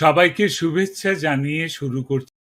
সবাইকে শুভেচ্ছা জানিয়ে শুরু করছি।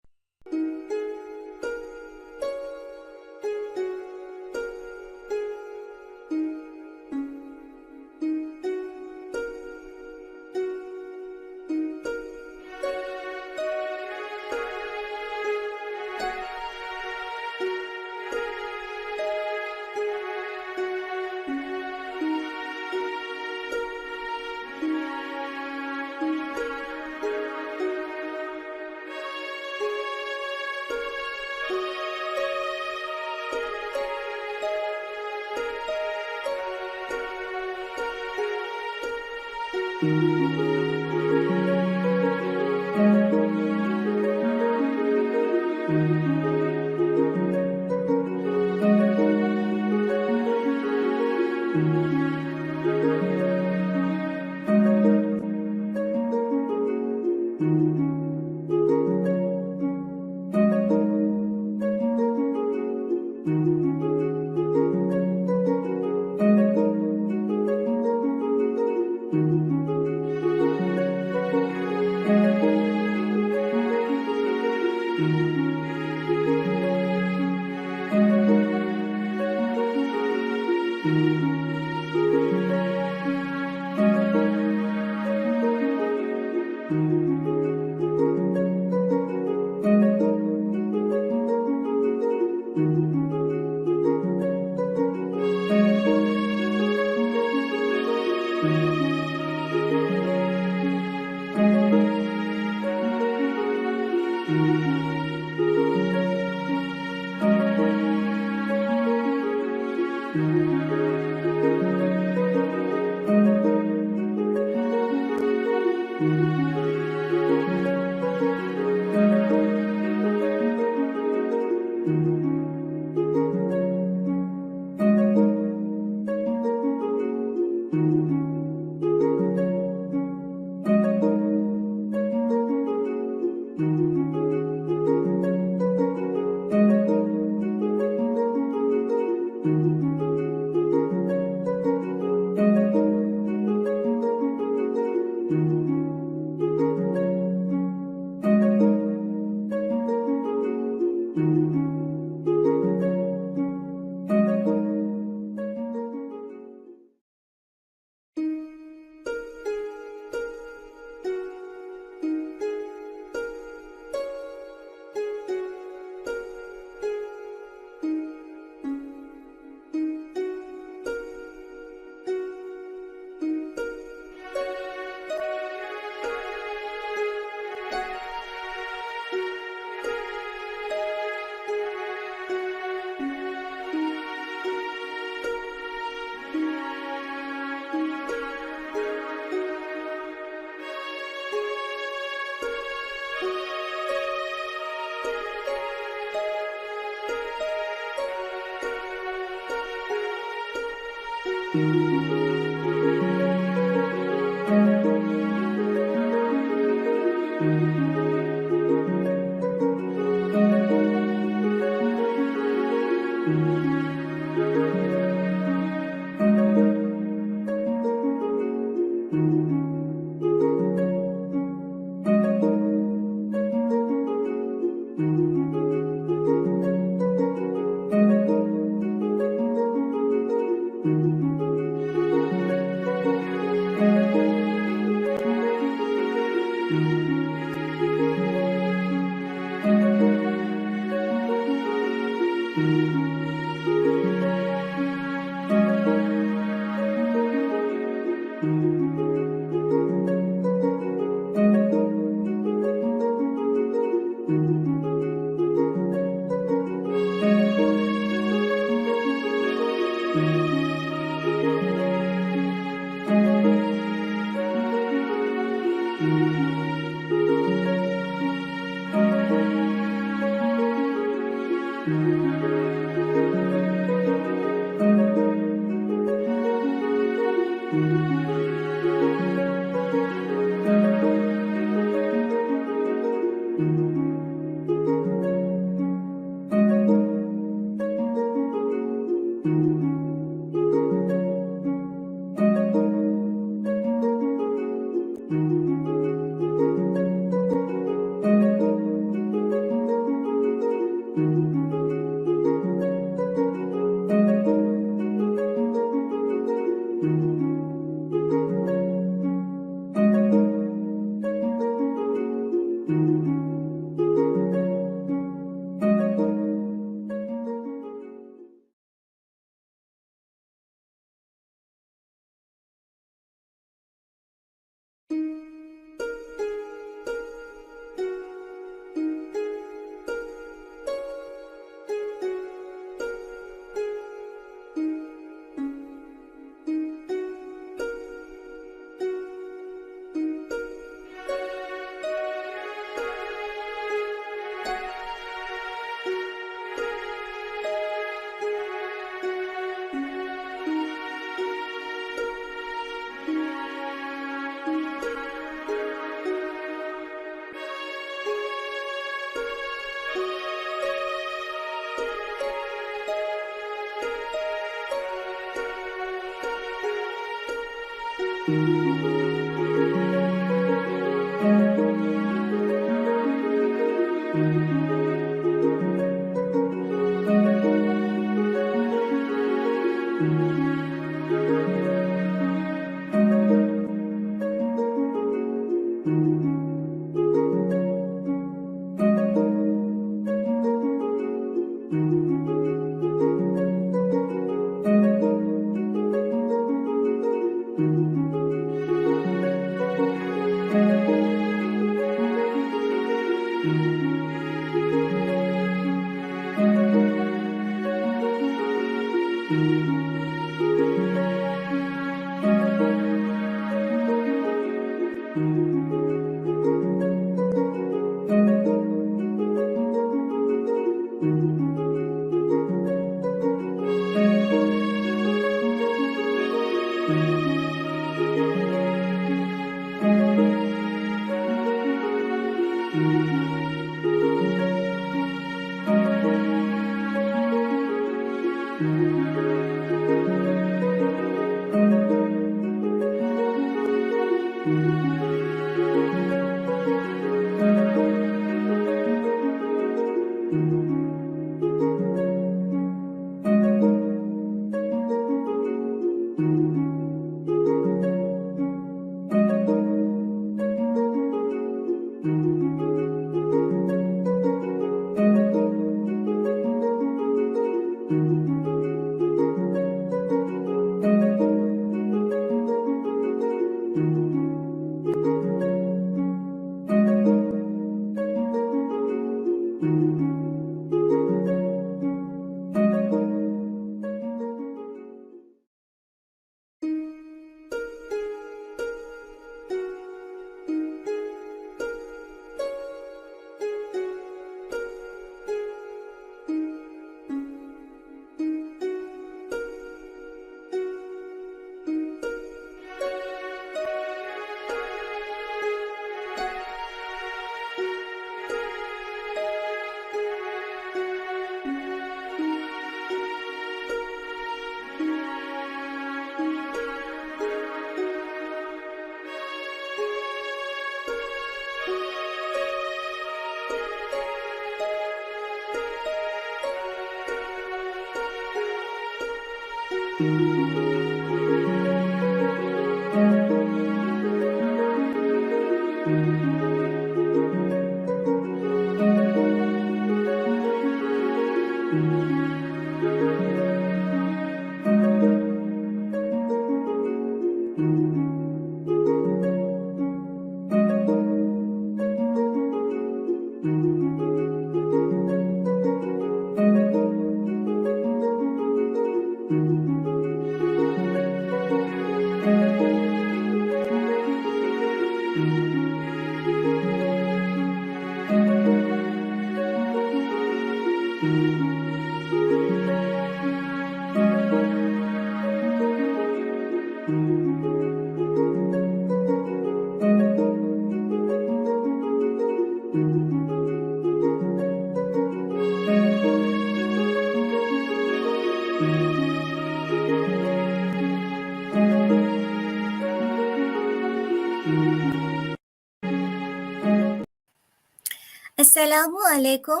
Assalamu alaikum.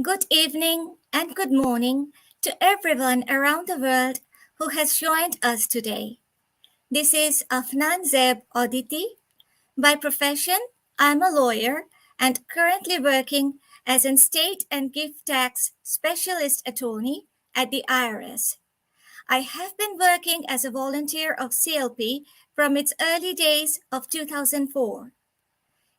Good evening and good morning to everyone around the world who has joined us today. This is Afnan Zeb Oditi. By profession, I'm a lawyer and currently working as an state and gift tax specialist attorney at the IRS. I have been working as a volunteer of CLP from its early days of 2004.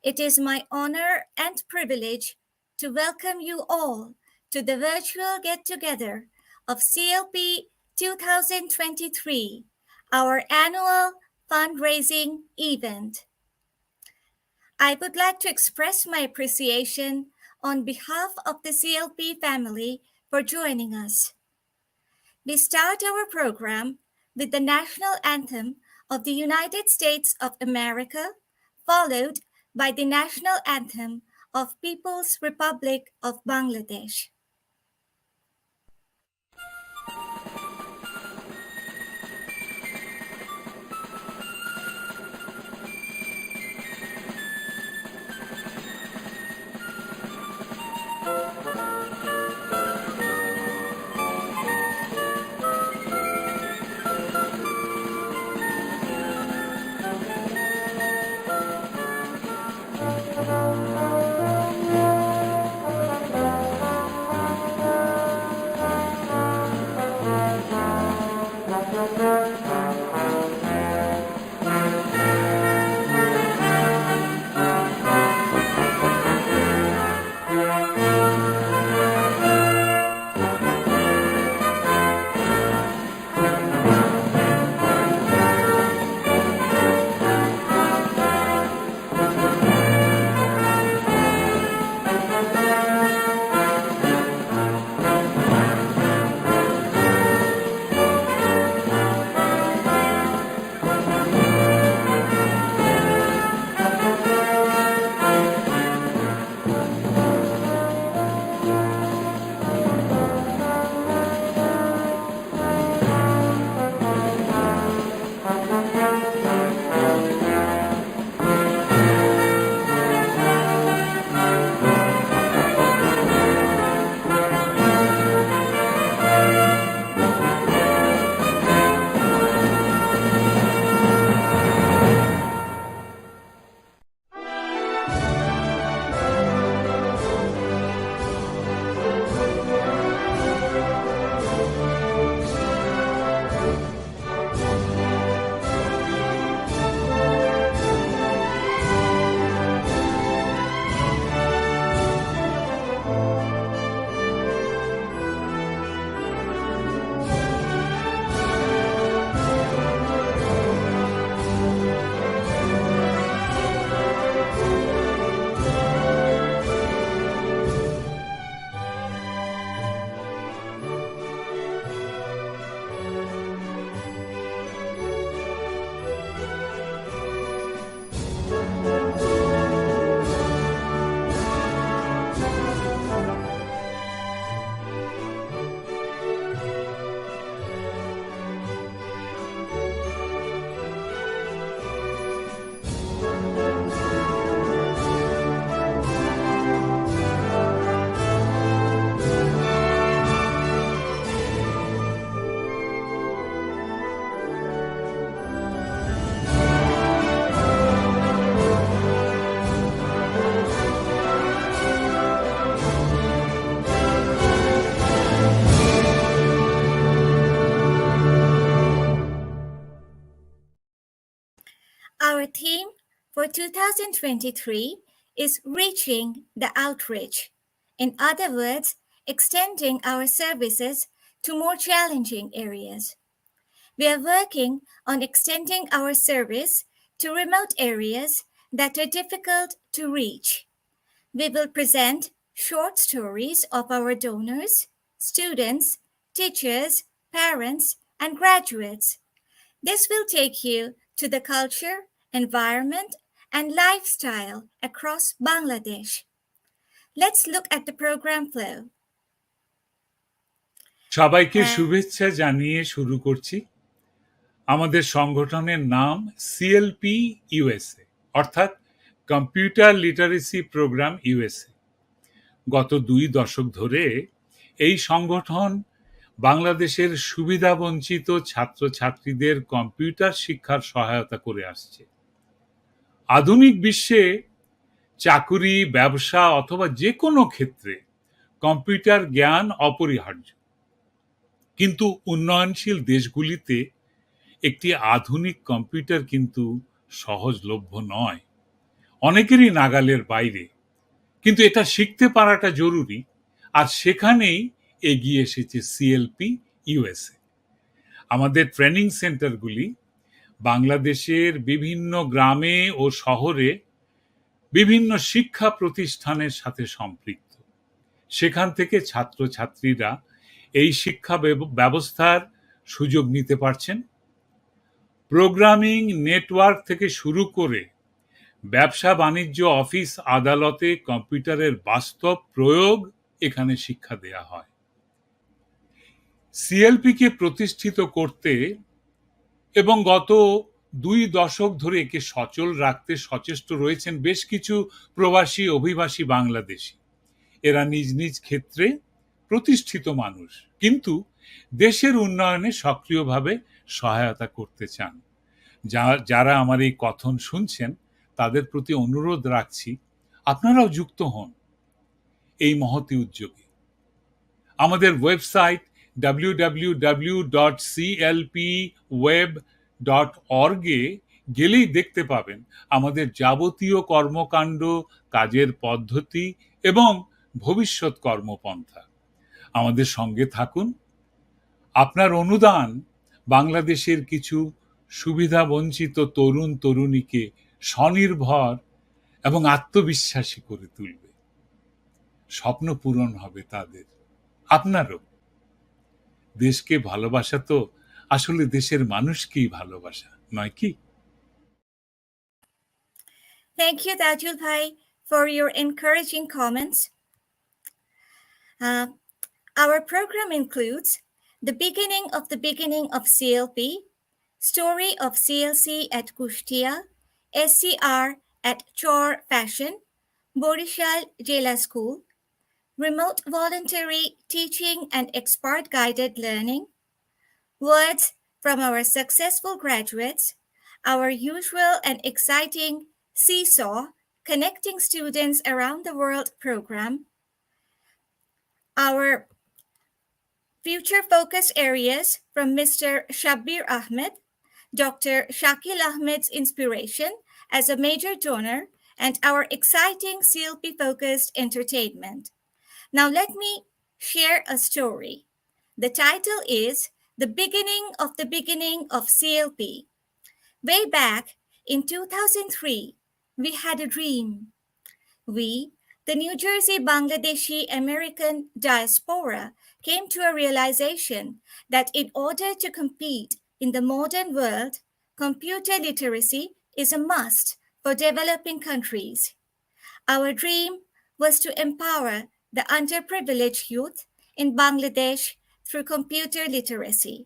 It is my honor and privilege to welcome you all to the virtual get together of CLP 2023, our annual fundraising event. I would like to express my appreciation on behalf of the CLP family for joining us. We start our program with the national anthem of the United States of America, followed by the national anthem of People's Republic of Bangladesh. theme for 2023 is Reaching the Outreach. In other words, extending our services to more challenging areas. We are working on extending our service to remote areas that are difficult to reach. We will present short stories of our donors, students, teachers, parents, and graduates. This will take you to the culture, environment, and lifestyle across Bangladesh. Let's look at the program flow. সবাইকে শুভেচ্ছা জানিয়ে শুরু করছি। আমাদের সংগঠনের নাম CLP USA, অর্থাৎ computer literacy programme USA। গত 2 দশক ধরে এই সংগঠন বাংলাদেশের সুবিধাবঞ্চিত ছাত্রছাত্রীদের কম্পিউটার শিক্ষার সহায়তা করে আসছে। আধুনিক বিশ্বে চাকুরি, ব্যবসা অথবা যে কোনো ক্ষেত্রে কম্পিউটার জ্ঞান অপরিহার্য। কিন্তু উন্নয়নশীল দেশগুলিতে একটি আধুনিক কম্পিউটার কিন্তু সহজলভ্য নয়, অনেকেরই নাগালের বাইরে। কিন্তু এটা শিখতে পারাটা জরুরি, আর সেখানেই এগিয়ে এসেছে CLP USA। আমাদের ট্রেনিং সেন্টারগুলি বাংলাদেশের বিভিন্ন গ্রামে ও শহরে বিভিন্ন শিক্ষা প্রতিষ্ঠানের সাথে সম্পৃক্ত। সেখান থেকে ছাত্রছাত্রীরা এই শিক্ষা ব্যবস্থার সুযোগ নিতে পারছেন। প্রোগ্রামিং, নেটওয়ার্ক থেকে শুরু করে ব্যবসা বাণিজ্য, অফিস আদালতে কম্পিউটারের বাস্তব প্রয়োগ এখানে শিক্ষা দেয়া হয়। CLP-কে প্রতিষ্ঠিত করতে এবং গত 2 দশক ধরে একে সচল রাখতে সচেষ্ট রয়েছেন বেশ কিছু প্রবাসী অভিবাসী বাংলাদেশী। এরা নিজ নিজ ক্ষেত্রে প্রতিষ্ঠিত মানুষ, কিন্তু দেশের উন্নয়নে সক্রিয়ভাবে সহায়তা করতে চান। যারা আমার এই কথন শুনছেন তাদের প্রতি অনুরোধ রাখছি, আপনারাও যুক্ত হন এই মহতী উদ্যোগে। আমাদের ওয়েবসাইট www.clpweb.org-এ গেলেই দেখতে পাবেন আমাদের যাবতীয় কর্মকাণ্ড, কাজের পদ্ধতি এবং ভবিষ্যৎ কর্মপন্থা। আমাদের সঙ্গে থাকুন। আপনার অনুদান বাংলাদেশের কিছু সুবিধাবঞ্চিত তরুণ তরুণীকে স্বনির্ভর এবং আত্মবিশ্বাসী করে তুলবে। স্বপ্ন পূরণ হবে তাদের, আপনারও। দেশকে ভালোবাসা তো আসলে দেশের মানুষকেই ভালোবাসা, নয় কি? Thank you, Tajul Bhai, for your encouraging comments. Our program includes the beginning of CLP, story of CLC at Kushtia, SCR at Chor Fashion, Borishal Jela School, remote voluntary teaching and expert guided learning, words from our successful graduates, our usual and exciting Seesaw Connecting Students Around the World program, our future focus areas from Mr. Shabbir Ahmed, Dr. Shakil Ahmed's inspiration as a major donor, and our exciting CLP-focused entertainment. Now let me share a story. The title is The Beginning of CLP. Way back in 2003, we had a dream. We, the New Jersey Bangladeshi American diaspora, came to a realization that in order to compete in the modern world, computer literacy is a must for developing countries. Our dream was to empower the underprivileged youth in Bangladesh through computer literacy.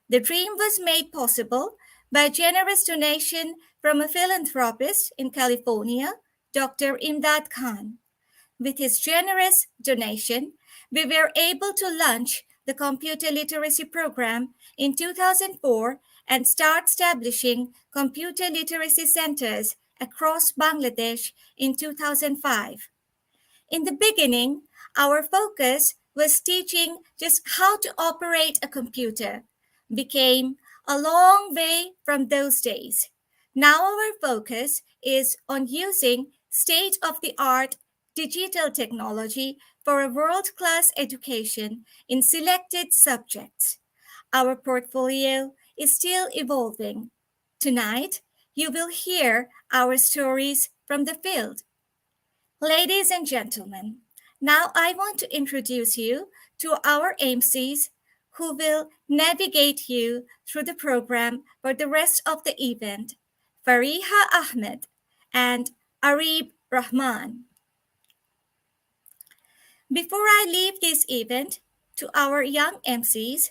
The dream was made possible by a generous donation from a philanthropist in California, Dr. Imdad Khan. With his generous donation, we were able to launch the computer literacy program in 2004 and start establishing computer literacy centers across Bangladesh in 2005. In the beginning, our focus was teaching just how to operate a computer. Became a long way from those days. Now our focus is on using state-of-the-art digital technology for a world-class education in selected subjects. Our portfolio is still evolving. Tonight, you will hear our stories from the field. Ladies and gentlemen, now I want to introduce you to our MCs who will navigate you through the program for the rest of the event, Fariha Ahmed and Arib Rahman. Before I leave this event to our young MCs,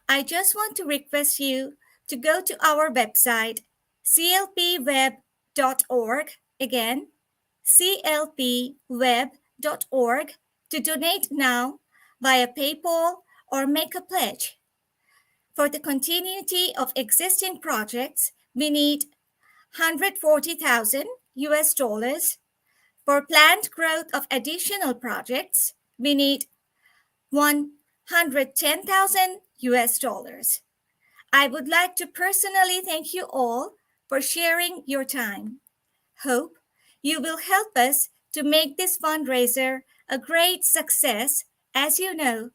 I just want to request you to go to our website, clpweb.org, again, clpweb.org, to donate now via PayPal or make a pledge. For the continuity of existing projects, we need 140,000 US dollars. For planned growth of additional projects, we need 110,000 US dollars. I would like to personally thank you all for sharing your time. Hope you will help us to make this fundraiser a great success. As you know,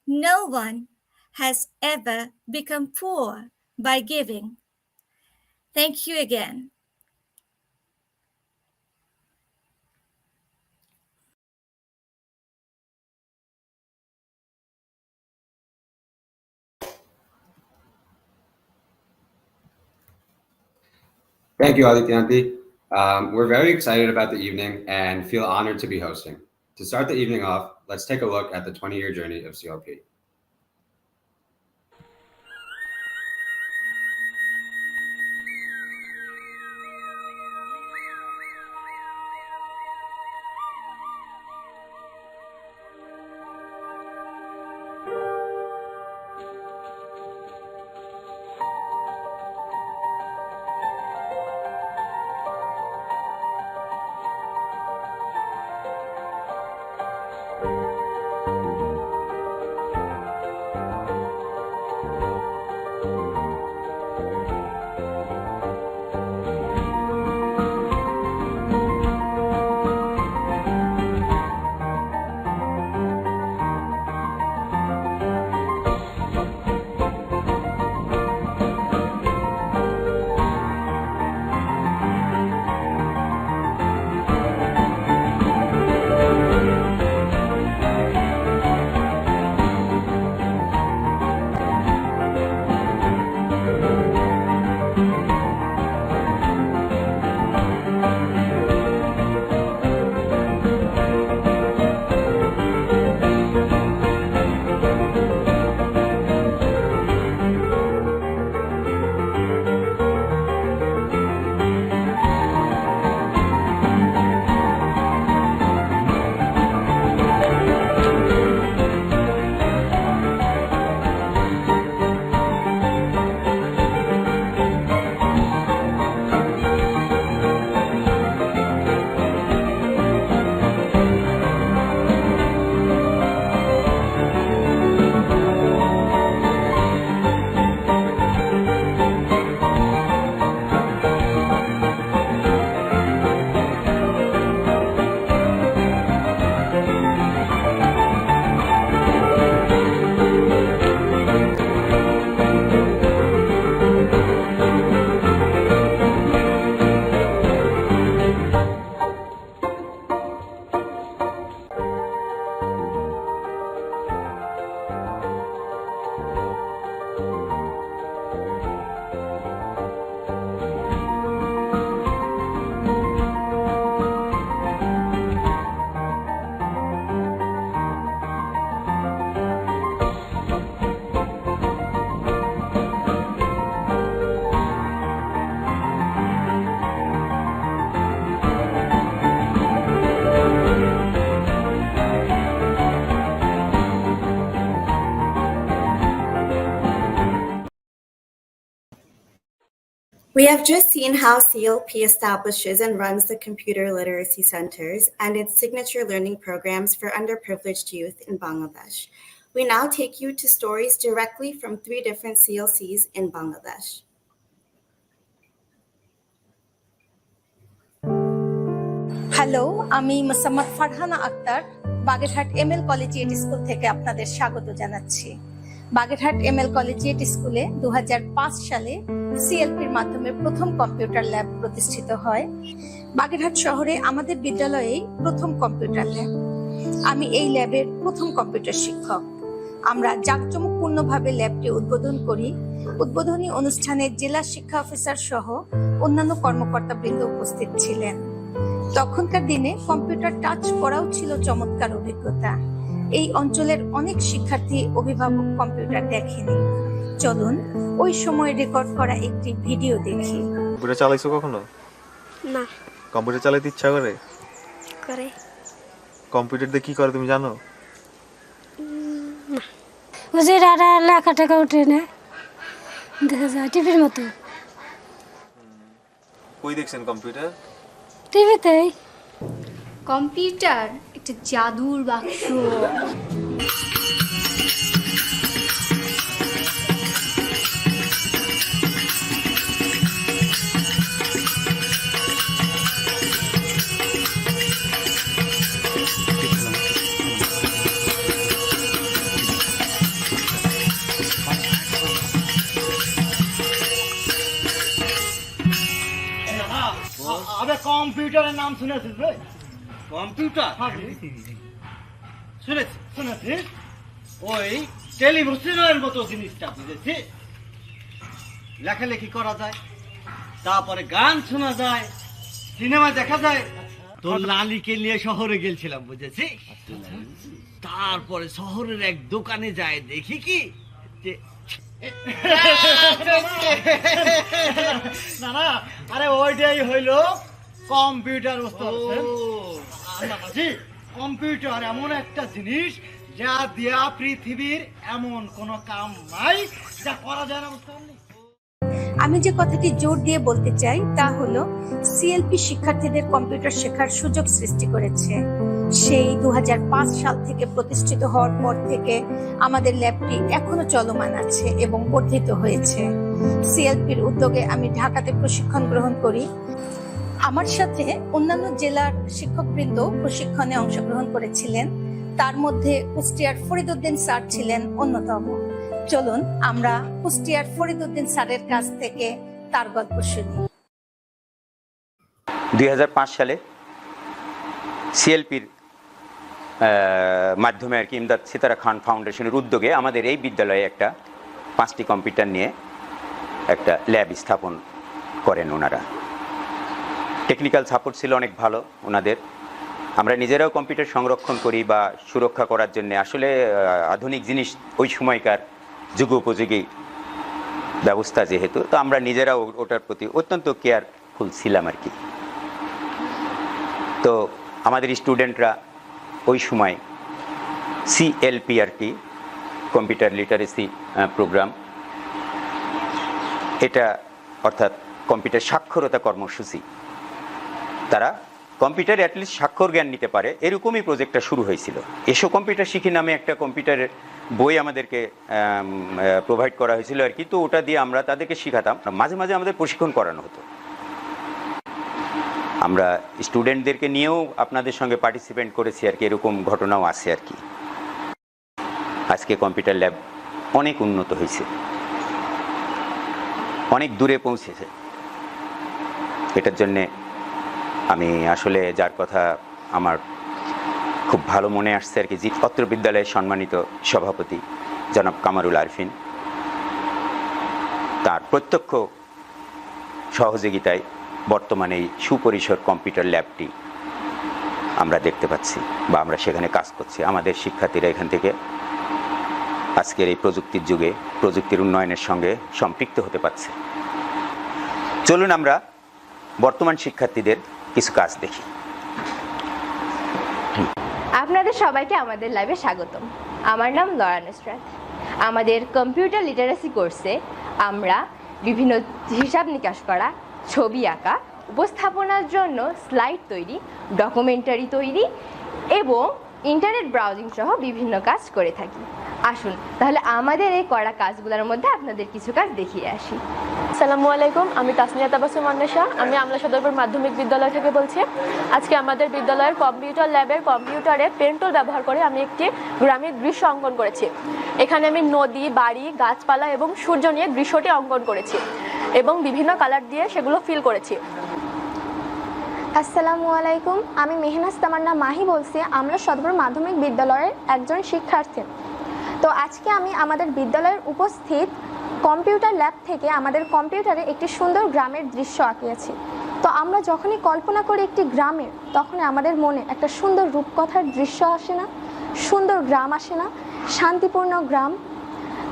no one has ever become poor by giving. Thank you again. Thank you, Adityanti. We're very excited about the evening and feel honored to be hosting. To start the evening off, let's take a look at the 20-year journey of CLP. We have just seen how CLP establishes and runs the computer literacy centers and its signature learning programs for underprivileged youth in Bangladesh. We now take you to stories directly from 3 different CLCs in Bangladesh. Hello, আমি Mosammat Farhana Akter Bagerhat ML collegiate school থেকে আপনাদের স্বাগত জানাচ্ছি। Bagerhat ML collegiate স্কুলে 2005 সালে সিএলপির মাধ্যমে প্রথম computer lab প্রতিষ্ঠিত হয়। বাগেরহাট শহরে আমাদের বিদ্যালয়েই প্রথম কম্পিউটার ল্যাব। আমি এই ল্যাবের প্রথম কম্পিউটার শিক্ষক। আমরা জাঁকজমকপূর্ণভাবে ল্যাবটি উদ্বোধন করি। উদ্বোধনী অনুষ্ঠানে জেলা শিক্ষা অফিসার সহ অন্যান্য কর্মকর্তাবৃন্দ উপস্থিত ছিলেন। তখনকার দিনে কম্পিউটার টাচ করাও ছিল চমৎকার অভিজ্ঞতা। এই অঞ্চলের অনেক শিক্ষার্থী অভিভাবক কম্পিউটার দেখেনি। চলুন ওই সময় রেকর্ড করা একটি ভিডিও দেখি। কম্পিউটার চালাইছো কখনো? না। কম্পিউটার চালাইতে ইচ্ছা করে? করে। কম্পিউটার দিয়ে কি করে তুমি জানো? না। বুঝি রাডা লেখা টেখা উঠে না, দেখা যায় টিভির মতো। কই দেখছেন কম্পিউটার? টিভিতেই। কম্পিউটার একটা জাদুর বাক্স। আবে কম্পিউটারের নাম শুনেছিস রে? কম্পিউটার শুনেছিস? ওই টেলিভিশনের মতো জিনিসটা বুঝেছি। লেখালেখি করা যায়, তারপরে গান শোনা যায়, সিনেমা দেখা যায়। তোর লালিকে নিয়ে শহরে গেছিলাম বুঝেছি। তারপরে শহরের এক দোকানে যায় দেখি কি যে না না, আরে ওইটাই হইলো কম্পিউটার। কম্পিউটার এমন একটা জিনিস যা দিয়া পৃথিবীর এমন কোন কাম নাই যা করা যায় না। আমি যে কথাটি জোর দিয়ে বলতে চাই তা হলো সিএলপি শিক্ষার্থীদের কম্পিউটার শেখার সুযোগ সৃষ্টি করেছে। সেই 2005 সাল থেকে প্রতিষ্ঠিত হওয়ার পর থেকে আমাদের ল্যাবটি এখনো চলমান আছে এবং বর্ধিত হয়েছে। সিএলপির উদ্যোগে আমি ঢাকাতে প্রশিক্ষণ গ্রহণ করি। আমার সাথে অন্যান্য জেলার শিক্ষকবৃন্দ প্রশিক্ষণে অংশগ্রহণ করেছিলেন। তার মধ্যে কুষ্টিয়ার ফরিদউদ্দিন স্যার ছিলেন অন্যতম। চলুন আমরা কুষ্টিয়ার ফরিদউদ্দিন স্যারের কাছ থেকে তার গল্প শুনি। 2005 সালে সিএলপির মাধ্যমে আর কি ইমদাদ সিতারা খান ফাউন্ডেশনের উদ্যোগে আমাদের এই বিদ্যালয়ে একটা 5টি কম্পিউটার নিয়ে একটা ল্যাব স্থাপন করেন ওনারা। টেকনিক্যাল সাপোর্ট ছিল অনেক ভালো ওনাদের। আমরা নিজেরাও কম্পিউটার সংরক্ষণ করি বা সুরক্ষা করার জন্য আসলে আধুনিক জিনিস ওই সময়কার যুগোপযোগী ব্যবস্থা যেহেতু, তো আমরা নিজেরাও ওটার প্রতি অত্যন্ত কেয়ারফুল ছিলাম আর কি। তো আমাদের স্টুডেন্টরা ওই সময় CLP আর কি, কম্পিউটার লিটারেসি প্রোগ্রাম, এটা অর্থাৎ কম্পিউটার সাক্ষরতা কর্মসূচি, তারা কম্পিউটার অ্যাটলিস্ট স্বাক্ষর জ্ঞান নিতে পারে এরকমই প্রজেক্টটা শুরু হয়েছিল। এসো কম্পিউটার শিখি নামে একটা কম্পিউটারের বই আমাদেরকে প্রোভাইড করা হয়েছিল আর কি। তো ওটা দিয়ে আমরা তাদেরকে শেখাতাম, মাঝে মাঝে আমাদের প্রশিক্ষণ করানো হতো। আমরা স্টুডেন্টদেরকে নিয়েও আপনাদের সঙ্গে পার্টিসিপেট করেছি আর কি, এরকম ঘটনাও আছে আর কি। আজকে কম্পিউটার ল্যাব অনেক উন্নত হয়েছে, অনেক দূরে পৌঁছেছে। এটার জন্যে আমি আসলে যার কথা আমার খুব ভালো মনে আসছে আর কি, অত্র বিদ্যালয়ের সম্মানিত সভাপতি জনাব কামারুল আরফিন, তার প্রত্যক্ষ সহযোগিতায় বর্তমানে এই সুপরিসর কম্পিউটার ল্যাবটি আমরা দেখতে পাচ্ছি বা আমরা সেখানে কাজ করছি। আমাদের শিক্ষার্থীরা এখান থেকে আজকের এই প্রযুক্তির যুগে প্রযুক্তির উন্নয়নের সঙ্গে সম্পৃক্ত হতে পারছে। চলুন আমরা বর্তমান শিক্ষার্থীদের কিছু কাজ দেখি। আপনাদের সবাইকে আমাদের লাইভে স্বাগতম। আমার নাম লরা নুসরাত। আমাদের কম্পিউটার লিটারেসি কোর্সে আমরা বিভিন্ন হিসাব নিকাশ করা, ছবি আঁকা, উপস্থাপনার জন্য স্লাইড তৈরি, ডকুমেন্টারি তৈরি এবং ইন্টারনেট ব্রাউজিং সহ বিভিন্ন কাজ করে থাকি। আসুন তাহলে আমাদের এই করা কাজগুলোর মধ্যে আপনাদের কিছু কাজ দেখিয়ে আসি। আসসালামু আলাইকুম, আমি তাসনিয়া তাবাসসুম আন্নেশা, আমি আমলা সদরপুর মাধ্যমিক বিদ্যালয় থেকে বলছি। আজকে আমাদের বিদ্যালয়ের কম্পিউটার ল্যাবের কম্পিউটারে পেন টুল ব্যবহার করে আমি একটি গ্রামের দৃশ্য অঙ্কন করেছি। এখানে আমি নদী, বাড়ি, গাছপালা এবং সূর্য নিয়ে দৃশ্যটি অঙ্কন করেছি এবং বিভিন্ন কালার দিয়ে সেগুলো ফিল করেছি। আসসালামু আলাইকুম, আমি মেহনাজ তামান্না মাহি বলছি, আমলা সদরপুর মাধ্যমিক বিদ্যালয়ের একজন শিক্ষার্থী। তো আজকে আমি আমাদের বিদ্যালয়ের উপস্থিত কম্পিউটার ল্যাব থেকে আমাদের কম্পিউটারে একটি সুন্দর গ্রামের দৃশ্য আঁকিয়েছি। তো আমরা যখনই কল্পনা করি একটি গ্রামের, তখনই আমাদের মনে একটা সুন্দর রূপকথার দৃশ্য আসে না, সুন্দর গ্রাম আসে না, শান্তিপূর্ণ গ্রাম।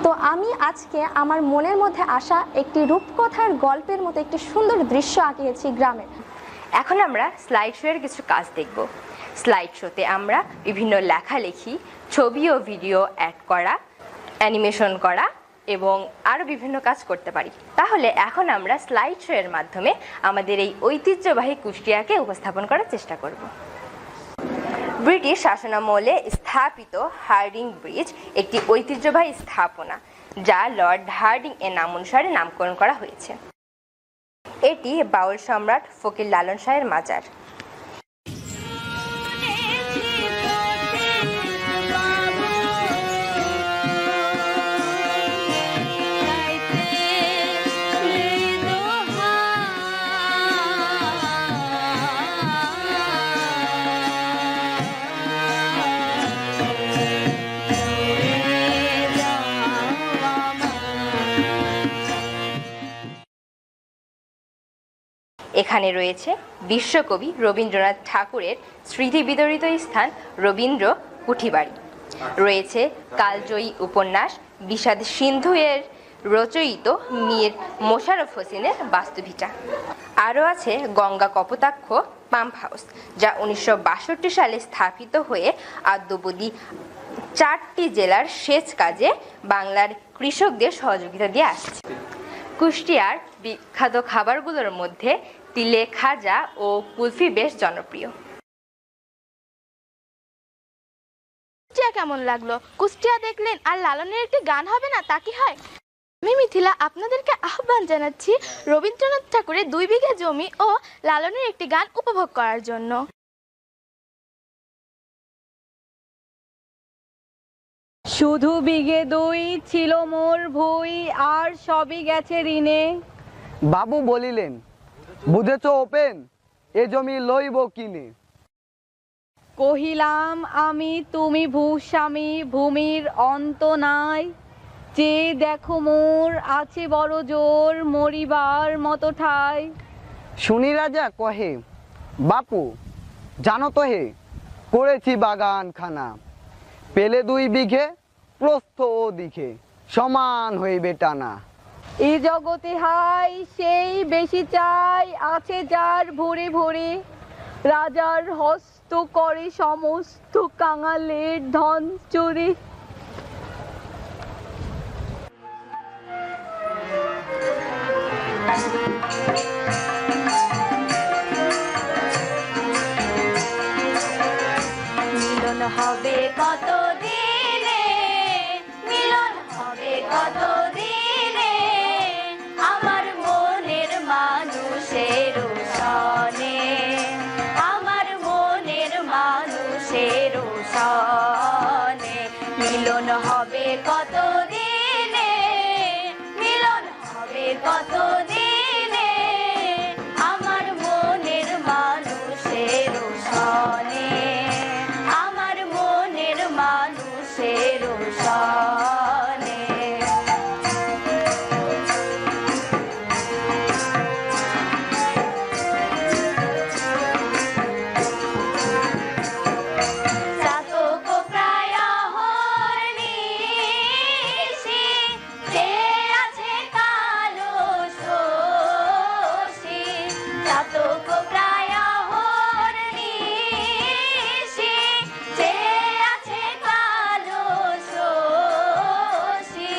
তো আমি আজকে আমার মনের মধ্যে আসা একটি রূপকথার গল্পের মতো একটি সুন্দর দৃশ্য আঁকিয়েছি গ্রামের। এখন আমরা স্লাইড শো এর কিছু কাজ দেখব। স্লাইড শোতে আমরা বিভিন্ন লেখালেখি, ছবি ও ভিডিও অ্যাড করা, অ্যানিমেশন করা এবং আরও বিভিন্ন কাজ করতে পারি। তাহলে এখন আমরা স্লাইড শো এর মাধ্যমে আমাদের এই ঐতিহ্যবাহী কুষ্টিয়াকে উপস্থাপন করার চেষ্টা করব। ব্রিটিশ শাসনামলে স্থাপিত হার্ডিং ব্রিজ একটি ঐতিহ্যবাহী স্থাপনা, যা লর্ড হার্ডিং এর নাম অনুসারে নামকরণ করা হয়েছে। এটি বাউল সম্রাট ফকির লালন শাহের মাজার। এখানে রয়েছে বিশ্বকবি রবীন্দ্রনাথ ঠাকুরের স্মৃতি বিতরিত স্থান রবীন্দ্র কুঠিবাড়ি, রয়েছে কালজয়ী উপন্যাস বিষাদ সিন্ধু এর রচয়িত মীর মোশাররফ হোসেনের বাস্তুভিটা। আরও আছে গঙ্গা কপোতাক্ষ পাম্প হাউস, যা 1962 সালে স্থাপিত হয়ে আদ্যবধি 4টি জেলার সেচ কাজে বাংলার কৃষকদের সহযোগিতা দিয়ে আসছে। কুষ্টিয়ার বিখ্যাত খাবারগুলোর মধ্যে তিলে খাজা ও কুলফি বেশ জনপ্রিয়। কুষ্টিয়া কেমন লাগলো? কুষ্টিয়া দেখলেন আর লালনের একটি গান হবে না, তা কি হয়? আমি মিথিলা আপনাদেরকে আহ্বান জানাচ্ছি রবীন্দ্রনাথ ঠাকুরের 2 বিঘা জমি ও লালনের একটি গান উপভোগ করার জন্য। শুধু বিঘে 2 ছিল মোর ভুই, আর সবই গেছে ঋণে। বাবু বলিলেন, বুঝেছ ওপেন, এ জমি লইব কিনে। কহিলাম আমি তুমি ভূস্বামী, ভূমির অন্ত নাই। যে দেখো মোর আছে বড় জোর, মরিবার মতো ঠাই। শুনি রাজা কহে, বাপু জানো তো হে, করেছি বাগান খানা। পেলে 2 বিঘে, প্রস্থ ও দিকে সমান হইবে টানা। এই জগতে হাই সেই বেশি চাই, আছে যার ভরে ভরে। রাজার হস্ত করে সমস্ত কাঙালের ধন চুরি। মিলন হবে কত দিনে, মিলন হবে কত দিনে, আমার মনের মানুষের সনে, আমার মনের মানুষের সনে। মিলন হবে কত দিনে, মিলন হবে কত দিনে, আমার মনের মানুষের সনে, আমার মনের মানুষের সনে। চাতক প্রায় হরনিশি, যে আছে কালো শশী। চাতক প্রায় হরনিশি, যে আছে কালো শশী।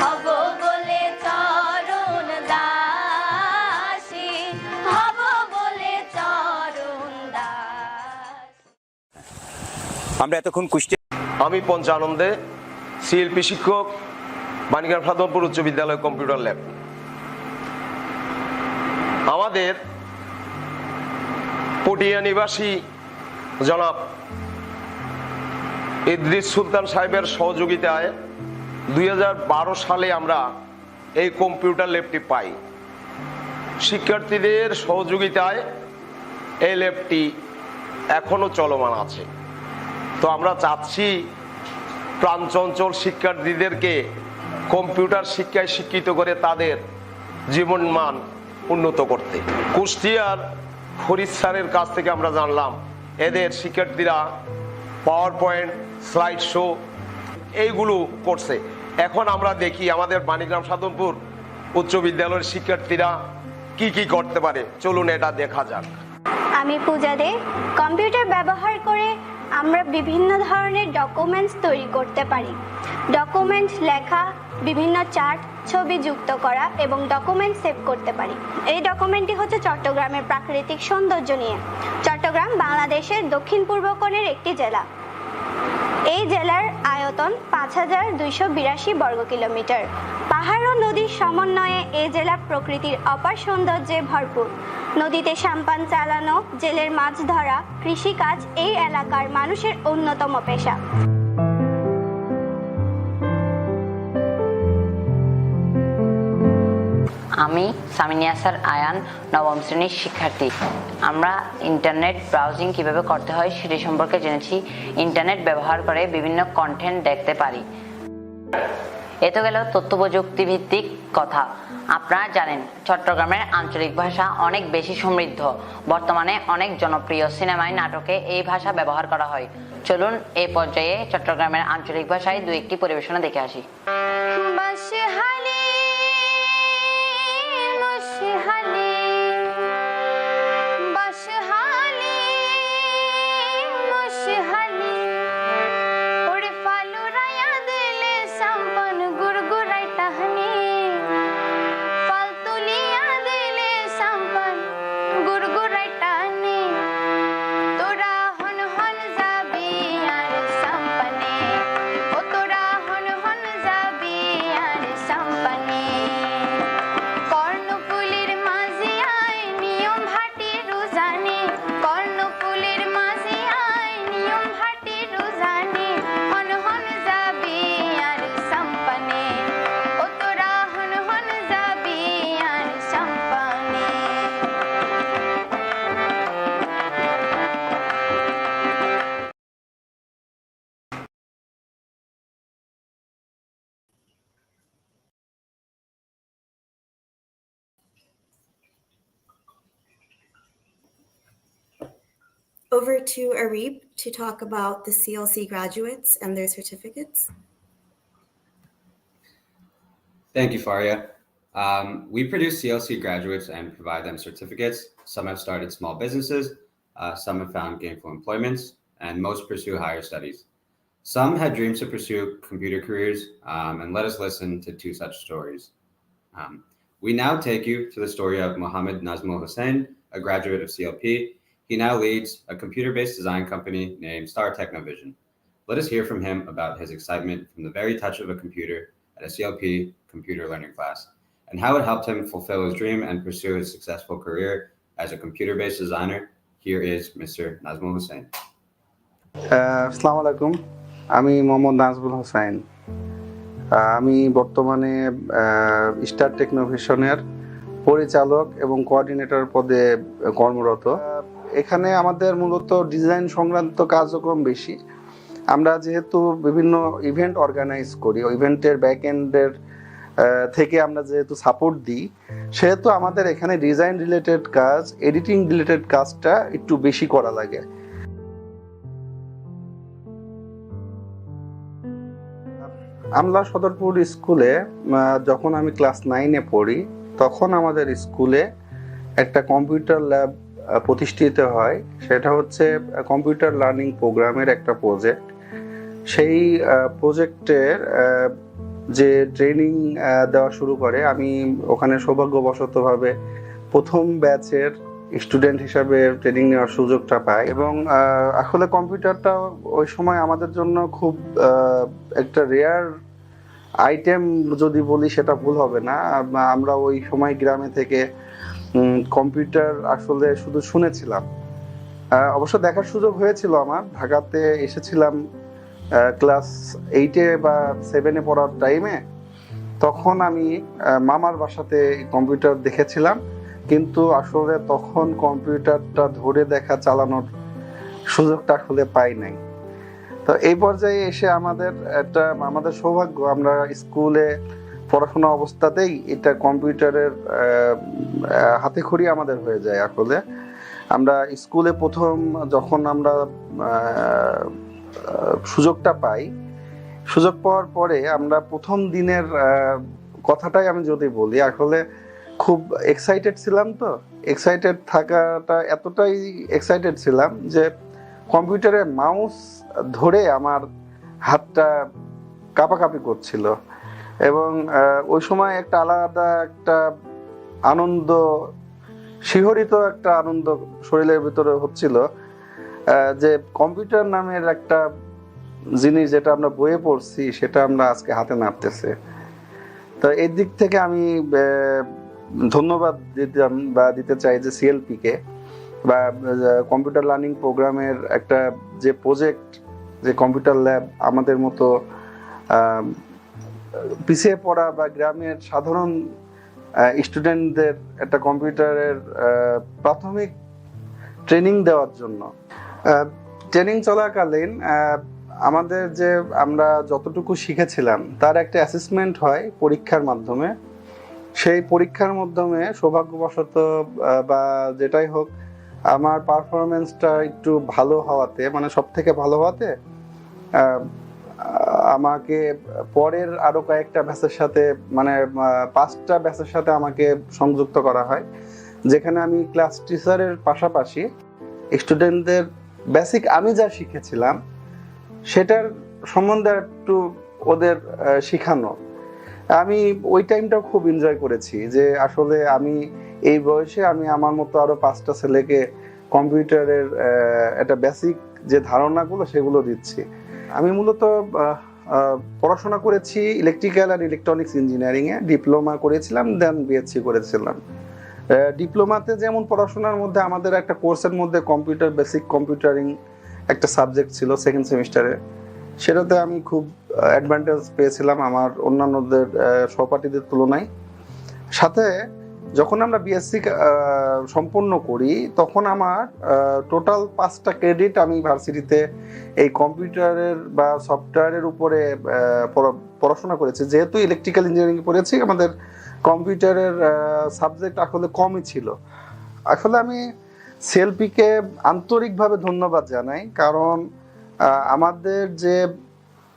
হব বলে চরণ দাসী, হব বলে চরণ দাস। আমরা এতক্ষণ কুষ্টিয়া। আমি পঞ্চানন্দে সিএলপি শিক্ষক, মানিকগ্রাম সাধনপুর উচ্চ বিদ্যালয় কম্পিউটার ল্যাব। আমাদের পটিয়া নিবাসী জনাব ইদ্রিস সুলতান সাহেবের সহযোগিতায় 2012 সালে আমরা এই কম্পিউটার ল্যাবটি পাই। শিক্ষার্থীদের সহযোগিতায় এই ল্যাবটি এখনো চলমান আছে। তো আমরা চাচ্ছি প্রাণচঞ্চল শিক্ষার্থীদেরকে কম্পিউটার শিক্ষায় শিক্ষিত করে তাদের জীবনমান উন্নত করতে। কুষ্টিয়ার ফরিদ স্যারের কাছ থেকে আমরা জানলাম এদের শিক্ষার্থীরা পাওয়ার পয়েন্ট, স্লাইড শো এইগুলো করছে। এখন আমরা দেখি আমাদের মানিকগ্রাম সাধনপুর উচ্চ বিদ্যালয়ের শিক্ষার্থীরা কি কি করতে পারে, চলুন এটা দেখা যাক। আমি পূজা দে। কম্পিউটার ব্যবহার করে আমরা বিভিন্ন ধরনের ডকুমেন্টস তৈরি করতে পারি। ডকুমেন্ট লেখা, বিভিন্ন চার্ট, ছবি যুক্ত করা এবং ডকুমেন্ট সেভ করতে পারি। এই ডকুমেন্টটি হচ্ছে চট্টগ্রামের প্রাকৃতিক সৌন্দর্য নিয়ে। চট্টগ্রাম বাংলাদেশের দক্ষিণ পূর্ব কোণের একটি জেলা। এই জেলার আয়তন 5282 বর্গ কিলোমিটার। পাহাড় ও নদীর সমন্বয়ে এই জেলা প্রকৃতির অপার সৌন্দর্যে ভরপুর। নদীতে সাম্পান চালানো, জেলের মাছ ধরা, কৃষিকাজ এই এলাকার মানুষের অন্যতম পেশা। আমি সামিনিয়াসার আয়ান, নবম শ্রেণীর শিক্ষার্থী। আমরা ইন্টারনেট ব্রাউজিং কিভাবে করতে হয় সেটি সম্পর্কে জেনেছি। ইন্টারনেট ব্যবহার করে বিভিন্ন কন্টেন্ট দেখতে পারি। এ তো গেল তথ্য প্রযুক্তি ভিত্তিক কথা। আপনারা জানেন চট্টগ্রামের আঞ্চলিক ভাষা অনেক বেশি সমৃদ্ধ। বর্তমানে অনেক জনপ্রিয় সিনেমায়, নাটকে এই ভাষা ব্যবহার করা হয়। চলুন এই পর্যায়ে চট্টগ্রামের আঞ্চলিক ভাষায় দু একটি পরিবেশনা দেখে আসি। Over to Arib to talk about the CLC graduates and their certificates. Thank you, Faria. We produce CLC graduates and provide them certificates. Some have started small businesses, some have found gainful employments, and most pursue higher studies. Some had dreams to pursue computer careers, and let us listen to two such stories. We now take you to the story of Mohammed Nazmul Hussain, a graduate of CLP. He now leads a computer-based design company named Star Technovision. Let us hear from him about his excitement from the very touch of a computer at a CLP computer learning class, and how it helped him fulfill his dream and pursue his successful career as a computer-based designer. Here is Mr. Nazmul Hussain. আসসালামু আলাইকুম, আমি মোহাম্মদ নাজমুল হোসেন। আমি বর্তমানে star টেকনোভিশনের পরিচালক এবং coordinator পদে কর্মরত। এখানে আমাদের মূলত ডিজাইন সংক্রান্ত কার্যক্রম বেশি। আমরা যেহেতু বিভিন্ন ইভেন্ট অর্গানাইজ করি, ইভেন্টের ব্যাক এন্ডের থেকে আমরা যেহেতু সাপোর্ট দিই, সেহেতু আমাদের এখানে ডিজাইন রিলেটেড কাজ, এডিটিং রিলেটেড কাজটা একটু বেশি করা লাগে। আমলা সদরপুর স্কুলে যখন আমি ক্লাস 9-এ পড়ি, তখন আমাদের স্কুলে একটা কম্পিউটার ল্যাব প্রতিষ্ঠিত হয়। সেটা হচ্ছে কম্পিউটার লার্নিং প্রোগ্রামের একটা প্রজেক্ট। সেই প্রজেক্টের যে ট্রেনিং দেওয়া শুরু করে, আমি ওখানে সৌভাগ্যবশতভাবে প্রথম ব্যাচের স্টুডেন্ট হিসাবে ট্রেনিং নেওয়ার সুযোগটা পাই এবং আসলে কম্পিউটারটা ওই সময় আমাদের জন্য খুব একটা রেয়ার আইটেম যদি বলি সেটা ভুল হবে না। আমরা ওই সময় গ্রামে থেকে কম্পিউটার আসলে শুধু শুনেছিলাম, অবশ্য দেখার সুযোগ হয়েছিল। আমার ঢাকাতে এসেছিলাম ক্লাস 8-এ বা 7-এ পড়ার টাইমে, তখন আমি মামার বাসাতে কম্পিউটার দেখেছিলাম, কিন্তু আসলে তখন কম্পিউটারটা ধরে দেখা চালানোর সুযোগটা আসলে পাই নাই। তো এই পর্যায়ে এসে আমাদের সৌভাগ্য, আমরা স্কুলে পড়াশোনা অবস্থাতেই এটা কম্পিউটারের হাতেখড়ি আমাদের হয়ে যায়। আসলে আমরা স্কুলে প্রথম যখন আমরা সুযোগটা পাই, সুযোগ পাওয়ার পরে আমরা প্রথম দিনের কথাটাই আমি যদি বলি, আসলে খুব এক্সাইটেড ছিলাম। তো এক্সাইটেড থাকাটা এতটাই এক্সাইটেড ছিলাম যে কম্পিউটারের মাউস ধরে আমার হাতটা কাঁপাকাঁপি করছিল এবং ওই সময় একটা আলাদা একটা আনন্দ, শিহরিত একটা আনন্দ শরীরের ভিতরে হচ্ছিল যে কম্পিউটার নামের একটা জিনিস যেটা আমরা বইয়ে পড়ছি সেটা আমরা আজকে হাতে নাড়তেছে। তো এই দিক থেকে আমি ধন্যবাদ দিতে চাই যে সিএলপি কে বা কম্পিউটার লার্নিং প্রোগ্রামের একটা যে প্রজেক্ট, যে কম্পিউটার ল্যাব আমাদের মতো পিছিয়ে পড়া বা গ্রামের সাধারণ স্টুডেন্টদের একটা কম্পিউটারের প্রাথমিক ট্রেনিং দেওয়ার জন্য। ট্রেনিং চলাকালীন আমাদের যে আমরা যতটুকু শিখেছিলাম তার একটা অ্যাসেসমেন্ট হয় পরীক্ষার মাধ্যমে। সেই পরীক্ষার মাধ্যমে সৌভাগ্যবশত বা যেটাই হোক, আমার পারফরমেন্সটা একটু ভালো হওয়াতে, মানে সব থেকে ভালো হওয়াতে আমাকে পরের আরো কয়েকটা ব্যাচের সাথে, মানে 5টা ব্যাচের সাথে আমাকে সংযুক্ত করা হয়, যেখানে আমি ক্লাস টিচারের পাশাপাশি স্টুডেন্টদের বেসিক আমি যা শিখেছিলাম সেটার সম্বন্ধে একটু ওদের শেখানো। আমি ওই টাইমটা খুব এনজয় করেছি যে আসলে আমি এই বয়সে আমি আমার মতো আরো 5টা ছেলেকে কম্পিউটারের একটা বেসিক যে ধারণাগুলো সেগুলো দিচ্ছি। আমি মূলত পড়াশোনা করেছি electrical and electronics engineering A, diploma করেছিলাম, দেন বিএসসি করেছিলাম। ডিপ্লোমাতে যেমন পড়াশোনার মধ্যে আমাদের একটা কোর্সের মধ্যে কম্পিউটার বেসিক কম্পিউটারিং একটা সাবজেক্ট ছিল সেকেন্ড সেমিস্টারে, সেটাতে আমি খুব অ্যাডভান্টেজ পেয়েছিলাম আমার অন্যান্যদের সহপাঠীদের তুলনায়। সাথে যখন আমরা বিএসসি সম্পন্ন করি তখন আমার টোটাল 5টা ক্রেডিট আমি ভার্সিটিতে এই কম্পিউটারের বা সফটওয়্যারের উপরে পড়াশোনা করেছি। যেহেতু ইলেকট্রিক্যাল ইঞ্জিনিয়ারিং পড়েছি, আমাদের কম্পিউটারের সাবজেক্ট আসলে কমই ছিল। আসলে আমি সিএলপিকে আন্তরিকভাবে ধন্যবাদ জানাই, কারণ আমাদের যে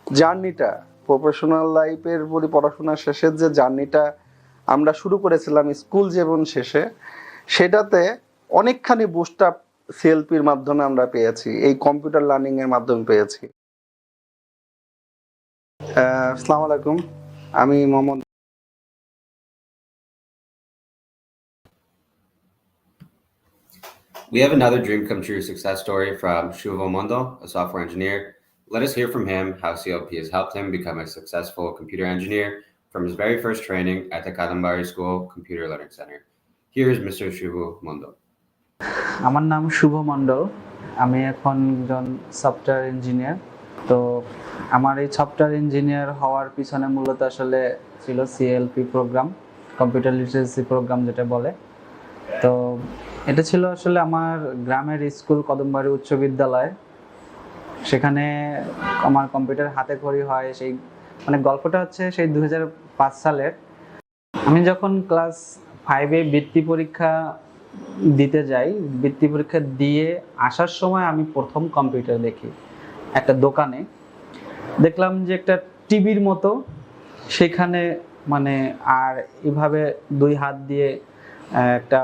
জার্নিটা, প্রফেশনাল লাইফের বলি পড়াশোনা শেষের যে জার্নিটা আমরা শুরু করেছিলাম স্কুল জীবন শেষে, সেটাতে অনেকখানি বুস্ট আপ সিএলপির মাধ্যমে আমরা পেয়েছি, এই কম্পিউটার লার্নিং এর মাধ্যমে পেয়েছি। আসসালামু আলাইকুম, আমি Mohammad. We have another dream come true success story from Shubho Mondo, a software engineer. Let us hear from him how CLP has helped him become a successful computer engineer from his very first training at the Kadambari School Computer Learning Center. Here is Mr. Shubho Mondo. আমার নাম শুভ মণ্ডল, আমি এখন একজন software engineer. তো আমার এই software engineer হওয়ার পিছনে মূলত আসলে ছিল CLP program, computer literacy program যেটা বলে। তো এটা ছিল আসলে আমার গ্রামের স্কুল কদমবাড়ি উচ্চ বিদ্যালয়, সেখানে আমার কম্পিউটার হাতে খড়ি হয়। সেই মানে গল্পটা হচ্ছে সেই 2005 সালের। আমি যখন ক্লাস 5-এ বৃত্তি পরীক্ষা দিতে যাই, বৃত্তি পরীক্ষা দিয়ে আসার সময় আমি প্রথম কম্পিউটার দেখি একটা দোকানে। দেখলাম যে একটা টিভির মতো, সেখানে মানে আর এভাবে 2 হাত দিয়ে একটা,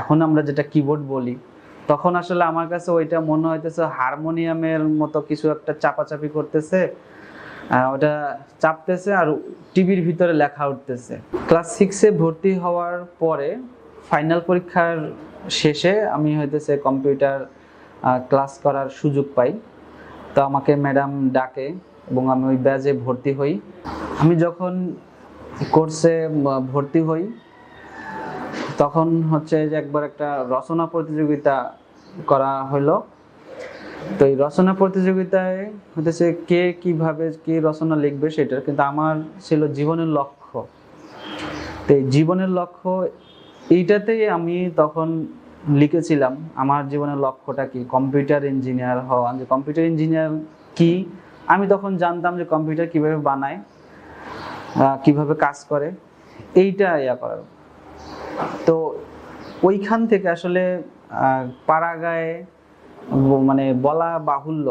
এখন আমরা যেটা কিবোর্ড বলি, তখন আসলে আমার কাছে ওইটা মনে হইতেছে হারমোনিয়ামের মতো কিছু একটা চাপাচাপি করতেছে, ওটা চাপতেছে আর টিভির ভিতরে লেখা উঠতেছে। ক্লাস 6-এ ভর্তি হওয়ার পরে ফাইনাল পরীক্ষার শেষে আমি হইতেছে কম্পিউটার ক্লাস করার সুযোগ পাই। তো আমাকে ম্যাডাম ডাকে এবং আমি ওই ব্যাচে ভর্তি হই। আমি যখন কোর্সে ভর্তি হই তখন হচ্ছে যে একবার একটা রচনা প্রতিযোগিতা করা হলো। তো এই রচনা প্রতিযোগিতায় হতেছে কে কিভাবে কি রচনা লিখবে সেটা, কিন্তু আমার ছিল জীবনের লক্ষ্য। তো এই জীবনের লক্ষ্য এইটাতেই আমি তখন লিখেছিলাম আমার জীবনের লক্ষ্যটা কি, কম্পিউটার ইঞ্জিনিয়ার হওয়া। যে কম্পিউটার ইঞ্জিনিয়ার কি আমি তখন জানতাম যে কম্পিউটার কিভাবে বানায়, কিভাবে কাজ করে, এইটা ইয়া করার। তো ওইখান থেকে আসলে পাড়াগাঁয়ে মানে বলা বাহুল্য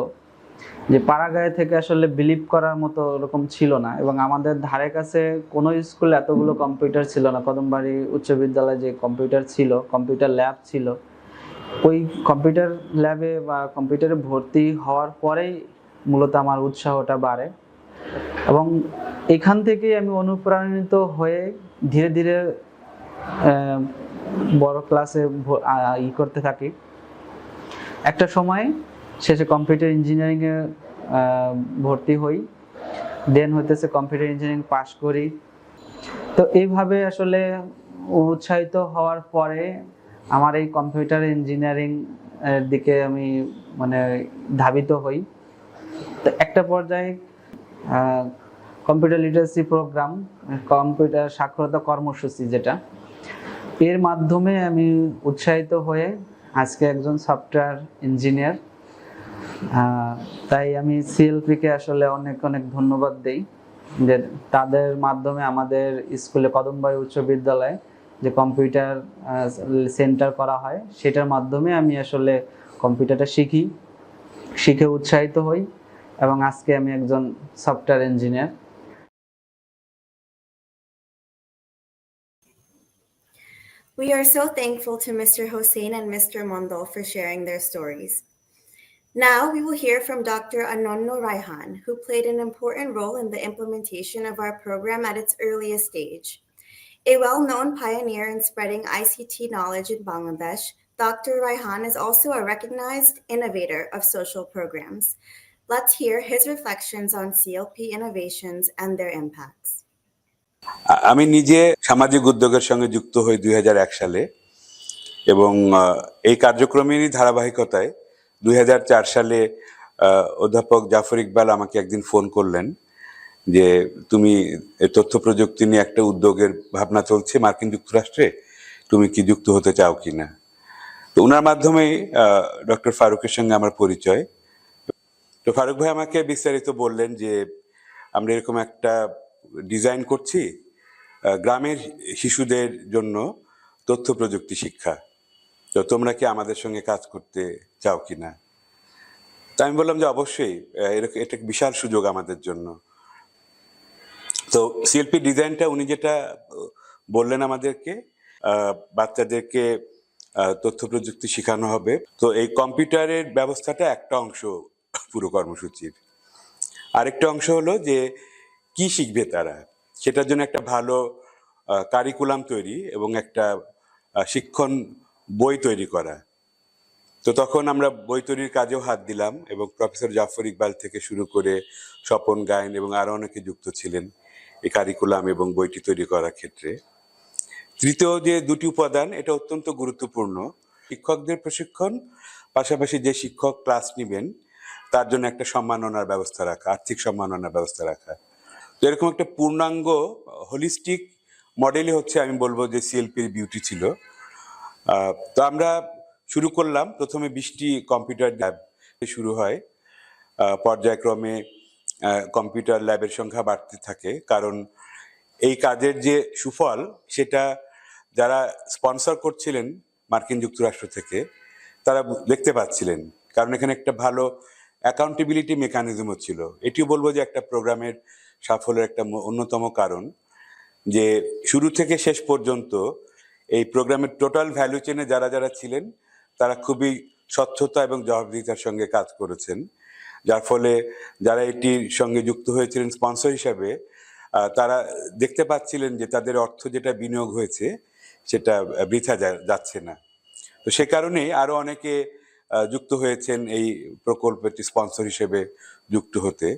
যে পাড়াগাঁয়ে থেকে আসলে বিলিভ করার মতো এরকম ছিল না, এবং আমাদের ধারে কাছে কোনো স্কুলে এতগুলো কম্পিউটার ছিল না। কদমবাড়ি উচ্চ বিদ্যালয়ে যে কম্পিউটার ছিল, কম্পিউটার ল্যাব ছিল, ওই কম্পিউটার ল্যাবে বা কম্পিউটারে ভর্তি হওয়ার পরেই মূলত আমার উৎসাহটা বাড়ে, এবং এখান থেকেই আমি অনুপ্রাণিত হয়ে ধীরে ধীরে বড় ক্লাসে করতে থাকি। একটা সময় শেষে কম্পিউটার ইঞ্জিনিয়ারিংয়ে ভর্তি হই, দেন হইতেছে কম্পিউটার ইঞ্জিনিয়ারিং পাশ করি। তো এইভাবে আসলে উৎসাহিত হওয়ার পরে আমার এই কম্পিউটার ইঞ্জিনিয়ারিং এর দিকে আমি মানে ধাবিত হই। তো একটা পর্যায়ে কম্পিউটার লিটারেসি প্রোগ্রাম, কম্পিউটার সাক্ষরতা কর্মসূচি যেটা, এর মাধ্যমে আমি উৎসাহিত হয়ে আজকে একজন সফটওয়্যার ইঞ্জিনিয়ার। তাই আমি সিএলপিকে আসলে অনেক অনেক ধন্যবাদ দেই যে তাদের মাধ্যমে আমাদের স্কুলে কদমবাড়ি উচ্চ বিদ্যালয়ে যে কম্পিউটার সেন্টার করা হয় সেটার মাধ্যমে আমি আসলে কম্পিউটারটা শিখে উৎসাহিত হই, এবং আজকে আমি একজন software engineer. We are so thankful to Mr. Hossein and Mr. Mondal for sharing their stories. Now we will hear from Dr. Anonno Raihan, who played an important role in the implementation of our program at its earliest stage. A well-known pioneer in spreading ICT knowledge in Bangladesh, Dr. Raihan is also a recognized innovator of social programs. Let's hear his reflections on CLP innovations and their impacts. আমি নিজে সামাজিক উদ্যোগের সঙ্গে যুক্ত হই 2001 সালে, এবং এই কার্যক্রমেরই ধারাবাহিকতায় 2004 সালে অধ্যাপক জাফর ইকবাল আমাকে একদিন ফোন করলেন যে তুমি তথ্য প্রযুক্তি নিয়ে একটা উদ্যোগের ভাবনা চলছে মার্কিন যুক্তরাষ্ট্রে, তুমি কি যুক্ত হতে চাও কিনা। তো ওনার মাধ্যমেই ডক্টর ফারুকের সঙ্গে আমার পরিচয়। তো ফারুক ভাই আমাকে বিস্তারিত বললেন যে আমরা এরকম একটা ডিজাইন করছি গ্রামের শিশুদের জন্য তথ্য প্রযুক্তি শিক্ষা, তো তোমরা কি আমাদের সঙ্গে কাজ করতে চাও কিনা। তা আমি বললাম যে অবশ্যই, এটা বিশাল সুযোগ আমাদের জন্য। তো সিএলপি ডিজাইনটা উনি যেটা বললেন আমাদেরকে, বাচ্চাদেরকে তথ্য প্রযুক্তি শেখানো হবে। তো এই কম্পিউটারের ব্যবস্থাটা একটা অংশ পুরো কর্মসূচির। আরেকটা অংশ হলো যে কি শিখবে তারা, সেটার জন্য একটা ভালো কারিকুলাম তৈরি এবং একটা শিক্ষণ বই তৈরি করা। তো তখন আমরা বই তৈরির কাজেও হাত দিলাম, এবং প্রফেসর জাফর ইকবাল থেকে শুরু করে স্বপন গায়েন এবং আরো অনেকে যুক্ত ছিলেন এই কারিকুলাম এবং বইটি তৈরি করার ক্ষেত্রে। তৃতীয় যে দুটি উপাদান, এটা অত্যন্ত গুরুত্বপূর্ণ, শিক্ষকদের প্রশিক্ষণ, পাশাপাশি যে শিক্ষক ক্লাস নেবেন তার জন্য একটা সম্মাননার ব্যবস্থা রাখা, আর্থিক সম্মাননার ব্যবস্থা রাখা। তো এরকম একটা পূর্ণাঙ্গ হোলিস্টিক মডেলই হচ্ছে আমি বলবো যে সিএলপির বিউটি ছিল। তো আমরা শুরু করলাম প্রথমে 20টি কম্পিউটার ল্যাব শুরু হয়, পর্যায়ক্রমে কম্পিউটার ল্যাবের সংখ্যা বাড়তে থাকে, কারণ এই কাজের যে সুফল সেটা যারা স্পন্সর করছিলেন মার্কিন যুক্তরাষ্ট্র থেকে তারা দেখতে পাচ্ছিলেন, কারণ এখানে একটা ভালো অ্যাকাউন্টেবিলিটি মেকানিজমও ছিল। এটিও বলবো যে একটা প্রোগ্রামের সাফল্যের একটা অন্যতম কারণ যে শুরু থেকে শেষ পর্যন্ত এই প্রোগ্রামের টোটাল ভ্যালু চেনে যারা যারা ছিলেন তারা খুবই স্বচ্ছতা এবং জবাবদিহিতার সঙ্গে কাজ করেছেন, যার ফলে যারা এটির সঙ্গে যুক্ত হয়েছিলেন স্পন্সর হিসাবে তারা দেখতে পাচ্ছিলেন যে তাদের অর্থ যেটা বিনিয়োগ হয়েছে সেটা বৃথা যাচ্ছে না। তো সে কারণেই আরো অনেকে যুক্ত হয়েছেন এই প্রকল্পটি স্পন্সর হিসেবে যুক্ত হতে।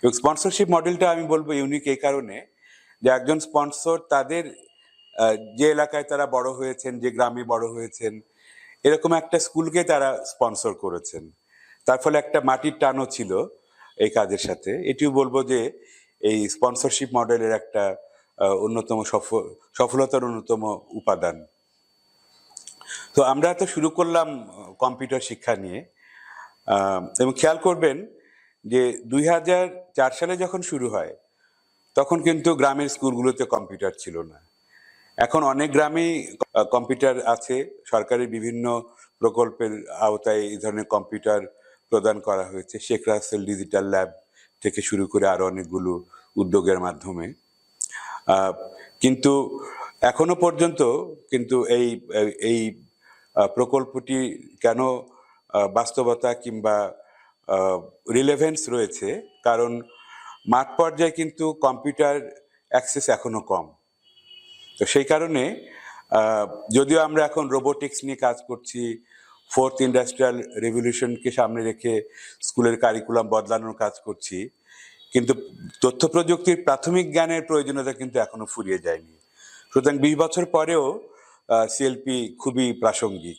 এবং স্পন্সরশিপ মডেলটা আমি বলবো ইউনিক এই কারণে যে একজন স্পন্সর তাদের যে এলাকায় তারা বড় হয়েছেন, যে গ্রামে বড় হয়েছেন, এরকম একটা স্কুলকে তারা স্পন্সর করেছেন। তার ফলে একটা মাটির টানও ছিল এই কাজের সাথে। এটিও বলবো যে এই স্পন্সরশিপ মডেলের একটা অন্যতম সফলতার অন্যতম উপাদান। তো আমরা তো শুরু করলাম কম্পিউটার শিক্ষা নিয়ে, এবং খেয়াল করবেন যে 2004 সালে যখন শুরু হয় তখন কিন্তু গ্রামের স্কুলগুলোতে কম্পিউটার ছিল না। এখন অনেক গ্রামেই কম্পিউটার আছে। সরকারের বিভিন্ন প্রকল্পের আওতায় এই ধরনের কম্পিউটার প্রদান করা হয়েছে, শেখ রাসেল ডিজিটাল ল্যাব থেকে শুরু করে আরো অনেকগুলো উদ্যোগের মাধ্যমে। কিন্তু এখনো পর্যন্ত কিন্তু এই প্রকল্পটি কেন বাস্তবতা কিংবা রিলেভেন্স রয়েছে, কারণ মাঠ পর্যায়ে কিন্তু কম্পিউটার অ্যাক্সেস এখনো কম। তো সেই কারণে যদিও আমরা এখন রোবোটিক্স নিয়ে কাজ করছি, ফোর্থ ইন্ডাস্ট্রিয়াল রেভলিউশনকে সামনে রেখে স্কুলের কারিকুলাম বদলানোর কাজ করছি, কিন্তু তথ্য প্রযুক্তির প্রাথমিক জ্ঞানের প্রয়োজনীয়তা কিন্তু এখনো ফুরিয়ে যায়নি। সুতরাং 20 বছর পরেও সিএলপি খুবই প্রাসঙ্গিক।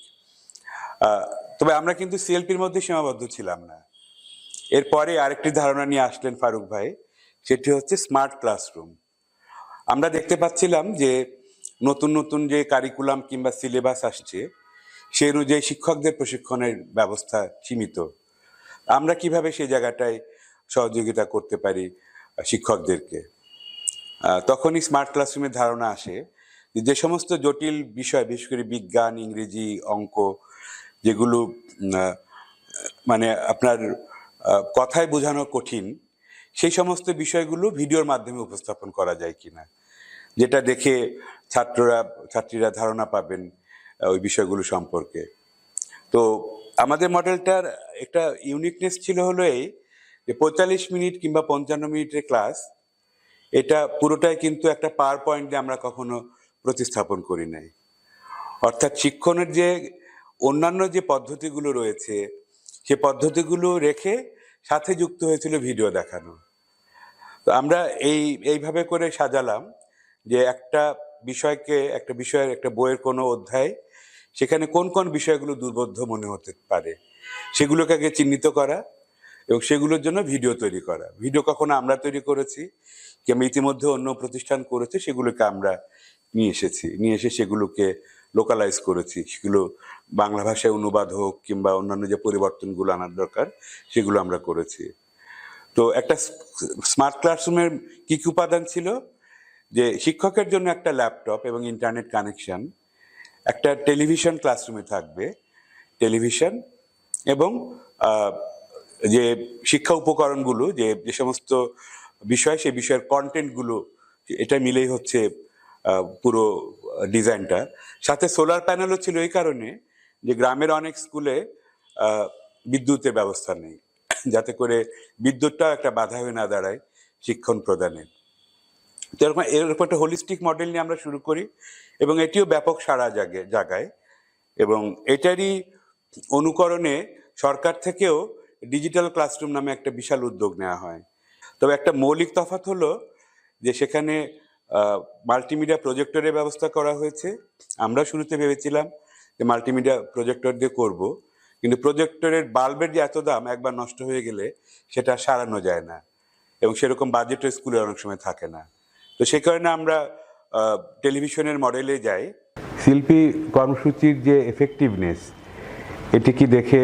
তবে আমরা কিন্তু সিএলপির মধ্যে সীমাবদ্ধ ছিলাম না। এরপরে আরেকটি ধারণা নিয়ে আসলেন ফারুক ভাই, সেটি হচ্ছে স্মার্ট ক্লাসরুম। আমরা দেখতে পাচ্ছিলাম যে নতুন নতুন যে কারিকুলাম কিংবা সিলেবাস আসছে সেই অনুযায়ী শিক্ষকদের প্রশিক্ষণের ব্যবস্থা সীমিত। আমরা কিভাবে সেই জায়গাটায় সহযোগিতা করতে পারি শিক্ষকদেরকে? তখনই স্মার্ট ক্লাসরুমের ধারণা আসে যে সমস্ত জটিল বিষয়, বিশেষ করে বিজ্ঞান, ইংরেজি, অঙ্ক, যেগুলো মানে আপনার কথায় বোঝানো কঠিন, সেই সমস্ত বিষয়গুলো ভিডিওর মাধ্যমে উপস্থাপন করা যায় কিনা, যেটা দেখে ছাত্রীরা ধারণা পাবেন ওই বিষয়গুলো সম্পর্কে। তো আমাদের মডেলটার একটা ইউনিকনেস ছিল হলো এই যে 45 মিনিট কিংবা 55 মিনিটের ক্লাস, এটা পুরোটাই কিন্তু একটা পাওয়ার পয়েন্টে আমরা কখনো প্রতিস্থাপন করি নাই। অর্থাৎ শিক্ষণের যে অন্যান্য যে পদ্ধতিগুলো রয়েছে সে পদ্ধতিগুলো রেখে সাথে যুক্ত হয়েছিল ভিডিও দেখানো। তো আমরা এইভাবে করে সাজালাম যে একটা বিষয়ের একটা বইয়ের কোনো অধ্যায়, সেখানে কোন কোন বিষয়গুলো দুর্বোধ্য মনে হতে পারে সেগুলোকে আগে চিহ্নিত করা এবং সেগুলোর জন্য ভিডিও তৈরি করা। ভিডিও কখনো আমরা তৈরি করেছি কিংবা ইতিমধ্যে অন্য প্রতিষ্ঠান করেছে, সেগুলোকে আমরা নিয়ে এসে সেগুলোকে লোকালাইজ করেছি। সেগুলো বাংলা ভাষায় অনুবাদ হোক কিংবা অন্যান্য যে পরিবর্তনগুলো আনার দরকার সেগুলো আমরা করেছি। তো একটা স্মার্ট ক্লাসরুমের কি কি উপাদান ছিল? যে শিক্ষকের জন্য একটা ল্যাপটপ এবং ইন্টারনেট কানেকশন, একটা টেলিভিশন ক্লাসরুমে থাকবে, টেলিভিশন, এবং যে শিক্ষা উপকরণগুলো, যে সমস্ত বিষয়, সেই বিষয়ের কন্টেন্টগুলো, এটা মিলেই হচ্ছে পুরো ডিজাইনটা। সাথে সোলার প্যানেলও ছিল এই কারণে যে গ্রামের অনেক স্কুলে বিদ্যুতের ব্যবস্থা নেই, যাতে করে বিদ্যুৎটাও একটা বাধা হয়ে না দাঁড়ায় শিক্ষণ প্রদানে। তো এরকম একটা হোলিস্টিক মডেল নিয়ে আমরা শুরু করি এবং এটিও ব্যাপক সাড়া জাগায়। এবং এটারই অনুকরণে সরকার থেকেও ডিজিটাল ক্লাসরুম নামে একটা বিশাল উদ্যোগ নেওয়া হয়। তবে একটা মৌলিক তফাৎ হলো যে সেখানে মাল্টিমিডিয়া প্রজেক্টরের ব্যবস্থা করা হয়েছে। আমরা শুরুতে ভেবেছিলাম যে মাল্টিমিডিয়া প্রজেক্টর দিয়ে করব, কিন্তু প্রজেক্টরের বাল্বের যে এত দাম, একবার নষ্ট হয়ে গেলে সেটা সারানো যায় না এবং সেরকম বাজেটও স্কুলে অনেক সময় থাকে না। তো সেই কারণে আমরা টেলিভিশনের মডেলে যাই। শিল্পী কর্মসূচির যে এফেক্টিভনেস, এটি কি দেখে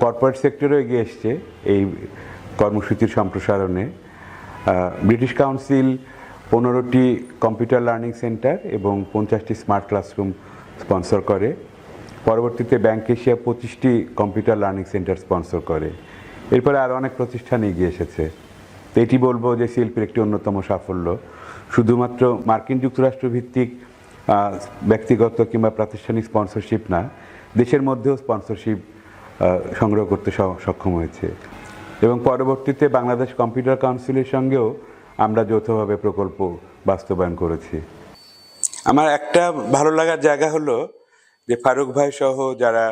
কর্পোরেট সেক্টরও এগিয়ে এসছে এই কর্মসূচির সম্প্রসারণে। ব্রিটিশ কাউন্সিল 15টি কম্পিউটার লার্নিং সেন্টার এবং 50টি স্মার্ট ক্লাসরুম স্পন্সর করে। পরবর্তীতে ব্যাংক এশিয়া 25টি কম্পিউটার লার্নিং সেন্টার স্পন্সর করে। এরপরে আরও অনেক প্রতিষ্ঠান এগিয়ে এসেছে। তো এটি বলবো যে শিল্পীর একটি অন্যতম সাফল্য। শুধুমাত্র মার্কিন যুক্তরাষ্ট্র ভিত্তিক ব্যক্তিগত কিংবা প্রাতিষ্ঠানিক স্পন্সরশিপ না, দেশের মধ্যেও স্পন্সরশিপ সংগ্রহ করতে সক্ষম হয়েছে। এবং পরবর্তীতে বাংলাদেশ কম্পিউটার কাউন্সিলের সঙ্গেও আমরা যৌথভাবে প্রকল্প বাস্তবায়ন করেছি। আমার একটা ভালো লাগার জায়গা হলো যে ফারুক ভাই সহ যারা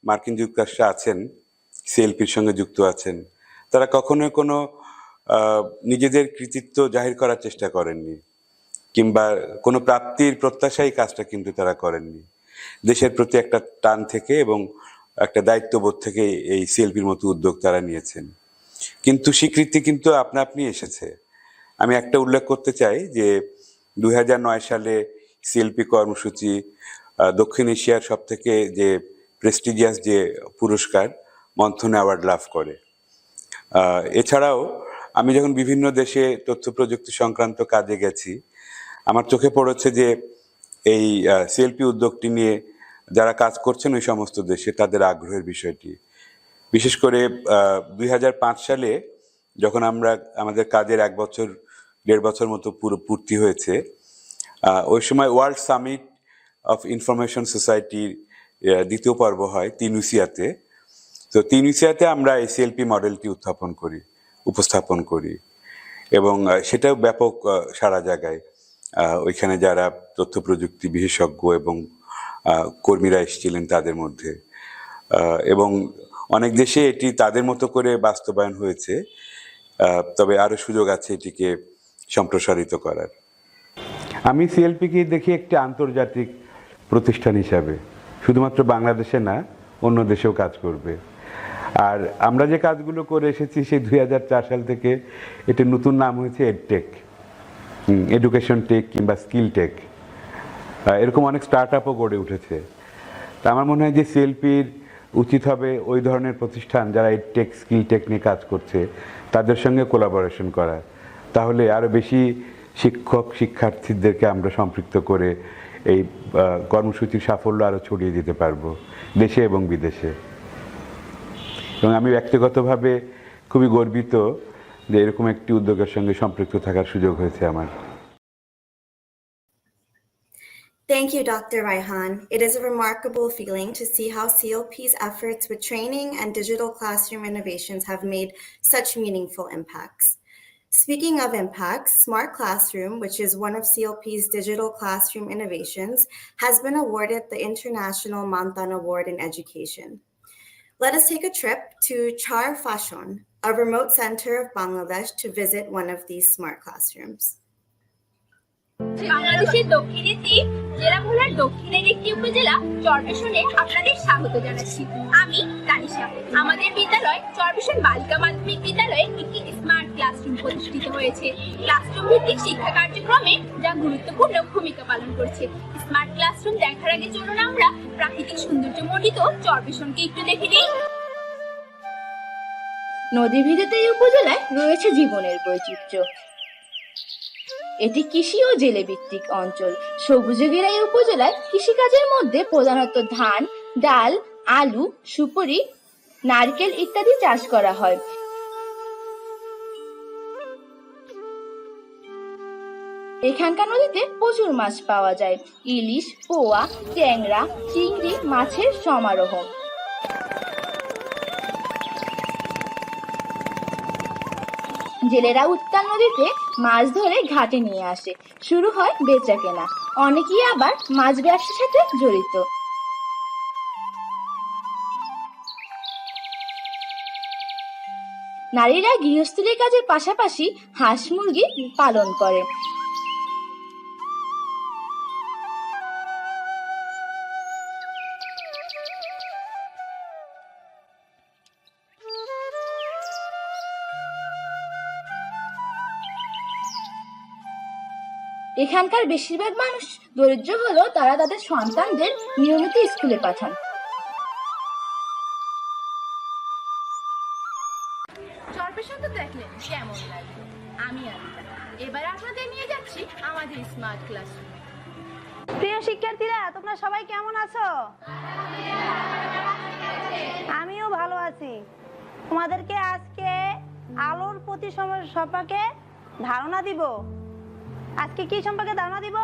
মার্কিন যুক্তরাষ্ট্রে আছেন, সিএলপির সঙ্গে যুক্ত আছেন, তারা কখনোই কোনো নিজেদের কৃতিত্ব জাহির করার চেষ্টা করেননি, কিংবা কোনো প্রাপ্তির প্রত্যাশাই কাজটা কিন্তু তারা করেননি। দেশের প্রতি একটা টান থেকে এবং একটা দায়িত্ববোধ থেকে এই সিএলপির মতো উদ্যোগ তারা নিয়েছেন। কিন্তু স্বীকৃতি কিন্তু আপনা আপনি এসেছে। আমি একটা উল্লেখ করতে চাই যে 2009 সালে সিএলপি কর্মসূচি দক্ষিণ এশিয়ার সব থেকে যে প্রেস্টিজিয়াস যে পুরস্কার মন্থন অ্যাওয়ার্ড লাভ করে। এছাড়াও আমি যখন বিভিন্ন দেশে তথ্য প্রযুক্তি সংক্রান্ত কাজে গেছি, আমার চোখে পড়েছে যে এই সিএলপি উদ্যোগটি নিয়ে যারা কাজ করছেন ওই সমস্ত দেশে তাদের আগ্রহের বিষয়টি। বিশেষ করে 2005 সালে যখন আমরা আমাদের কাজের 1-1.5 বছর মতো পুরো পূর্তি হয়েছে, ওই সময় ওয়ার্ল্ড সামিট অফ ইনফরমেশন সোসাইটির দ্বিতীয় পর্ব হয় তিনুসিয়াতে। তো তিনুসিয়াতে আমরা এই সিএলপি মডেলটি উপস্থাপন করি এবং সেটাও ব্যাপক সারা জায়গায়। ওইখানে যারা তথ্য প্রযুক্তি বিশেষজ্ঞ এবং কর্মীরা এসেছিলেন তাদের মধ্যে, এবং অনেক দেশে এটি তাদের মতো করে বাস্তবায়ন হয়েছে, তবে আরো সুযোগ আছে এটিকে সম্প্রসারিত করার। আমি সিএলপিকে দেখি একটি আন্তর্জাতিক প্রতিষ্ঠান হিসাবে, শুধুমাত্র বাংলাদেশে না, অন্য দেশেও কাজ করবে। আর আমরা যে কাজগুলো করে এসেছি সেই 2004 সাল থেকে এটির নতুন নাম হয়েছে এডটেক, এডুকেশন টেক কিংবা স্কিল টেক। এরকম অনেক স্টার্ট আপও গড়ে উঠেছে। তা আমার মনে হয় যে সিএলপির উচিত হবে ওই ধরনের প্রতিষ্ঠান যারা এডটেক স্কিল টেক নিয়ে কাজ করছে তাদের সঙ্গে কোলাবোরেশন করা। তাহলে আরও বেশি শিক্ষক শিক্ষার্থীদেরকে আমরা সম্পৃক্ত করে এই কর্মসূচির সাফল্য আরও ছড়িয়ে দিতে পারবো দেশে এবং বিদেশে। এবং আমি ব্যক্তিগতভাবে খুবই গর্বিত যে এরকম একটি উদ্যোগের সঙ্গে সম্পৃক্ত থাকার সুযোগ হয়েছে আমার। Thank you, Dr. Raihan. It is a remarkable feeling to see how CLP's efforts with training and digital classroom innovations have made such meaningful impacts. Speaking of impacts, Smart Classroom, which is one of CLP's digital classroom innovations, has been awarded the International Manthan Award in Education. Let us take a trip to Char Fashon, a remote center of Bangladesh, to visit one of these smart classrooms. বাংলাদেশের দক্ষিণের দ্বীপ জেলা ভোলার দক্ষিণের একটি উপজেলা চরবেশনে আপনাদের স্বাগত জানাচ্ছি। আমি তানিশা। আমাদের বিদ্যালয় চরবেশন বালিকা মাধ্যমিক বিদ্যালয়ে একটি স্মার্ট ক্লাসরুম প্রতিষ্ঠিত হয়েছে। ক্লাসরুম ভিত্তিক শিক্ষা কার্যক্রমে যা গুরুত্বপূর্ণ ভূমিকা পালন করছে। স্মার্ট ক্লাসরুম দেখার আগে চলুন আমরা প্রাকৃতিক সৌন্দর্য মণ্ডিত চরবেশনকে একটু দেখে নিই। নদী ভিত্তিক এই উপজেলায় রয়েছে জীবনের বৈচিত্র্য। এটি কৃষি ও জেলে ভিত্তিক অঞ্চল। সবুজে ঘেরা এই উপজেলায় কৃষিকাজের মধ্যে প্রধানত ধান, ডাল, আলু, সুপারি, নারকেল ইত্যাদি চাষ করা হয়। এখানকার নদীতে প্রচুর মাছ পাওয়া যায়। ইলিশ, পোয়া, ট্যাংরা, চিংড়ি মাছের সমারোহ। জেলেরা উত্তাল নদীতে মাছ ধরে ঘাটে নিয়ে আসে। শুরু হয় বেচা কেনা। অনেকেই আবার মাছ ব্যবসার সাথে জড়িত। নারীরা গৃহস্থলী কাজের পাশাপাশি হাঁস মুরগি পালন করে। এখানকার বেশিরভাগ মানুষ দরিদ্র হলেও তারা তাদের সন্তানদের নিয়মিত স্কুলে পাঠান। চরবেশন তো দেখলেন কেমন লাগলো। আমি আনিতা। এবার আপনাদের নিয়ে যাচ্ছি আমাদের স্মার্ট ক্লাসরুমে। প্রিয় শিক্ষার্থীরা, তোমরা সবাই কেমন আছো? আমিও ভালো আছি। তোমাদেরকে আজকে আলোর প্রতি সম্পর্কে ধারণা দিব। আজকে কি সম্পর্কে ধারণা দিব?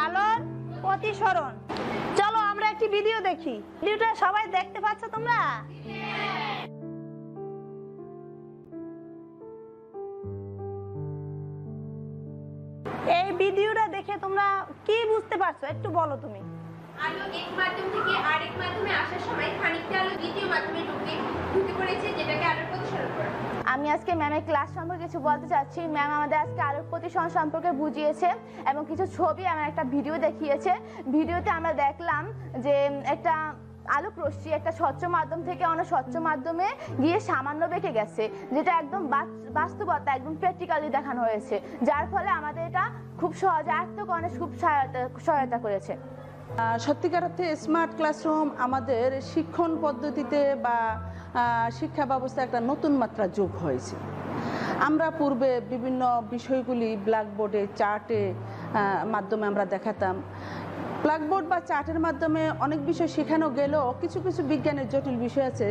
আলোর প্রতিসরণ। চলো আমরা একটি ভিডিও দেখি। ভিডিওটা সবাই দেখতে পাচ্ছ তোমরা? এই ভিডিওটা দেখে তোমরা কি বুঝতে পারছো একটু বলো তুমি। আলো এক মাধ্যম থেকে আরেক মাধ্যমে আসার সময় খানিকটা আলো দ্বিতীয় মাধ্যমে ঢুকে পড়েছে, যেটাকে আলোর প্রতিসরণ করে। আমি আজকে ম্যামের ক্লাস সম্পর্কে কিছু বলতে চাচ্ছি। ম্যাম আমাদের আজকে আলোর প্রতিসরণ সম্পর্কে বুঝিয়েছে এবং কিছু ছবি আমার একটা ভিডিও দেখিয়েছে। ভিডিওতে আমরা দেখলাম যে একটা আলোক রশ্মি একটা স্বচ্ছ মাধ্যম থেকে অন্য স্বচ্ছ মাধ্যমে গিয়ে সামান্য বেঁকে গেছে, যেটা একদম বাস্তবতা একদম প্র্যাকটিক্যালি দেখানো হয়েছে, যার ফলে আমাদের এটা খুব সহজে আয়ত্তকরণে খুব সহায়তা করেছে। সত্যিকার অর্থে স্মার্ট ক্লাসরুম আমাদের শিক্ষণ পদ্ধতিতে বা শিক্ষা ব্যবস্থায় একটা নতুন মাত্রা যোগ হয়েছে। আমরা পূর্বে বিভিন্ন বিষয়গুলি ব্ল্যাকবোর্ডে চার্টে মাধ্যমে আমরা দেখাতাম। ব্ল্যাকবোর্ড বা চার্টের মাধ্যমে অনেক বিষয় শেখানো গেলেও কিছু কিছু বিজ্ঞানের জটিল বিষয় আছে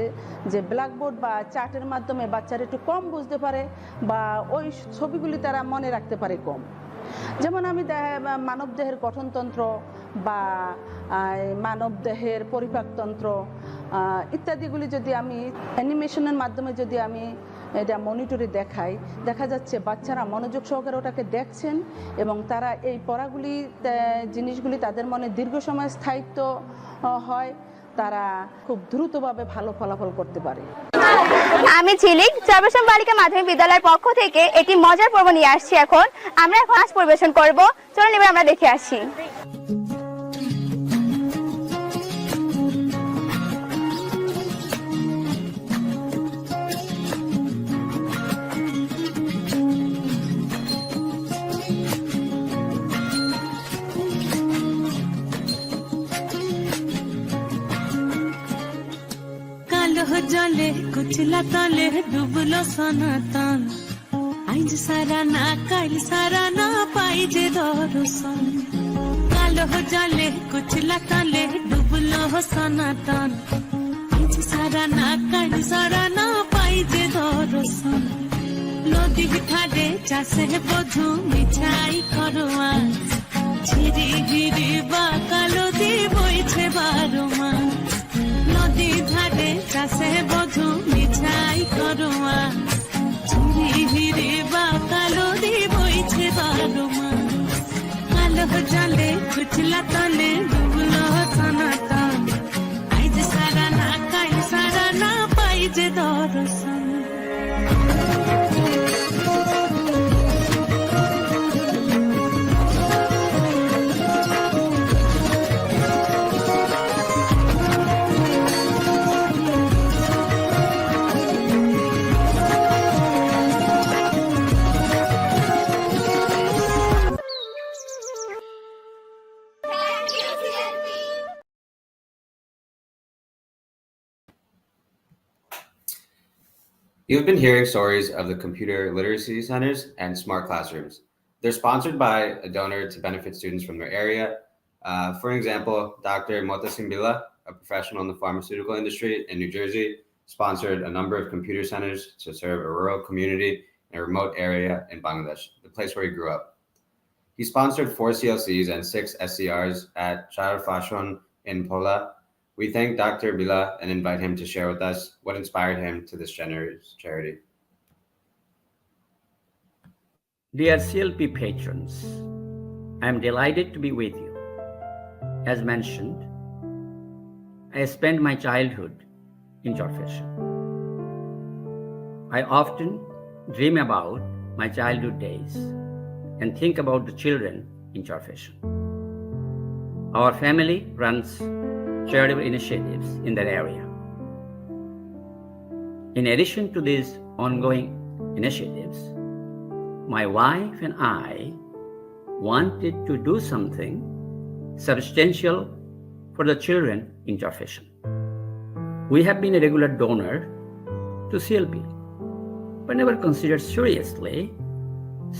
যে ব্ল্যাকবোর্ড বা চার্টের মাধ্যমে বাচ্চারা একটু কম বুঝতে পারে বা ওই ছবিগুলি তারা মনে রাখতে পারে কম। যেমন আমি মানবদেহের গঠনতন্ত্র বা মানবদেহের পরিপাকতন্ত্র ইত্যাদিগুলি যদি আমি অ্যানিমেশনের মাধ্যমে যদি আমি এটা মনিটরে দেখাই, দেখা যাচ্ছে বাচ্চারা মনোযোগ সহকারে ওটাকে দেখছেন এবং তারা এই পড়াগুলি জিনিসগুলি তাদের মনে দীর্ঘ সময় স্থায়িত্ব হয়, তারা খুব দ্রুতভাবে ভালো ফলাফল করতে পারে। আমি ঝিলিক চরবেশম বালিকা মাধ্যমিক বিদ্যালয়ের পক্ষ থেকে একটি মজার পর্ব নিয়ে আসছি। আমরা এখন নাচ পরিবেশন করব, চলুন এবার আমরা দেখে আসি। জলে কুচলা তলে ডুবলো সনাতন, আইজ সারা না কাল সারা না পাই যে দর্শন। কালো জলে কুচলা তলে ডুবলো সনাতন, আইজ সারা না কাল সারা না পাই যে দর্শন। নদী ধারে চাষে বধু মিছাই করোয়া, ঝিরি ঝিরি বা কালো দি বইছে 12 মাস। নদী ধারে চাষে বধু মিছাই করোয়া, ঝিরি ঝিরি বা কালো দি বইছে 12 মাস। কালো জলে কুচলা তলে ডুবলো সনাতন, আইজ সারা না কাল সারা না পাই যে দর্শন। You've been hearing stories of the computer literacy centers and smart classrooms. They're sponsored by a donor to benefit students from their area. For example, Dr. Mota Simbila, a professional in the pharmaceutical industry in New Jersey, sponsored a number of computer centers to serve a rural community in a remote area in Bangladesh, the place where he grew up. He sponsored 4 CLCs and 6 SCRs at Shahar Fashon in Pola. We thank Dr. Bila and invite him to share with us what inspired him to this generous charity. Dear CLP patrons, I am delighted to be with you. As mentioned, I spent my childhood in Jorfeshan. I often dream about my childhood days and think about the children in Jorfeshan. Our family runs charitable initiatives in that area. In addition to these ongoing initiatives, my wife and I wanted to do something substantial for the children in Jorfeshan. We have been a regular donor to CLP, but never considered seriously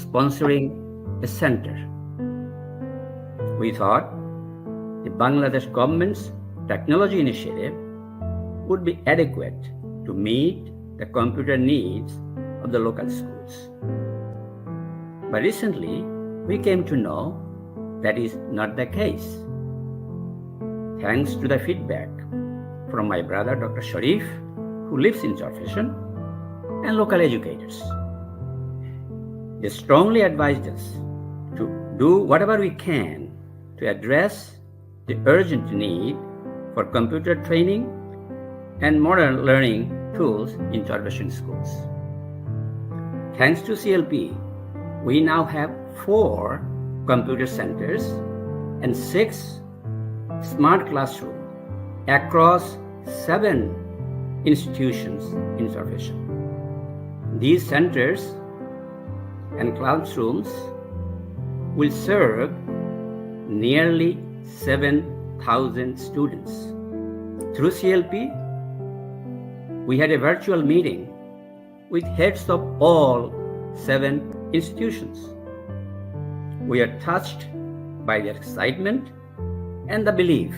sponsoring a center. We thought the Bangladesh government's technology initiative would be adequate to meet the computer needs of the local schools. But recently, we came to know that is not the case. Thanks to the feedback from my brother, Dr. Sharif, who lives in Jorfeshan, and local educators. They strongly advised us to do whatever we can to address the urgent need for computer training and modern learning tools in Charvation schools. Thanks to CLP, we now have 4 computer centers and 6 smart classrooms across 7 institutions in Charvation. These centers and classrooms will serve nearly 7,000 students. Through CLP, we had a virtual meeting with heads of all 7 institutions. We are touched by their excitement and the belief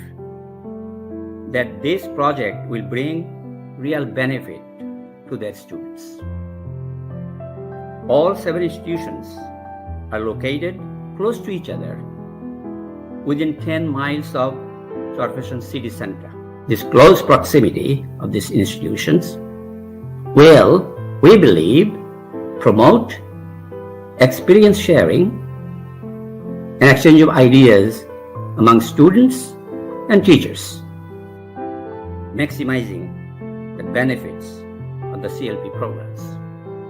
that this project will bring real benefit to their students. All 7 institutions are located close to each other within 10 miles of Charvation city center. This close proximity of these institutions will, we believe, promote experience sharing and exchange of ideas among students and teachers, maximizing the benefits of the CLP programs.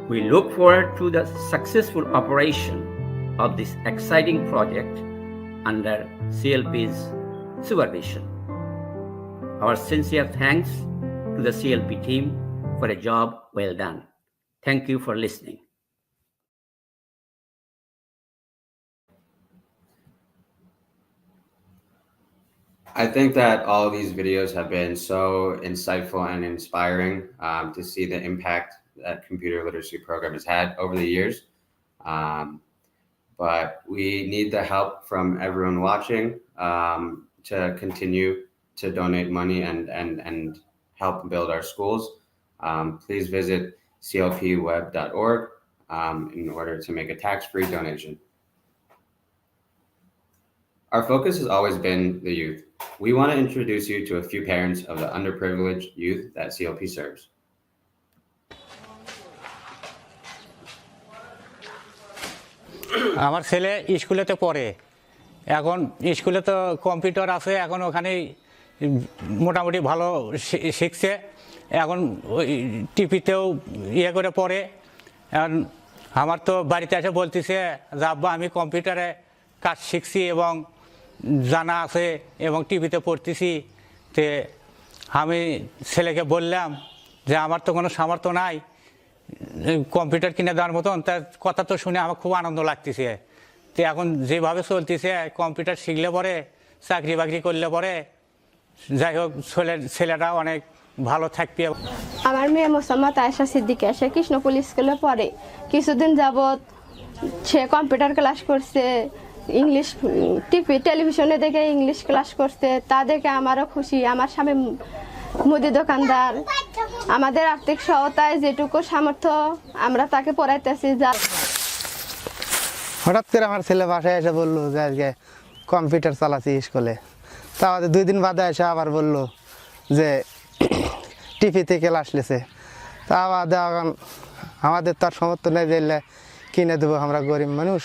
We look forward to the successful operation of this exciting project under CLP's supervision. Our sincere thanks to the CLP team for a job well done. Thank you for listening. I think that all of these videos have been so insightful and inspiring to see the impact that computer literacy program has had over the years. But we need the help from everyone watching to continue to donate money and help build our schools. Please visit clpweb.org in order to make a tax-free donation. Our focus has always been the youth. We want to introduce you to a few parents of the underprivileged youth that CLP serves. আমার ছেলে স্কুলেতে পড়ে এখন স্কুলে তো computer আছে এখন ওখানেই মোটামুটি ভালো শিখছে এখন ওই টিপিতেও ইয়ে করে পড়ে এখন আমার তো বাড়িতে এসে বলতেছে যে আব্বা আমি কম্পিউটারে কাজ শিখছি এবং জানা আছে এবং টিভিতে পড়তেছি তে আমি ছেলেকে বললাম যে আমার তো কোনো সামর্থ্য নাই কম্পিউটার কিনে দেওয়ার মতন তার কথা তো শুনে আমার খুব আনন্দ লাগতেছে তো এখন যেভাবে চলতেছে কম্পিউটার শিখলে পরে চাকরি বাকরি করলে পরে যাই হোক ছেলেরা অনেক ভালো থাকবে। আমার মেয়ে মোসাম্মদ আয়েশা সিদ্দিকা সে কৃষ্ণপুর স্কুলে পড়ে কিছুদিন যাবৎ সে কম্পিউটার ক্লাস করছে ইংলিশ টেলিভিশনে দেখে ইংলিশ ক্লাস করছে তা দেখে আমারও খুশি আমার স্বামী মুদি দোকানদার আমাদের আর্থিক সহায়তায় যেটুকু সামর্থ্য আমরা তাকে পড়াইতেছি যা হঠাৎ করে আমার ছেলে বাসায় এসে বললো যে আজকে কম্পিউটার চালাচ্ছি স্কুলে তা আমাদের 2 দিন বাদে এসে আবার বললো যে টিভিতে ক্লাস লেছে তা আমাদের তার সামর্থ্য নেই দিলে কিনে দেবো আমরা গরিব মানুষ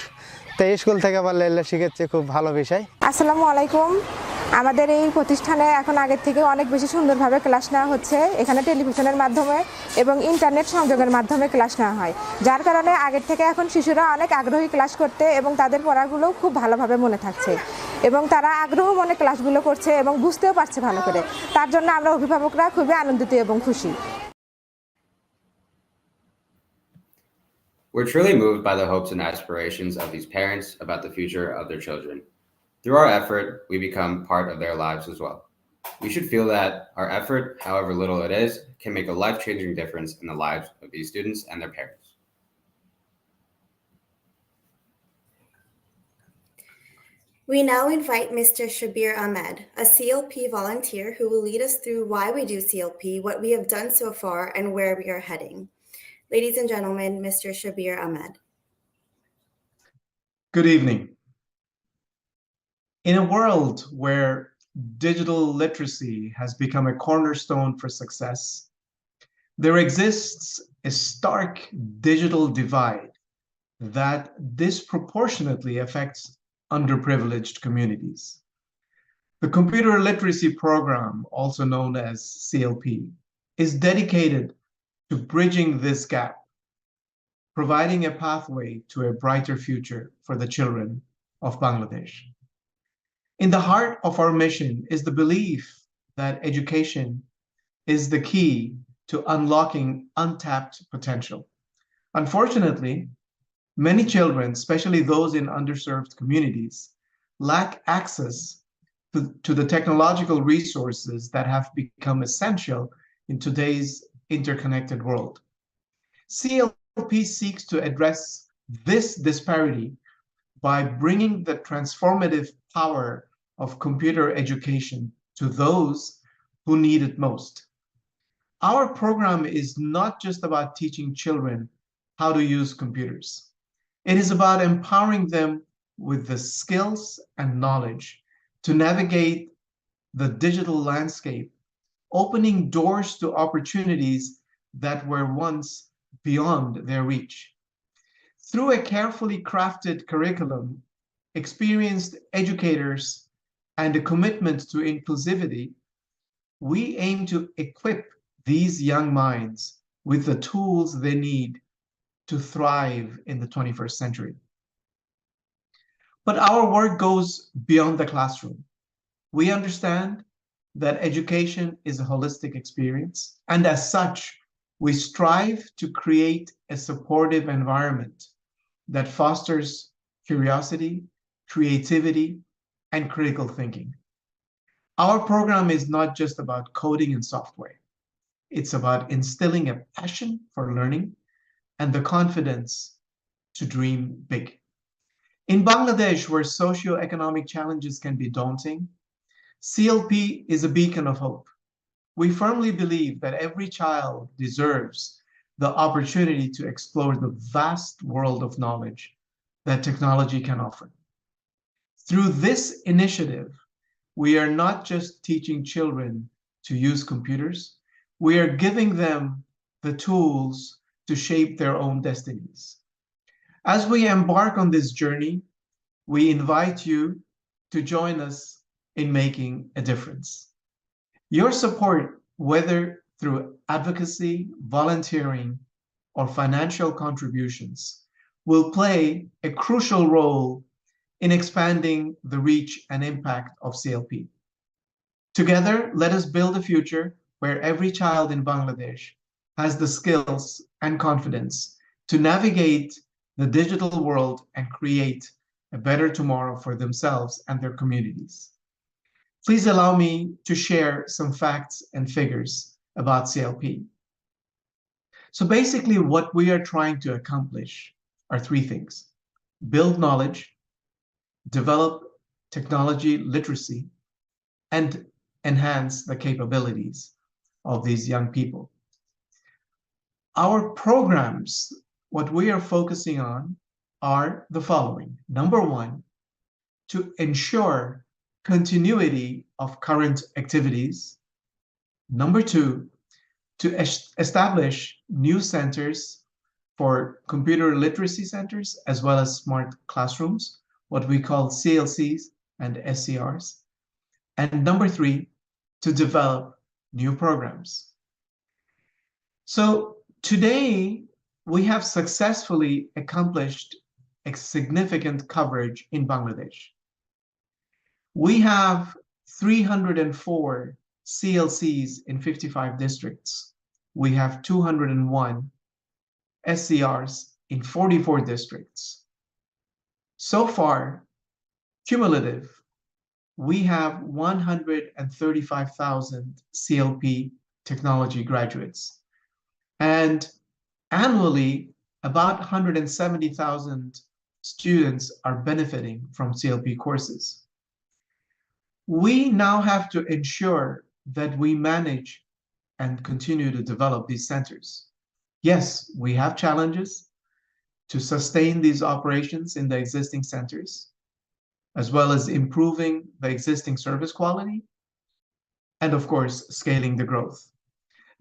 তো স্কুল থেকে বললে শিখেছে খুব ভালো বিষয়। আসসালামু আলাইকুম আমাদের এই প্রতিষ্ঠানে এখন আগের থেকে অনেক বেশি সুন্দরভাবে ক্লাস নেওয়া হচ্ছে এখানে টেলিভিশনের মাধ্যমে এবং ইন্টারনেট সংযোগের মাধ্যমে ক্লাস নেওয়া হয় যার কারণে আগের থেকে এখন শিশুরা অনেক আগ্রহী ক্লাস করতে এবং তাদের পড়াগুলোও খুব ভালোভাবে মনে থাকছে এবং তারা আগ্রহ মনে ক্লাসগুলো করছে এবং বুঝতেও পারছে ভালো করে তার জন্য আমরা অভিভাবকরা খুবই আনন্দিত এবং খুশি। We're truly moved by the hopes and aspirations of these parents about the future of their children. Through our effort, we become part of their lives as well. We should feel that our effort, however little it is, can make a life-changing difference in the lives of these students and their parents. We now invite Mr. Shabir Ahmed, a CLP volunteer who will lead us through why we do CLP, what we have done so far, and where we are heading. Ladies and gentlemen, Mr. Shabir Ahmed. Good evening. In a world where digital literacy has become a cornerstone for success, there exists a stark digital divide that disproportionately affects underprivileged communities. The Computer Literacy Program, also known as CLP, is dedicated to bridging this gap, providing a pathway to a brighter future for the children of Bangladesh. In the heart of our mission is the belief that education is the key to unlocking untapped potential. Unfortunately, many children, especially those in underserved communities, lack access to the technological resources that have become essential in today's interconnected world. CLP seeks to address this disparity by bringing the transformative power of computer education to those who need it most. Our program is not just about teaching children how to use computers. It is about empowering them with the skills and knowledge to navigate the digital landscape, opening doors to opportunities that were once beyond their reach. Through a carefully crafted curriculum, experienced educators, and a commitment to inclusivity, we aim to equip these young minds with the tools they need to thrive in the 21st century. But our work goes beyond the classroom. We understand that education is a holistic experience, and as such, we strive to create a supportive environment that fosters curiosity, creativity, and critical thinking. Our program is not just about coding and software. It's about instilling a passion for learning and the confidence to dream big. In Bangladesh, where socioeconomic challenges can be daunting, CLP is a beacon of hope. We firmly believe that every child deserves the opportunity to explore the vast world of knowledge that technology can offer. Through this initiative, we are not just teaching children to use computers, we are giving them the tools to shape their own destinies. As we embark on this journey, we invite you to join us in making a difference. Your support, whether through advocacy, volunteering, or financial contributions, will play a crucial role in expanding the reach and impact of CLP. Together, let us build a future where every child in Bangladesh has the skills and confidence to navigate the digital world and create a better tomorrow for themselves and their communities. Please allow me to share some facts and figures about CLP. So basically, what we are trying to accomplish are three things: build knowledge, develop technology literacy, and enhance the capabilities of these young people. Our programs, what we are focusing on, are the following. Number one, to ensure continuity of current activities. Number two, to establish new centers for computer literacy centers, as well as smart classrooms, what we call CLCs and SCRs. And number three, to develop new programs. So today, we have successfully accomplished a significant coverage in Bangladesh. We have 304 CLCs in 55 districts. We have 201 SCRs in 44 districts. So far, cumulative, we have 135,000 CLP technology graduates. And annually, about 170,000 students are benefiting from CLP courses. We now have to ensure that we manage and continue to develop these centers. Yes, we have challenges to sustain these operations in the existing centers, as well as improving the existing service quality, and of course, scaling the growth.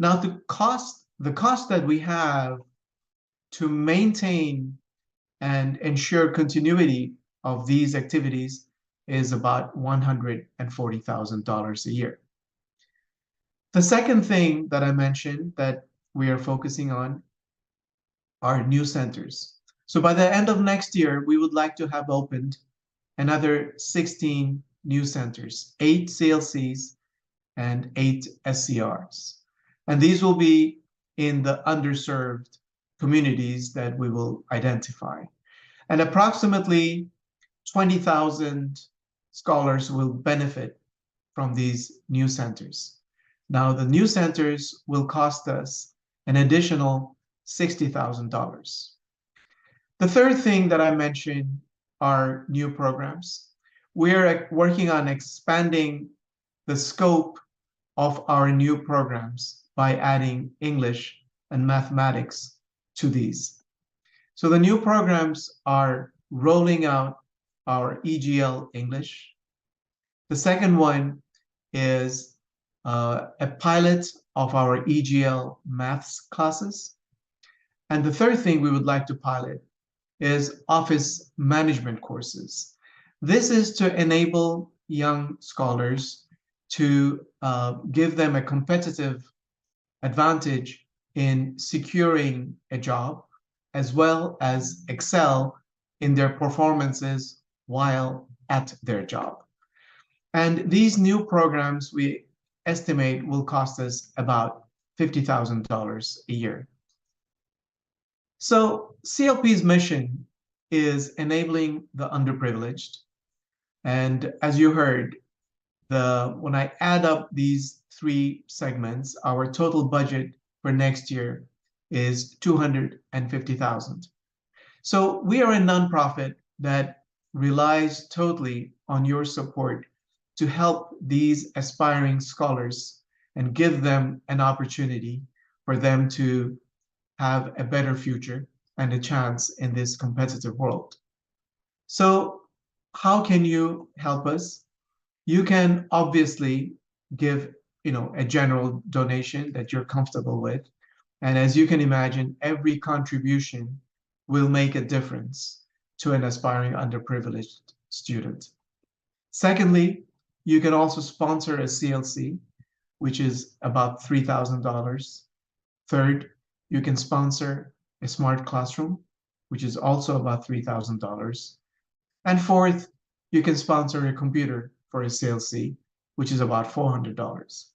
Now, the cost that we have to maintain and ensure continuity of these activities is about $140,000 a year. The second thing that I mentioned that we are focusing on are new centers. So by the end of next year, we would like to have opened another 16 new centers, 8 CLCs and 8 SCRs. And these will be in the underserved communities that we will identify. And approximately 20,000 scholars will benefit from these new centers. Now, the new centers will cost us an additional $60,000. The third thing that I mentioned are new programs. We're working on expanding the scope of our new programs by adding English and mathematics to these. So the new programs are rolling out our EGL English. The second one is a pilot of our EGL maths classes. And the third thing we would like to pilot is office management courses. This is to enable young scholars to give them a competitive advantage in securing a job, as well as excel in their performances while at their job. And these new programs we estimate will cost us about $50,000 a year. So CLP's mission is enabling the underprivileged. And as you heard, when I add up these three segments, our total budget for next year is $250,000. So we are a nonprofit that relies totally on your support to help these aspiring scholars and give them an opportunity for them to have a better future and a chance in this competitive world. So how can you help us? You can obviously give, a general donation that you're comfortable with. And as you can imagine, every contribution will make a difference to an aspiring underprivileged student. Secondly, you can also sponsor a CLC, which is about $3,000. Third, you can sponsor a smart classroom, which is also about $3,000. And fourth, you can sponsor a computer for a CLC, which is about $400.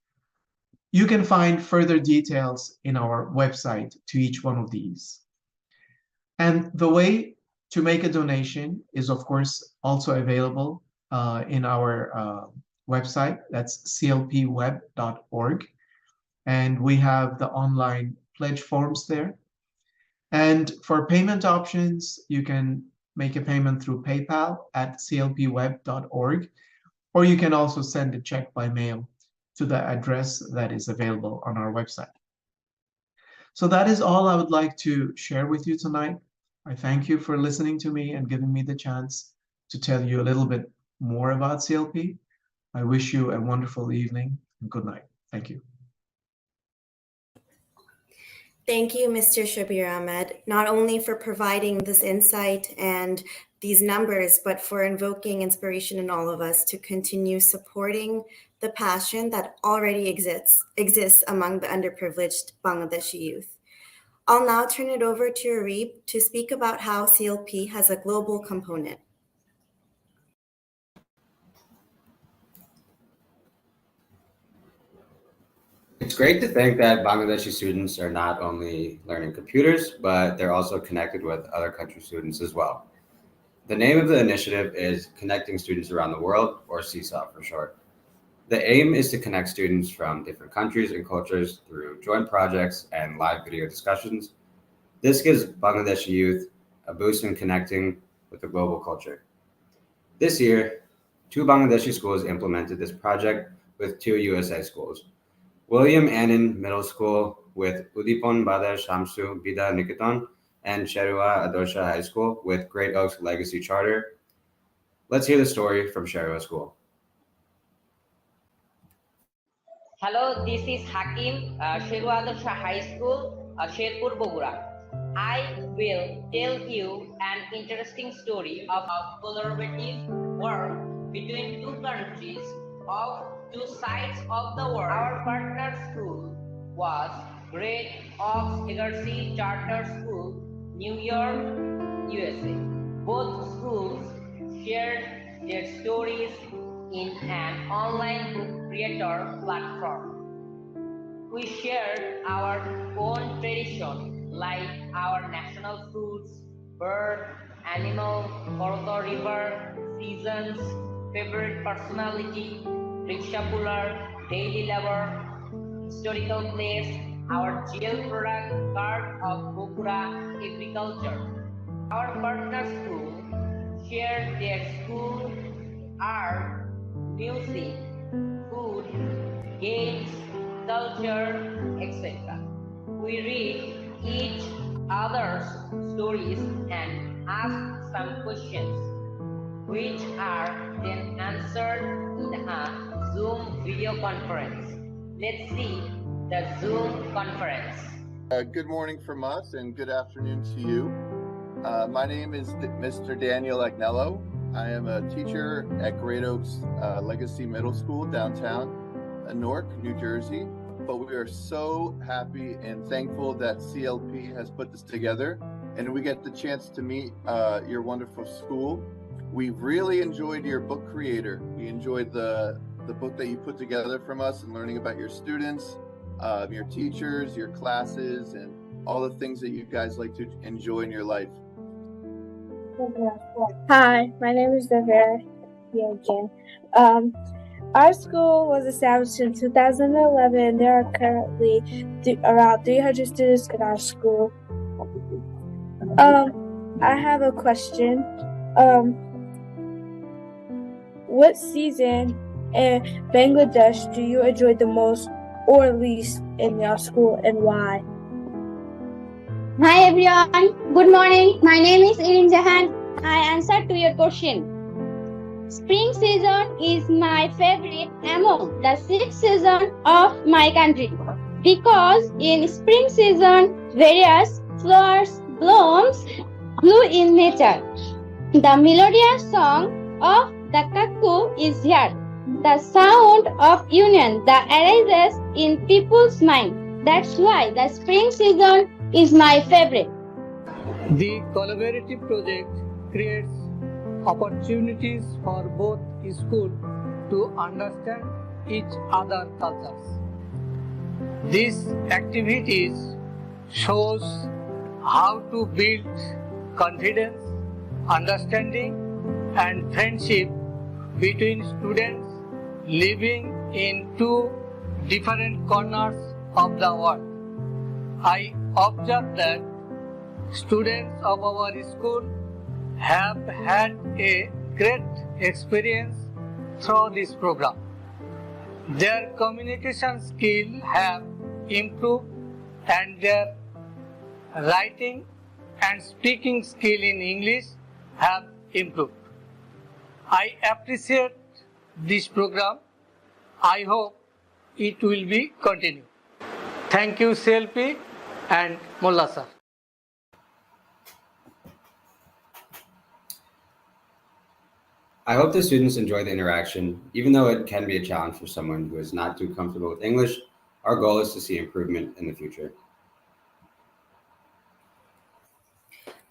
You can find further details in our website to each one of these. And the way to make a donation is, of course, also available in our website. That's clpweb.org. And we have the online pledge forms there. And for payment options, you can make a payment through PayPal at clpweb.org, or you can also send a check by mail to the address that is available on our website. So that is all I would like to share with you tonight. I thank you for listening to me and giving me the chance to tell you a little bit more about CLP. I wish you a wonderful evening and good night. Thank you. Thank you, Mr. Shabir Ahmed, not only for providing this insight and these numbers, but for invoking inspiration in all of us to continue supporting the passion that already exists among the underprivileged Bangladeshi youth. I'll now turn it over to Arif to speak about how CLP has a global component. It's great to think that Bangladeshi students are not only learning computers, but they're also connected with other country students as well. The name of the initiative is Connecting Students Around the World, or CSAW for short. The aim is to connect students from different countries and cultures through joint projects and live video discussions. This gives Bangladeshi youth a boost in connecting with the global culture. This year, 2 Bangladeshi schools implemented this project with 2 USA schools. William Annan Middle School with Udipon Badar Shamsu Bida Niketan and Sherua Adorsha High School with Great Oaks Legacy Charter. Let's hear the story from Sherua School. Hello, this is Hakim, Sherua Adorsha High School, Sherpur, Bogura. I will tell you an interesting story of collaborative work between two countries of two sides of the world. Our partner school was Great Oaks Legacy Charter School, New York, USA. Both schools shared their stories in an online book creator platform. We shared our own tradition, like our national fruits, bird, animal, Corridor River, seasons, favorite personality, rickshaw puller, daily labor, historical place, our GL product, card of Bokura agriculture. Our partner school shared their school art, music, food, games, culture, etc. We read each other's stories and ask some questions, which are then answered in a Zoom video conference. Let's see the Zoom conference. Good morning from us and good afternoon to you. My name is Mr. Daniel Agnello. I am a teacher at Great Oaks Legacy Middle School downtown Newark, New Jersey. But we are so happy and thankful that CLP has put this together and we get the chance to meet your wonderful school. We really enjoyed your book creator. We enjoyed the book that you put together from us and learning about your students, your teachers, your classes, and all the things that you guys like to enjoy in your life. Hi, my name is Devera Yogan. Our school was established in 2011. There are currently around 300 students in our school. I have a question. What season in Bangladesh do you enjoy the most or least in your school, and why? Hi everyone, good morning. My name is Irin Jahan. I answer to your question. Spring season is my favorite among the 6 seasons of my country because in spring season various flowers blooms in nature. The melodious song of the cuckoo is heard. The sound of union that arises in people's mind. That's why the spring season is my favorite. The collaborative project creates opportunities for both schools to understand each other's cultures. These activities shows how to build confidence, understanding, and friendship between students living in two different corners of the world. I observed that students of our school have had a great experience through this program. Their communication skills have improved and their writing and speaking skill in English have improved. I appreciate this program. I hope it will be continued. Thank you, CLP and Mullah sir. I hope the students enjoy the interaction, even though it can be a challenge for someone who is not too comfortable with English. Our goal is to see improvement in the future.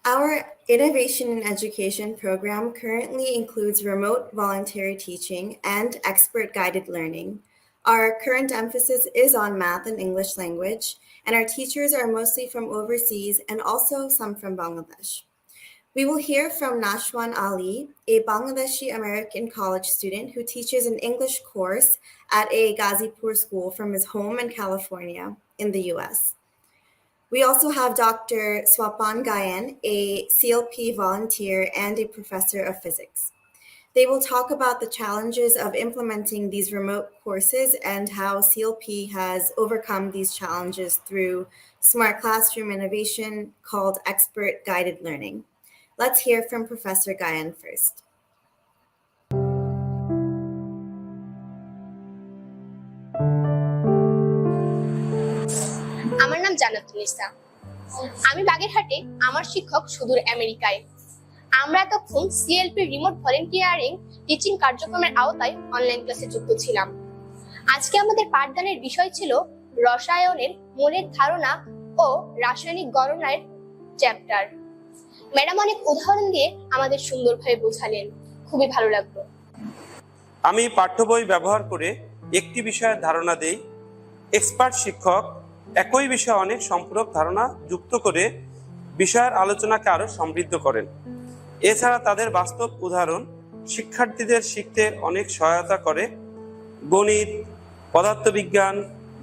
Our Innovation in Education program currently includes remote voluntary teaching and expert guided learning. Our current emphasis is on math and English language, and our teachers are mostly from overseas and also some from Bangladesh. We will hear from Nashwan Ali, a Bangladeshi American college student who teaches an English course at a Ghazipur school from his home in California in the US. We also have Dr. Swapan Gayan, a CLP volunteer and a professor of physics. They will talk about the challenges of implementing these remote courses and how CLP has overcome these challenges through smart classroom innovation called expert guided learning. Let's hear from Professor Gayan first. আমার নাম জান্নাতুল নিসা। আমি বাগেরহাটে, আমার শিক্ষক সুদূর আমেরিকায়। আমরা এতক্ষণ সিএলপি রিমোট ভলেন্টিয়ারিং টিচিং কার্যক্রমের আওতায় অনলাইন ক্লাসে যুক্ত ছিলাম। আজকে আমাদের পাঠদানের বিষয় ছিল রসায়নের মূলের ধারণা ও রাসায়নিক গণনার চ্যাপ্টার। ম্যাডাম অনেক উদাহরণ দিয়ে আমাদের সুন্দরভাবে বোঝালেন, খুবই ভালো লাগলো। আমি পাঠ্য বই ব্যবহার করে একটি বিষয়ের ধারণা দেই, এক্সপার্ট শিক্ষক একই বিষয়ে অনেক সম্পূরক ধারণা যুক্ত করে বিষয়ের আলোচনাকে আরো সমৃদ্ধ করেন। এছাড়া তাদের বাস্তব উদাহরণ শিক্ষার্থীদের শিখতে অনেক সহায়তা করে। গণিত, পদার্থবিজ্ঞান,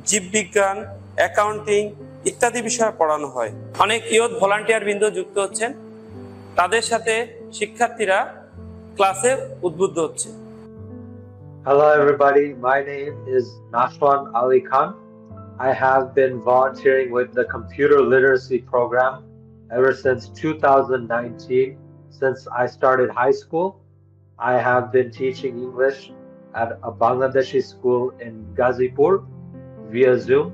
জীববিজ্ঞান, অ্যাকাউন্টিং ইত্যাদি বিষয় পড়ানো হয়। অনেক ইয়ুথ ভলান্টিয়ার বৃন্দ যুক্ত হচ্ছেন, তাদের সাথে শিক্ষার্থীরা ক্লাসে উদ্বুদ্ধ হচ্ছে। Hello everybody, my name is Nashwan Ali Khan. I have been volunteering with the Computer Literacy Program ever since 2019. Since I started high school, I have been teaching English at a Bangladeshi school in Gazipur via Zoom,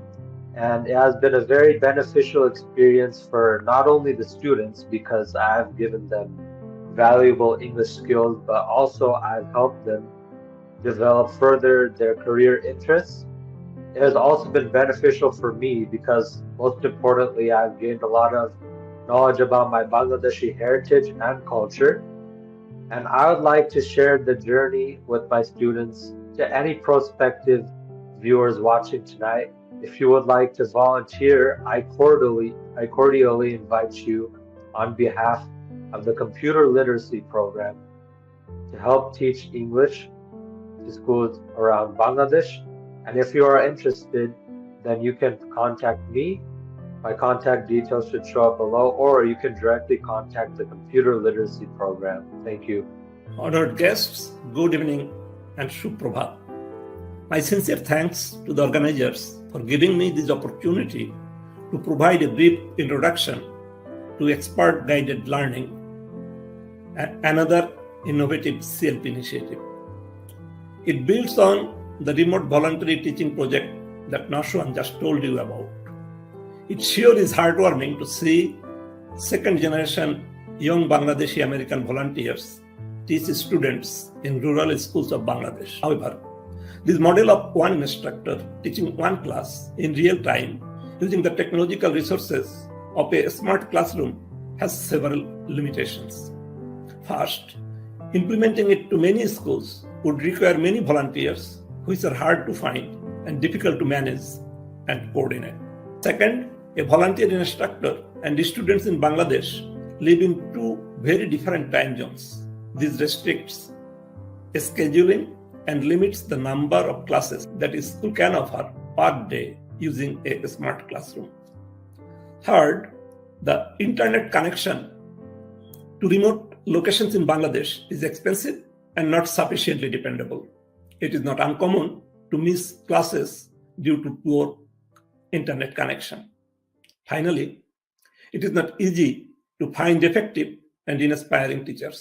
and it has been a very beneficial experience for not only the students because I have given them valuable English skills, but also I've helped them develop further their career interests. It has also been beneficial for me because most importantly, I've gained a lot of knowledge about my Bangladeshi heritage and culture. And I would like to share the journey with my students to any prospective viewers watching tonight. If you would like to volunteer, I cordially invite you on behalf of the Computer Literacy Program to help teach English to schools around Bangladesh. And if you are interested, then you can contact me. My contact details should show up below, or you can directly contact the Computer Literacy Program. Thank you. Honored guests, good evening and Suprabhat. My sincere thanks to the organizers for giving me this opportunity to provide a brief introduction to expert-guided learning, another innovative CLP initiative. It builds on the remote voluntary teaching project that Nashwan just told you about. It sure is heartwarming to see second generation young Bangladeshi American volunteers teach students in rural schools of Bangladesh. However, this model of one instructor teaching one class in real time using the technological resources of a smart classroom has several limitations. First, implementing it to many schools would require many volunteers, which are hard to find and difficult to manage and coordinate. Second, a volunteer instructor and the students in Bangladesh live in two very different time zones. This restricts scheduling and limits the number of classes that a school can offer per day using a smart classroom. Third, the internet connection to remote locations in Bangladesh is expensive and not sufficiently dependable. It is not uncommon to miss classes due to poor internet connection. Finally, it is not easy to find effective and inspiring teachers.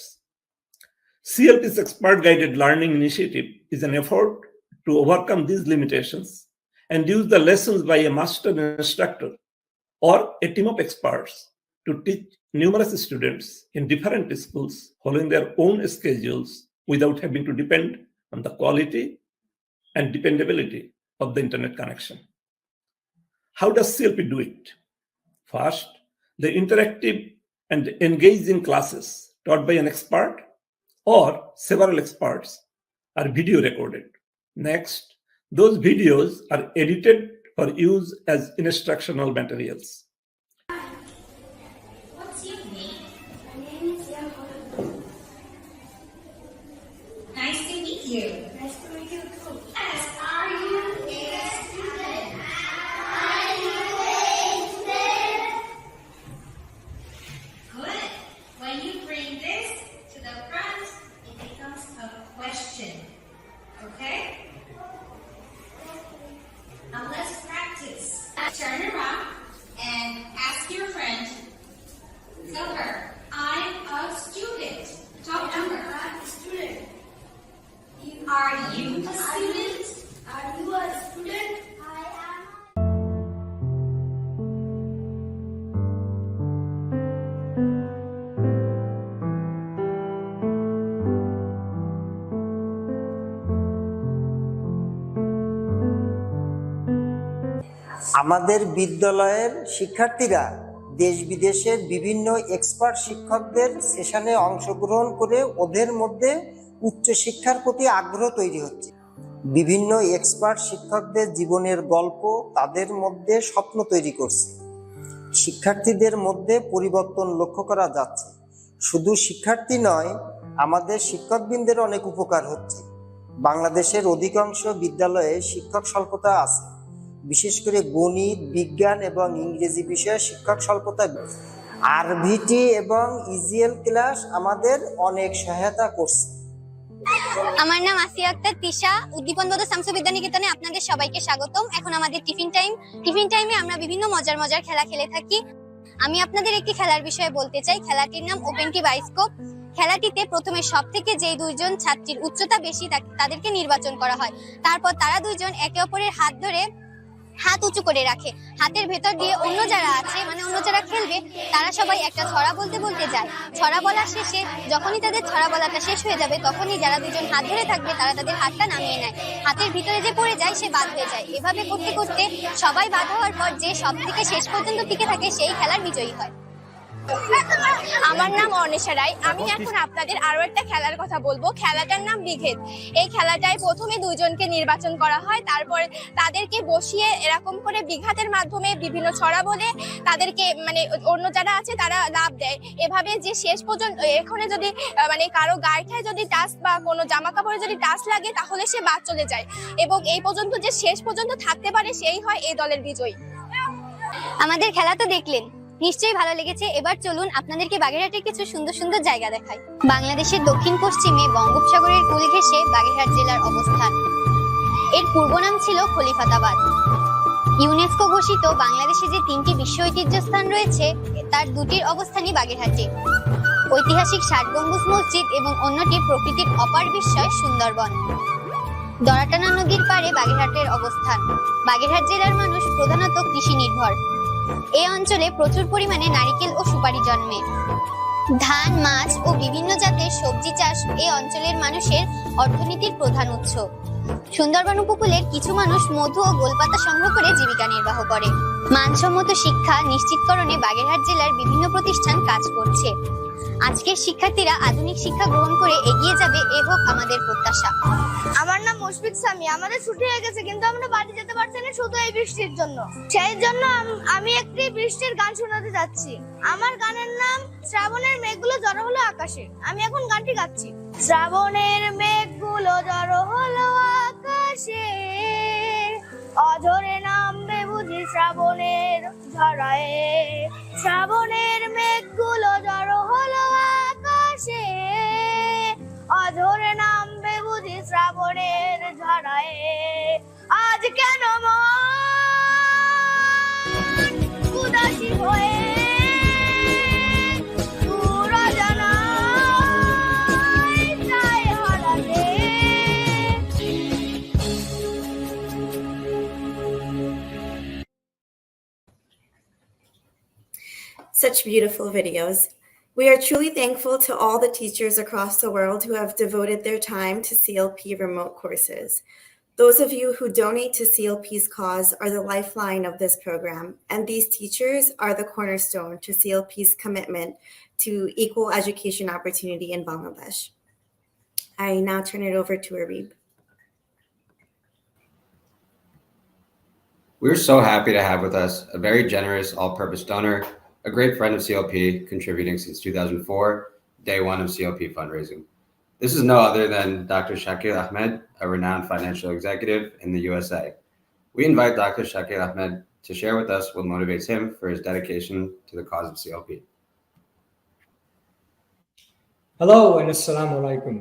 CLP's expert-guided learning initiative is an effort to overcome these limitations and use the lessons by a master instructor or a team of experts to teach numerous students in different schools following their own schedules without having to depend on the quality and dependability of the internet connection. How does CLP do it? First, the interactive and engaging classes taught by an expert or several experts are video recorded. Next, those videos are edited for use as instructional materials. What's your name? My name is Yahoda. Nice to meet you. Nice to meet you too. Yes, are you a student? Are you a student? Good. When you bring this to the front, it becomes a question. Okay? Now let's practice. Turn around and ask your friend. Tell her, I'm a student. Talk to her. I'm a student. Are you a student? Are you a student? I am. আমাদের বিদ্যালয়ের শিক্ষার্থীরা দেশ বিদেশের বিভিন্ন expert শিক্ষকদের সেশনে অংশগ্রহণ করে ওদের মধ্যে উচ্চশিক্ষার প্রতি আগ্রহ তৈরি হচ্ছে। বিভিন্ন এক্সপার্ট শিক্ষকদের জীবনের গল্প তাদের মধ্যে স্বপ্ন তৈরি করছে। শিক্ষার্থীদের মধ্যে পরিবর্তন লক্ষ্য করা যাচ্ছে। শুধু শিক্ষার্থী নয়, আমাদের শিক্ষকবৃন্দের অনেক উপকার হচ্ছে। বাংলাদেশের অধিকাংশ বিদ্যালয়ে শিক্ষক স্বল্পতা আছে, বিশেষ করে গণিত, বিজ্ঞান এবং ইংরেজি বিষয়ে শিক্ষক স্বল্পতা। আরভিটি এবং ইজিএল ক্লাস আমাদের অনেক সহায়তা করছে। আমার নাম আসিয়া আক্তার তিশা। উদ্দীপন বোধ শামসু বিদ্যানিকেতনে আপনাদের সবাইকে স্বাগতম। এখন আমাদের টিফিন টাইমে আমরা বিভিন্ন মজার খেলা খেলে থাকি। আমি আপনাদের একটি খেলার বিষয়ে বলতে চাই। খেলাটির নাম ওপেন টি বায়োস্কোপ। খেলাটিতে প্রথমে সব থেকে যে দুইজন ছাত্রীর উচ্চতা বেশি তাদেরকে নির্বাচন করা হয়। তারপর তারা দুইজন একে অপরের হাত ধরে হাত উঁচু করে রাখে। হাতের ভেতর দিয়ে অন্য যারা আছে, মানে অন্য যারা খেলবে, তারা সবাই একটা ছড়া বলতে বলতে যায়। ছড়া বলার শেষে যখনই তাদের ছড়া বলাটা শেষ হয়ে যাবে, তখনই যারা দুজন হাত ধরে থাকবে তারা তাদের হাতটা নামিয়ে নেয়। হাতের ভিতরে যে পড়ে যায় সে বাদ হয়ে যায়। এভাবে করতে করতে সবাই বাদ হওয়ার পর যে সব থেকে শেষ পর্যন্ত টিকে থাকে সেই খেলার বিজয়ী হয়। আমার নাম অনিশা রায়। আমি এখন আপনাদের আরো একটা খেলার কথা বলবো। খেলাটার নাম বিভেদ। এই খেলাটায় প্রথমে দুইজনকে নির্বাচন করা হয়, তারপরে তাদেরকে বসিয়ে এরকম করে বিঘাতের মাধ্যমে বিভিন্ন ছড়া বলে তাদেরকে, মানে অন্য যারা আছে তারা লাভ দেয়। এভাবে যে শেষ পর্যন্ত এখানে যদি মানে কারো গায়েঠায় যদি টাচ বা কোনো জামা কাপড়ে যদি টাচ লাগে তাহলে সে বাদ চলে যায়, এবং এই পর্যন্ত যে শেষ পর্যন্ত থাকতে পারে সেই হয় এই দলের বিজয়ী। আমাদের খেলা তো দেখলেন, নিশ্চয়ই ভালো লেগেছে। এবার চলুন আপনাদেরকে বাগেরহাটের কিছু সুন্দর জায়গা দেখাই। বাংলাদেশের দক্ষিণ পশ্চিমে বঙ্গোপসাগরের কূল ঘেঁষে বাগেরহাট জেলার অবস্থান। এর পূর্ব নাম ছিল খলিফাতাবাদ। ইউনেস্কো ঘোষিত বাংলাদেশে যে 3টি বিশ্ব ঐতিহ্য স্থান রয়েছে তার 2টির অবস্থানই বাগেরহাটে। ঐতিহাসিক 60 গম্বুজ মসজিদ এবং অন্যটি প্রকৃতির অপার বিস্ময় সুন্দরবন। দরাটানা নদীর পাড়ে বাগেরহাটের অবস্থান। বাগেরহাট জেলার মানুষ প্রধানত কৃষি নির্ভর। এই অঞ্চলে প্রচুর পরিমাণে নারিকেল ও সুপারি জন্মে। ধান, মাছ ও বিভিন্ন জাতের সবজি চাষ এই অঞ্চলের মানুষের অর্থনীতির প্রধান উৎস। সুন্দরবন উপকূলের কিছু মানুষ মধু ও গোলপাতা সংগ্রহ করে জীবিকা নির্বাহ করে। মানসম্মত শিক্ষা নিশ্চিতকরণে বাগেরহাট জেলার বিভিন্ন প্রতিষ্ঠান কাজ করছে। আজকের শিক্ষার্থীরা আধুনিক শিক্ষা গ্রহণ করে এগিয়ে যাবে, এ হোক আমাদের প্রত্যাশা। আমার নাম মুশফিক সামি। আমাদের ছুটি হয়ে গেছে, কিন্তু আমরা বাড়ি যেতে পারছি না শুধু এই বৃষ্টির জন্য। সেই জন্য আমি একটি বৃষ্টির গান শোনাতে যাচ্ছি। আমার গানের নাম শ্রাবণের মেঘগুলো জড়ো হলো আকাশে। আমি এখন গানটি গাচ্ছি। শ্রাবণের মেঘগুলো জড়ো হলো আকাশে, অঝরে নামবে বুঝি শ্রাবণের ঝরায়। শ্রাবণের মেঘগুলো জড়ো হলো আকাশে, অঝরে নামবে বুঝি শ্রাবণের ঝরায়। আজ কেন মন উদাসী হয়ে Such beautiful videos. We are truly thankful to all the teachers across the world who have devoted their time to CLP remote courses. Those of you who donate to CLP's cause are the lifeline of this program, and these teachers are the cornerstone to CLP's commitment to equal education opportunity in Bangladesh. I now turn it over to Arib. We're so happy to have with us a very generous all-purpose donor, a great friend of CLP, contributing since 2004, day one of CLP fundraising. This is no other than Dr. Shakil Ahmed, a renowned financial executive in the USA. We invite Dr. Shakil Ahmed to share with us what motivates him for his dedication to the cause of CLP. Hello and assalamu alaikum.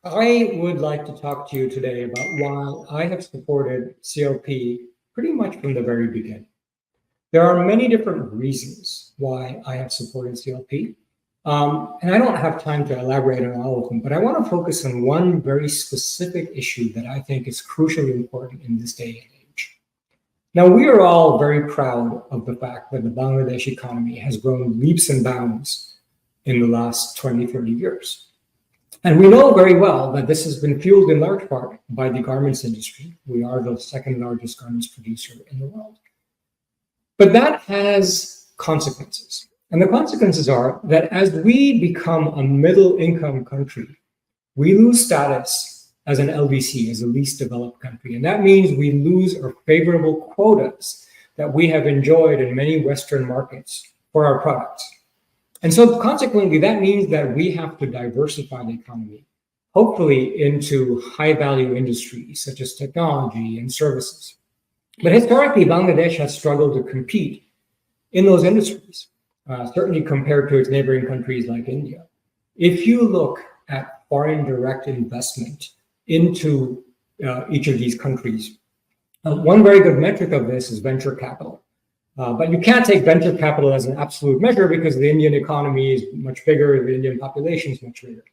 I would like to talk to you today about why I have supported CLP pretty much from the very beginning. There are many different reasons why I have supported CLP, and I don't have time to elaborate on all of them, but I want to focus on one very specific issue that I think is crucially important in this day and age. Now, we are all very proud of the fact that the Bangladesh economy has grown leaps and bounds in the last 20, 30 years. And we know very well that this has been fueled in large part by the garments industry. We are the second largest garments producer in the world. But that has consequences. And the consequences are that as we become a middle income country, we lose status as an LDC, as a least developed country. And that means we lose our favorable quotas that we have enjoyed in many Western markets for our products. And so consequently, that means that we have to diversify the economy, hopefully into high value industries such as technology and services. But historically, Bangladesh has struggled to compete in those industries, certainly compared to its neighboring countries like India. If you look at foreign direct investment into each of these countries, one very good metric of this is venture capital. But you can't take venture capital as an absolute measure because the Indian economy is much bigger, the Indian population is much bigger.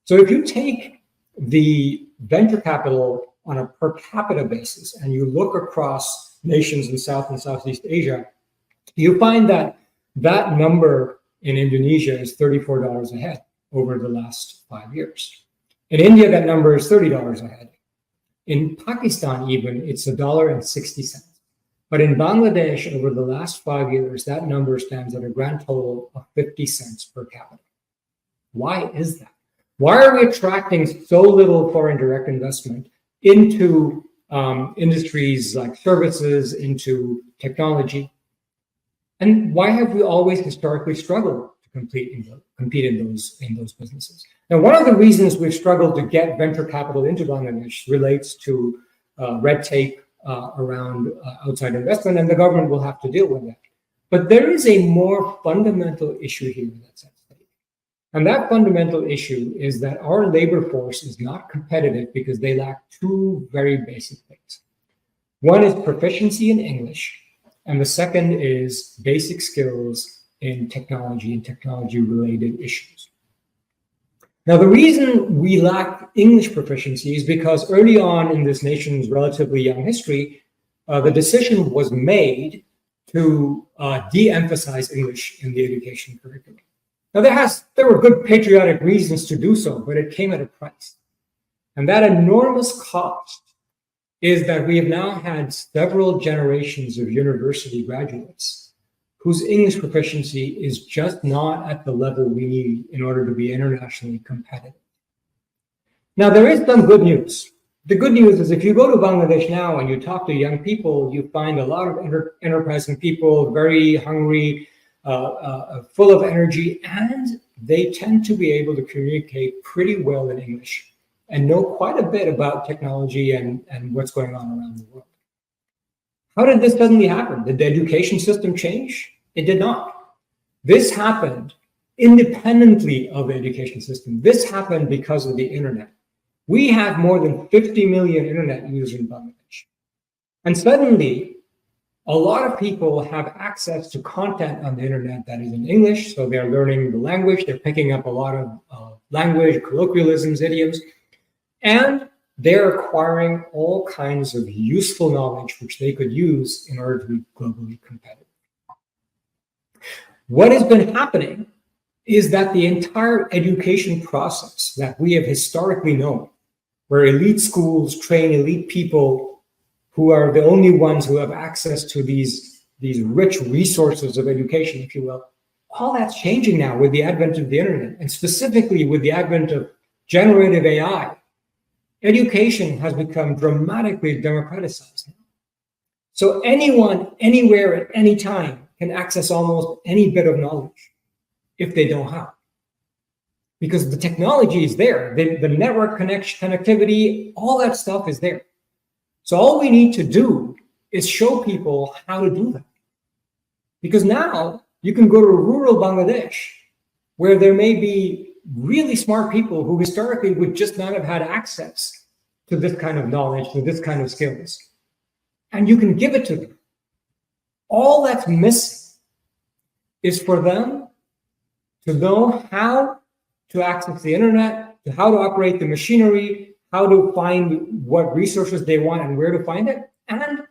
So if you take the venture capital on a per capita basis and you look across nations in South and Southeast Asia, you find that that number in Indonesia is $34 a head over the last 5 years. In India, that number is $30 a head. In Pakistan, even, it's $1.60. But in Bangladesh, over the last 5 years, that number stands at a grand total of 50 cents per capita. Why is that? Why are we attracting so little foreign direct investment into industries like services, into technology? And why have we always historically struggled to compete in those businesses? Now, one of the reasons we've struggled to get venture capital into Bangladesh relates to red tape around outside investment, and the government will have to deal with that. But there is a more fundamental issue here that's at stake. And that fundamental issue is that our labor force is not competitive because they lack two very basic things. One is proficiency in English, and the second is basic skills in technology and technology-related issues. Now, the reason we lack English proficiency is because early on in this nation's relatively young history, the decision was made to de-emphasize English in the education curriculum. Now, there were good patriotic reasons to do so, but it came at a price. And that enormous cost is that we have now had several generations of university graduates whose English proficiency is just not at the level we need in order to be internationally competitive. Now, there is some good news. The good news is if you go to Bangladesh now and you talk to young people, you find a lot of enterprising people, very hungry, full of energy, and they tend to be able to communicate pretty well in English and know quite a bit about technology and what's going on around the world. How did this suddenly happen? Did the education system change? It did not. This happened independently of the education system. This happened because of the internet. We have more than 50 million internet users in Bangladesh. And suddenly, a lot of people have access to content on the internet that is in English, so they're learning the language, they're picking up a lot of language, colloquialisms, idioms, and they're acquiring all kinds of useful knowledge which they could use in order to be globally competitive. What has been happening is that the entire education process that we have historically known, where elite schools train elite people who are the only ones who have access to these rich resources of education, if you will, all that's changing now with the advent of the internet, and specifically with the advent of generative AI. Education has become dramatically democratized now. So anyone, anywhere, at any time can access almost any bit of knowledge if they know how. Because the technology is there, the network connectivity, all that stuff is there. So all we need to do is show people how to do that. Because now you can go to rural Bangladesh where there may be really smart people who historically would just not have had access to this kind of knowledge, to this kind of skills. And you can give it to them. All that's missing is for them to know how to access the internet, to how to operate the machinery, how to find what resources they want and where to find it. And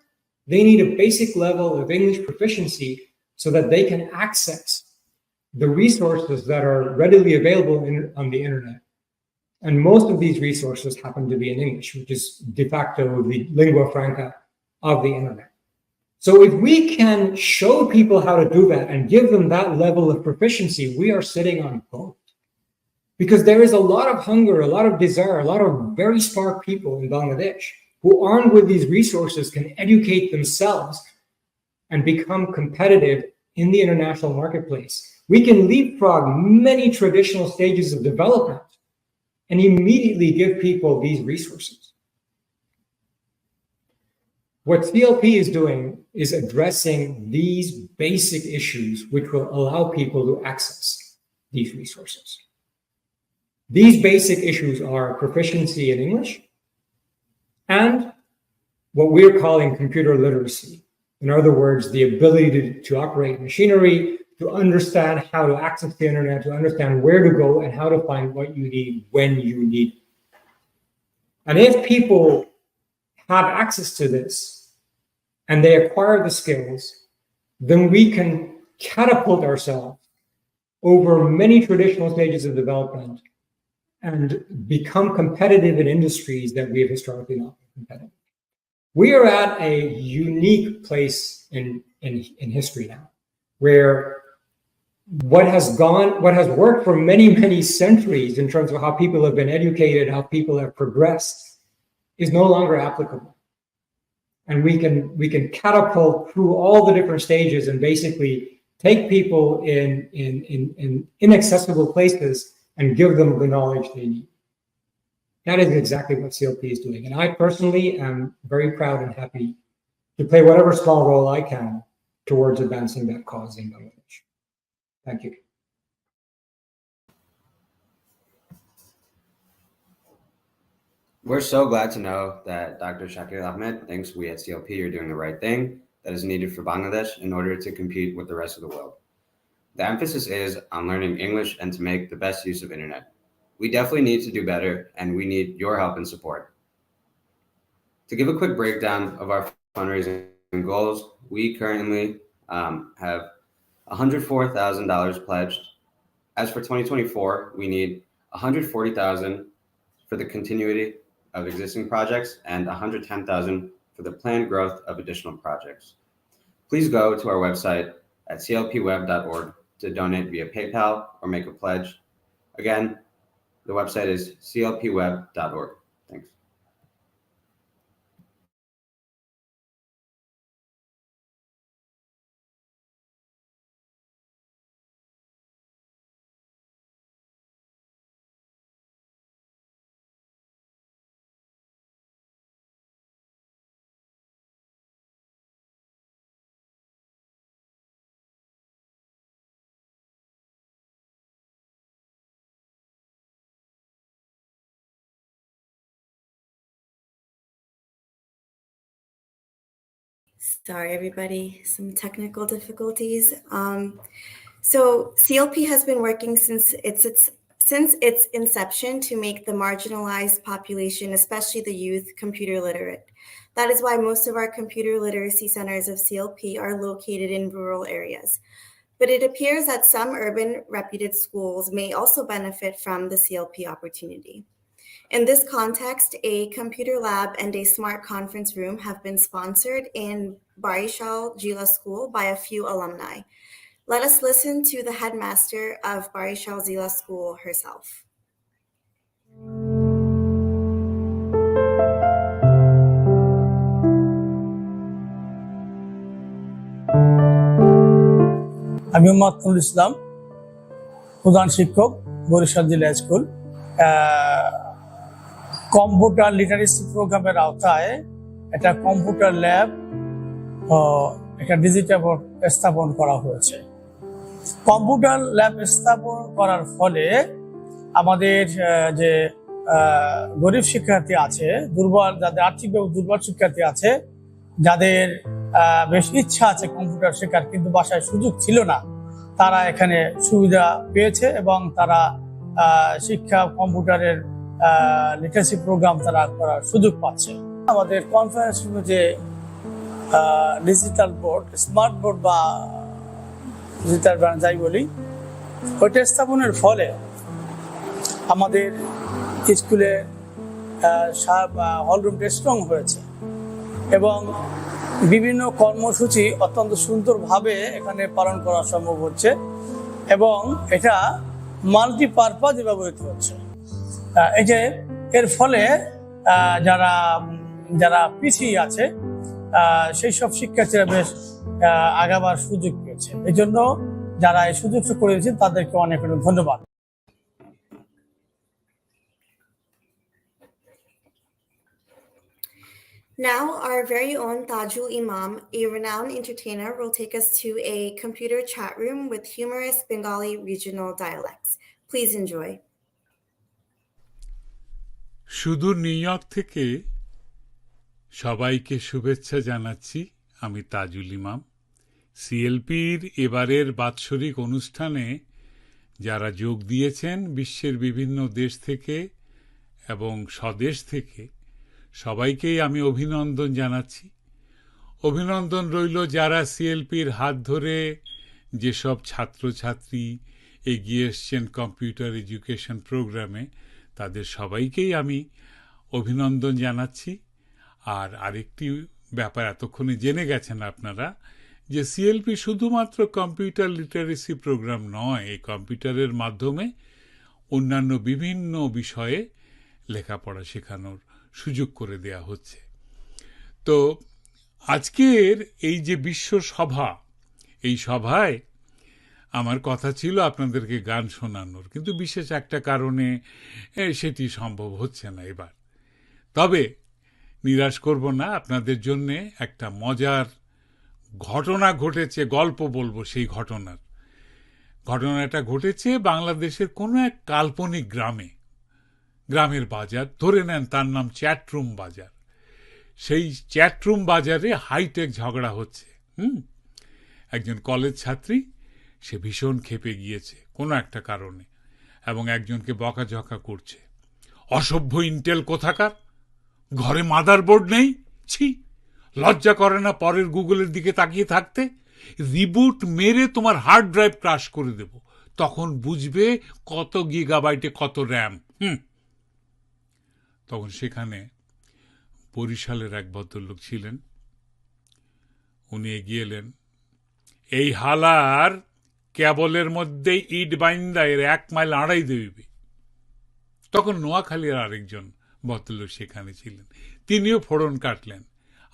they need a basic level of English proficiency so that they can access the resources that are readily available on the internet And most of these resources happen to be in English, which is de facto the lingua franca of the internet. So if we can show people how to do that and give them that level of proficiency, we are sitting on gold. Because there is a lot of hunger, a lot of desire, a lot of very smart people in Bangladesh who, armed with these resources, can educate themselves and become competitive in the international marketplace. We can leapfrog many traditional stages of development and immediately give people these resources. What CLP is doing is addressing these basic issues which will allow people to access these resources. These basic issues are proficiency in English and what we're calling computer literacy. In other words, the ability to operate machinery, to understand how to access the internet, to understand where to go and how to find what you need when you need it. And if people have access to this and they acquire the skills, then we can catapult ourselves over many traditional stages of development and become competitive in industries that we have historically not been competitive. We are at a unique place in history now, where what has worked for many centuries in terms of how people have been educated, how people have progressed, is no longer applicable. And we can catapult through all the different stages and basically take people in inaccessible places and give them the knowledge they need. That is exactly what CLP is doing. And I personally am very proud and happy to play whatever small role I can towards advancing that cause in Bangladesh. Thank you. We're so glad to know that Dr. Shakir Ahmed thinks we at CLP are doing the right thing that is needed for Bangladesh in order to compete with the rest of the world. The emphasis is on learning English and to make the best use of internet. We definitely need to do better, and we need your help and support. To give a quick breakdown of our fundraising goals, we currently have $104,000 pledged. As for 2024, we need $140,000 for the continuity of existing projects and $110,000 for the planned growth of additional projects. Please go to our website at clpweb.org to donate via PayPal or make a pledge. Again, the website is clpweb.org. Thanks. Sorry, everybody, some technical difficulties. So CLP has been working since its inception to make the marginalized population, especially the youth, computer literate. That is why most of our computer literacy centers of CLP are located in rural areas. But it appears that some urban reputed schools may also benefit from the CLP opportunity. In this context, a computer lab and a smart conference room have been sponsored in Barishal Jila School by a few alumni. Let us listen to the headmaster of Barishal Jila School herself. আমি মোহাম্মদ ইসলাম, প্রধান শিক্ষক, বরিশাল জিলা school. Computer literacy প্রোগ্রামের আওতায় একটা computer lab একটা digital board স্থাপন করা হয়েছে। কম্পিউটার ল্যাব স্থাপন করার ফলে আমাদের যে গরিব শিক্ষার্থী আছে, যাদের আর্থিকভাবে দুর্বল শিক্ষার্থী আছে, যাদের বেশ ইচ্ছা আছে কম্পিউটার শেখার কিন্তু বাসায় সুযোগ ছিল না, তারা এখানে সুবিধা পেয়েছে এবং তারা শিক্ষা কম্পিউটারের লিটারেসি প্রোগ্রাম তারা করার সুযোগ পাচ্ছে। আমাদের কনফারেন্স রুমে যে ডিজিটাল বোর্ড, স্মার্ট বোর্ড বা ডিজিটাল যাই বলি, ওইটা স্থাপনের ফলে আমাদের স্কুলে হলরুমটা স্ট্রং হয়েছে এবং বিভিন্ন কর্মসূচি অত্যন্ত সুন্দরভাবে এখানে পালন করা সম্ভব হচ্ছে এবং এটা মাল্টিপারপাজে ব্যবহৃত হচ্ছে। এই যে এর ফলে যারা যারা পিছিয়ে আছে সেই সব শিক্ষার্থীরা বেশ আগাবার সুযোগ পেয়েছে। এই জন্য যারা এই সুযোগটা করে দিয়েছেন তাদেরকে অনেক অনেক ধন্যবাদ। Now, our very own Tajul Imam, a renowned entertainer, will take us to a computer chat room with humorous Bengali regional dialects. Please enjoy. সুদূর নিউইয়র্ক থেকে সবাইকে শুভেচ্ছা জানাচ্ছি। আমি তাজুল ইমাম। সিএলপির এবারের বাৎসরিক অনুষ্ঠানে যারা যোগ দিয়েছেন বিশ্বের বিভিন্ন দেশ থেকে এবং স্বদেশ থেকে, সবাইকেই আমি অভিনন্দন জানাচ্ছি। অভিনন্দন রইল যারা সিএলপির হাত ধরে যেসব ছাত্রছাত্রী এগিয়ে এসছেন কম্পিউটার এডুকেশন প্রোগ্রামে, তাদের সবাইকেই আমি অভিনন্দন জানাচ্ছি। আর আরেকটি ব্যাপার এতক্ষণে জেনে গেছেন আপনারা যে সিএলপি শুধুমাত্র কম্পিউটার লিটারেসি প্রোগ্রাম নয়, এই কম্পিউটারের মাধ্যমে অন্যান্য বিভিন্ন বিষয়ে লেখাপড়া শেখানোর সুযোগ করে দেয়া হচ্ছে। তো আজকের এই যে বিশ্ব সভা, এই সভায় আমার কথা ছিল আপনাদেরকে গান শোনানোর, কিন্তু বিশেষ একটা কারণে সেটি সম্ভব হচ্ছে না এবার। তবে নিরাশ করব না, আপনাদের জন্যে একটা মজার ঘটনা ঘটেছে, গল্প বলবো সেই ঘটনাটা ঘটেছে বাংলাদেশের কোনো এক কাল্পনিক গ্রামের বাজার, ধরে নেন তার নাম চ্যাটরুম বাজার। সেই চ্যাটরুম বাজারে হাইটেক ঝগড়া হচ্ছে। একজন কলেজ ছাত্রী, সে ভীষণ ক্ষেপে গিয়েছে কোনো একটা কারণে এবং একজনকে বকাঝকা করছে। অসভ্য ইন্টেল কোথাকার, ঘরে মাদারবোর্ড নেই, ছি লজ্জা করে না পরের গুগলের দিকে তাকিয়ে থাকতে? রিবুট মেরে তোমার হার্ড ড্রাইভ ক্রাশ করে দেব, তখন বুঝবে কত গিগাবাইটে কত র্যাম। তখন সেখানে বরিশালের এক ভদ্রলোক ছিলেন, উনি এগিয়ে এলেন, এই হালার কেবলের মধ্যে ইট বাইন্দা এর 1 মাইল আড়াই দেবে। তখন নোয়াখালীর আরেকজন ভদ্রলোক সেখানে ছিলেন, তিনিও ফোড়ন কাটলেন,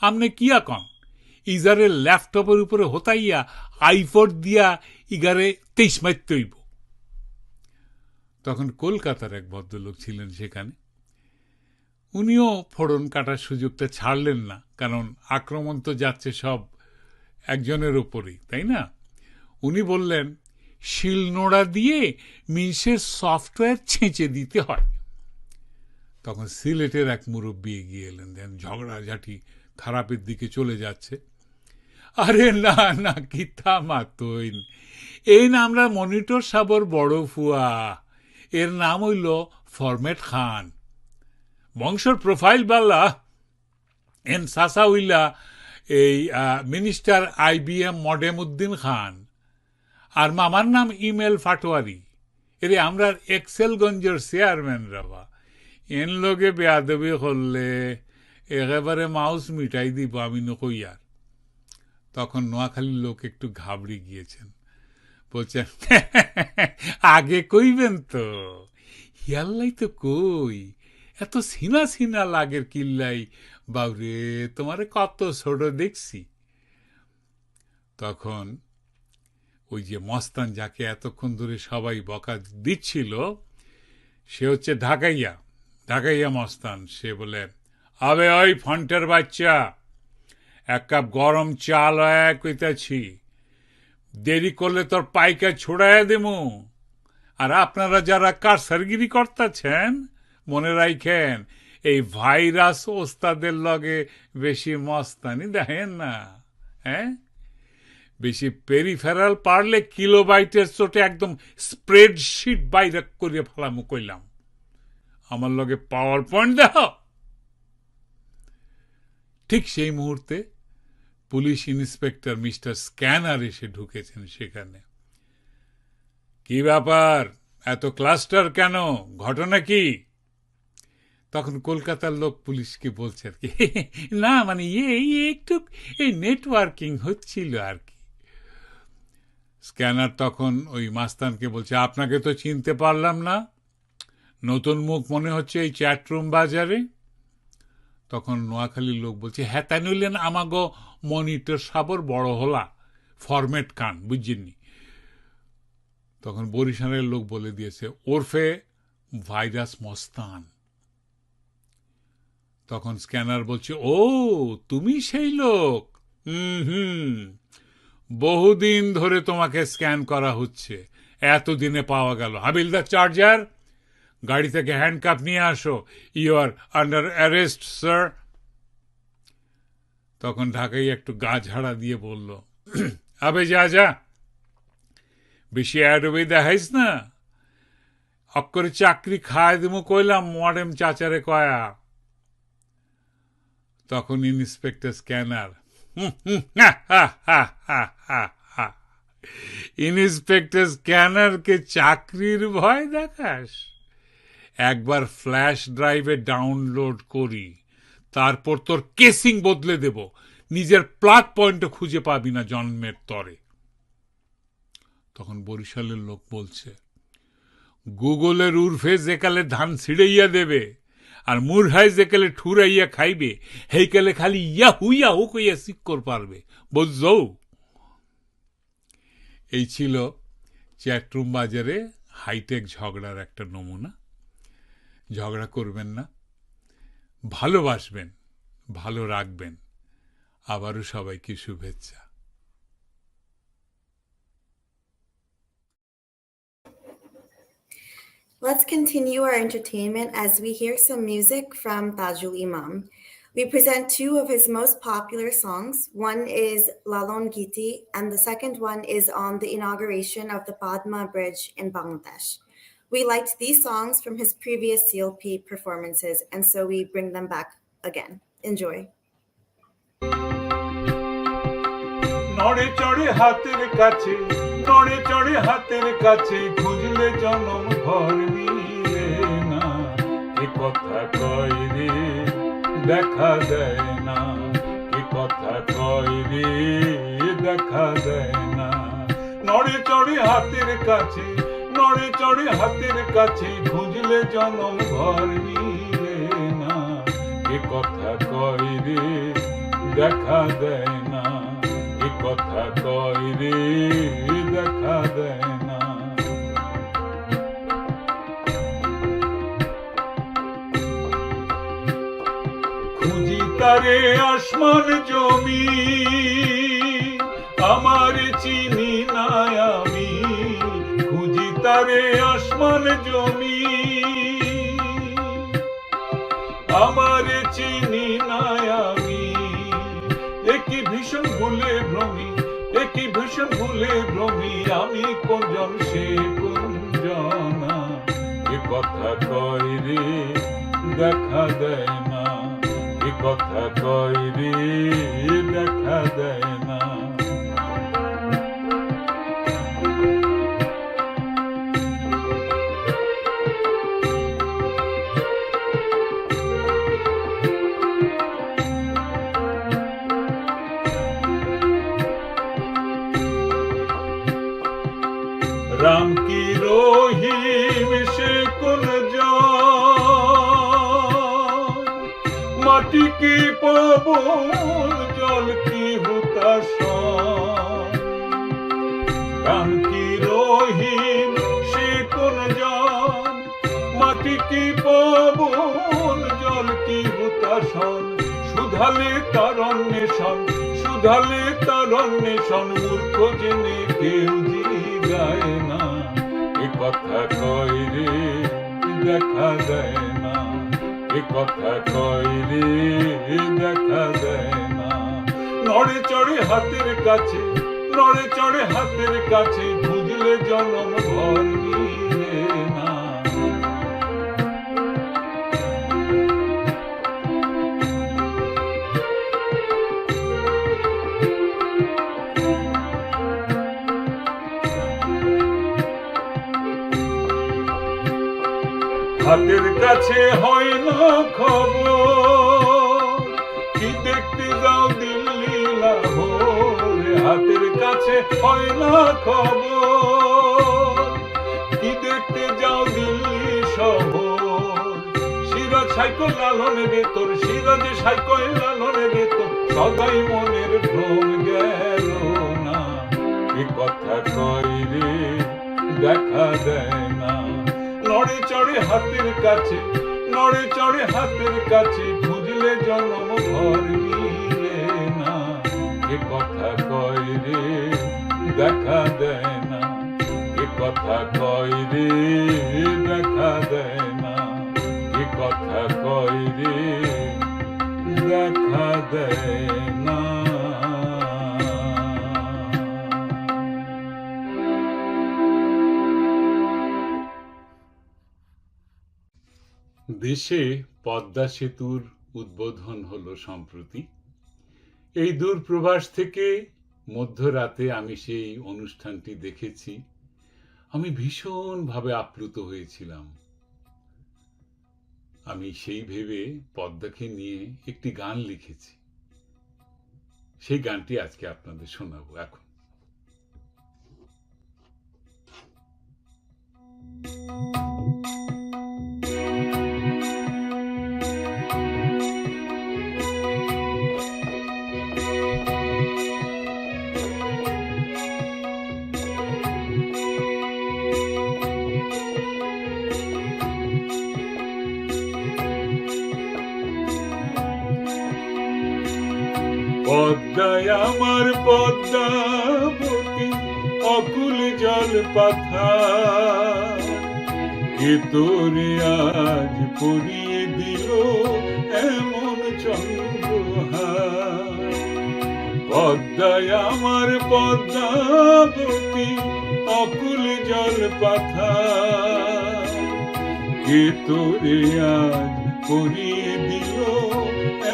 আমনে কিয়া কন ইজারের ল্যাপটপের উপরে হতাইয়া আইপড দিয়া ইগারে 23 মাইল তৈব। তখন কলকাতার এক ভদ্রলোক ছিলেন সেখানে, উনিও ফোড়ন কাটার সুযোগটা ছাড়লেন না, কারণ আক্রমণ তো যাচ্ছে সব একজনের উপরেই, তাই না? উনি বললেন, শিলনোড়া দিয়ে মিনসের সফটওয়্যার ছেঁচে দিতে হয়। তখন সিলেটের এক মুরব্বী এগিয়ে এলেন, দেন ঝগড়াঝাটি খারাপের দিকে চলে যাচ্ছে। আরে না না, কিতা মাতইন, এই নামরা মনিটর সাবর বড় ফুয়া, এর নাম হইল ফরম্যাট খান। বংশর প্রোফাইল বালা এন সাসা হইলা এই minister IBM modem Uddin Khan, আর মামার নাম ইমেল ফাটোয়ারি। এরে আমরা এক্সেলগঞ্জের চেয়ারম্যান রাবা, এন লগে বেয়াদবি করলে একেবারে মাউস মিটাই দিব আমি নকইয়ার। তখন নোয়াখালীর লোক একটু ঘাবড়ে গিয়েছেন, বলছেন আগে কইবেন তো, হিয়াল্লাই তো কই, এত সিনা সিনা লাগের কিল্লাই, বাবরে তোমারে কত ছোট দেখছি। তখন ওই যে মস্তান, যাকে এতক্ষণ ধরে সবাই বকা দিচ্ছিল, সে হচ্ছে ঢাকাইয়া মস্তান। সে বলে, আবে ওই ফন্টের বাচ্চা, 1 কাপ গরম চাল কইতাছি, দেরি করলে তোর পাইকা ছুড়াইয়া দেমু। আর আপনারা যারা কারসারগিরি করতেছেন, মনে রাখেন এই ভাইরাস ওস্তাদের লগে বেশি মস্তানি দেখেন না। বেশি পেরিফেরাল পারলে কিলোবাইটের চোটে একদম স্প্রেডশিট বাইরে করিয়ে ফেলামু কইলাম। আমার লগে পাওয়ার পয়েন্ট দেখো। ঠিক সেই মুহূর্তে পুলিশ ইন্সপেক্টর মিস্টার স্ক্যানার এসে ঢুকেছেন সেখানে। কি ব্যাপার, এত ক্লাস্টার কেন, ঘটনা কি? তখন কলকাতার লোক পুলিশকে বলছে আর কি, না মানে একটু এই নেটওয়ার্কিং হচ্ছিল আর কি। স্ক্যানার তখন ওই মাস্তানকে বলছে, আপনাকে তো চিনতে পারলাম না, নতুন মুখ মনে হচ্ছে এই চ্যাটরুম বাজারে। তখন নোয়াখালীর লোক বলছে, হ্যাঁ তাই নইলেন আমাগো মনিটর সাবর বড় হলা ফরম্যাট কান বুঝছেননি। তখন বরিশালের লোক বলে দিয়েছে, ওরফে ভাইরাস মস্তান। তখন স্ক্যানার বলছে, ও তুমি সেই লোক, বহুদিন ধরে তোমাকে স্ক্যান করা হচ্ছে, এতদিনে পাওয়া গেল। হাবিলদার চার্জার, গাড়ি থেকে হ্যান্ডকাপ নিয়ে আসো, you are under arrest sir. তখন ঢাকাই একটু গা ঝাড়া দিয়ে বলল, আবে যা বেশি অ্যাডবি দেখাইস না, অক্করে চাকরি খায় দিমু কইলাম মডেম চাচারে কয়া। তখন ইন্সপেক্টর স্ক্যানার, ইন্সপেক্টর স্ক্যানারকে চাকরির ভয় দেখাস? একবার ফ্ল্যাশ ড্রাইভে ডাউনলোড করি, তারপর তোর কেসিং বদলে দেব, নিজের প্লাগ পয়েন্টও খুঁজে পাবি না জন্মের তরে। তখন বরিশালের লোক বলছে, গুগলের উর্ফে যেকালে ধান ছিড়াইয়া দেবে আর মুরহাই যেকালে ঠুরাইয়া খাইবে, হেইকালে খালি ইয়াহু ইয়াহু কইয়া সিক্কর পারবে, বুঝছো? এই ছিল চ্যাটরুম বাজারে হাইটেক ঝগড়ার একটা নমুনা। ঝগড়া করবেন না, ভালোবাসবেন, ভালো রাখবেন। আবারও সবাইকে শুভেচ্ছা। Let's continue our entertainment as we hear some music from Tajul Imam. We present two of his most popular songs. One is Lalon Giti, and the second one is on the inauguration of the Padma Bridge in Bangladesh. We liked these songs from his previous CLP performances, and so we bring them back again. Enjoy. নড়ে চড়ে হাতের কাছে, নড়ে চড়ে হাতের কাছে, খুঁজলে জনম ঘর মিলে না, এ কথা কয় রে দেখা দেয় না, এ কথা কয় রে দেখা দেয় না। নড়ে চড়ে হাতের কাছে, নড়ে চড়ে হাতের কাছে, খুঁজলে জনম ঘর মিলে না, এ কথা কয় রে দেখা দেয় না, এ কথা কয় রে দেখা দেয় না। খুঁজি তারে আসমান জমি, আমার চিনি না আমি, খুঁজি তারে আসমান জমি, আমার চিনি না আমি। একই ভীষণ ভুলে ভ্রমি, একই ভীষণ ভুলে ভ্রমি, আমি কোনজন সে কোনজনা, এ কথা কয় রে দেখা দেয় না, এ কথা কয় রে দেখা দেয় না। রাম কি রহিম সে কোন মাটি কি পবন জল কি হুতাশ, রাম কি রহিম সে কোন মাটি কি পবন জল কি হুতাশন, সুধালে তার অন্বেষণ, সুধালে তার অন্বেষণ, মূর্খ জেনে কেউ জিগায় না, এ কথা কয় রে দেখা দেয় না, এ কথা কয় রে দেখা দেয় না। নড়ে চড়ে হাতের কাছে, নড়ে চড়ে হাতের কাছে, খুঁজলে জনম ঘর মিলে না। হাতের কাছে হয় না খবর, কি দেখতে যাও দিল্লি লাহোর, হাতের কাছে হয় না খবর, কি দেখতে যাও দিল্লি শহর। সিরাজ সাইকেল লালনের ভেতর, সিরাজে সাইকেল লালনের ভেতর, সদাই মনের ভ্রম গেল না। এ কথা কয় রে দেখা দেয় না, নড়ে চড়ে হাতের কাছে, নড়ে চড়ে হাতের কাছে, খুঁজলে জন্ম ঘর মিলে না। এ কথা কয় রে দেখা দেয় না, এ কথা কয় রে দেখা দেয় না, এ কথা কয় রে দেখা দেয় না। দেশে পদ্মা সেতুর উদ্বোধন হলো সম্প্রতি। এই দূরপ্রবাস থেকে মধ্যরাতে আমি সেই অনুষ্ঠানটি দেখেছি। আমি ভীষণভাবে আপ্লুত হয়েছিলাম। আমি সেই ভেবে পদ্মাকে নিয়ে একটি গান লিখেছি। সেই গানটি আজকে আপনাদের শোনাবো এখন। পদ্মায় আমার পদ্মাবতী, অকুল জল পাথা, কে তোরে আজ পরিয়ে দিল এমন চন্দ্রহার। পদ্মায় আমার পদ্মাবতী, অকুল জল পাথা, কে তোরে আজ পরিয়ে দিল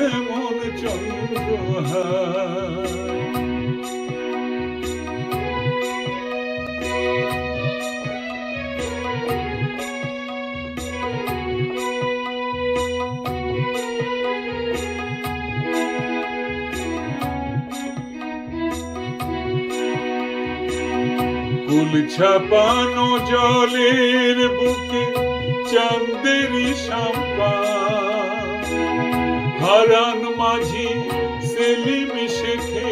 এমন চন্দ্রহার। কুল ছাপানো জলের বুকে চাঁদেরই শাম্পা, হারান মাঝি সেলিম শেখে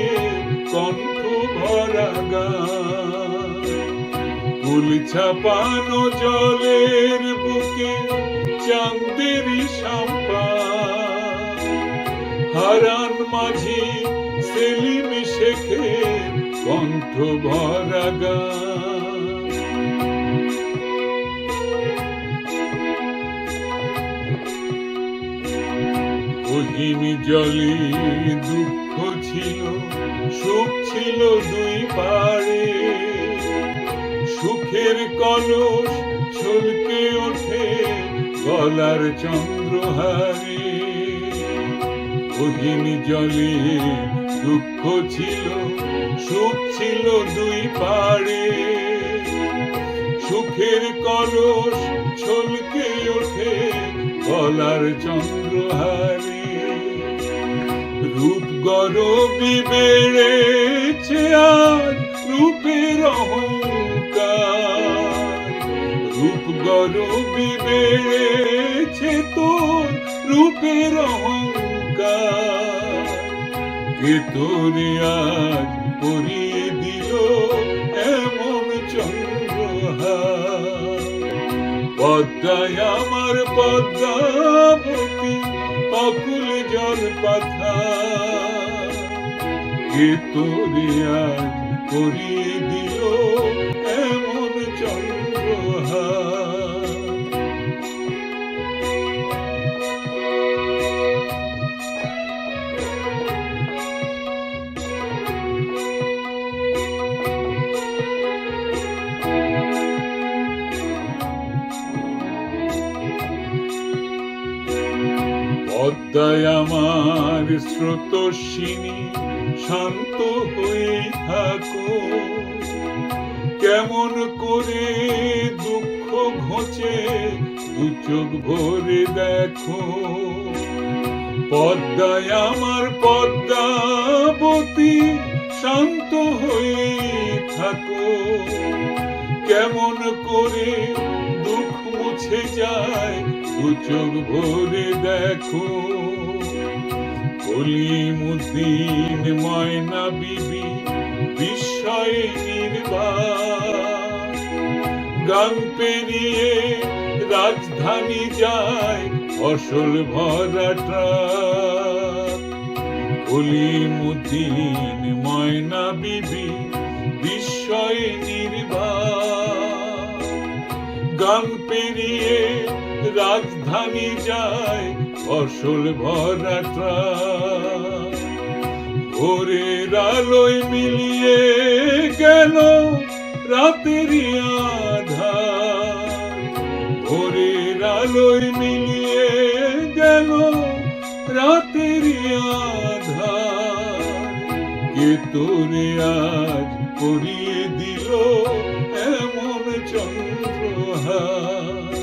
কণ্ঠ ভরা গান। কুল ছাপানো জলের বুকে চাঁদেরই শাম্পা, হারান মাঝি সেলিম শেখে কণ্ঠ ভরা গান। গহীন জলে দুঃখ ছিল, সুখ ছিল দুই পাড়ে, সুখের কলস ছলকে ওঠে গলার চন্দ্রহারে। গহীন জলে দুঃখ ছিল, সুখ ছিল দুই পাড়ে, সুখের কলস ছলকে ওঠে গলার চন্দ্রহারে। রূপ গরবি বেড়েছে আজ রূপের অহংকার, রূপ গরবি বেড়েছে তোর রূপের অহংকার। কে তোরে আজ পরিয়ে দিল এমন চন্দ্রহার। পদ্মায় আমার পদ্মাবতী, অকুল জল পাথা, কে তোরে আজ পরিয়ে দিল এমন চন্দ্রহার। পদ্মায় আমার স্রোতস্বিনী, শান্ত হয়ে থাকো, কেমন করে দুঃখ ঘোচে দু চোখ ভরে দেখো, পদ্মায় আমার পদ্মাবতী, শান্ত হয়ে থাকো। কেমন করে দুঃখ মুছে যায়, দু চোখ ভরে দেখো। কলিমুদ্দিন ময়না বিবি বিস্ময়ে নির্বাক, গান পেরিয়ে রাজধানী যায় ফসল ভরা ট্রাক। কলিমুদ্দিন ময়না বিবি বিস্ময়ে নির্বাক, গান পেরিয়ে রাজধানী যায় ফসল ভরা ট্রাক। ভোরের আলোয় মিলিয়ে গেল রাতেরই আধার, ভোরের আলোয় মিলিয়ে গেল রাতেরই আধার। কে তোরে আজ করিয়ে দিল এমন চন্দ্রহার,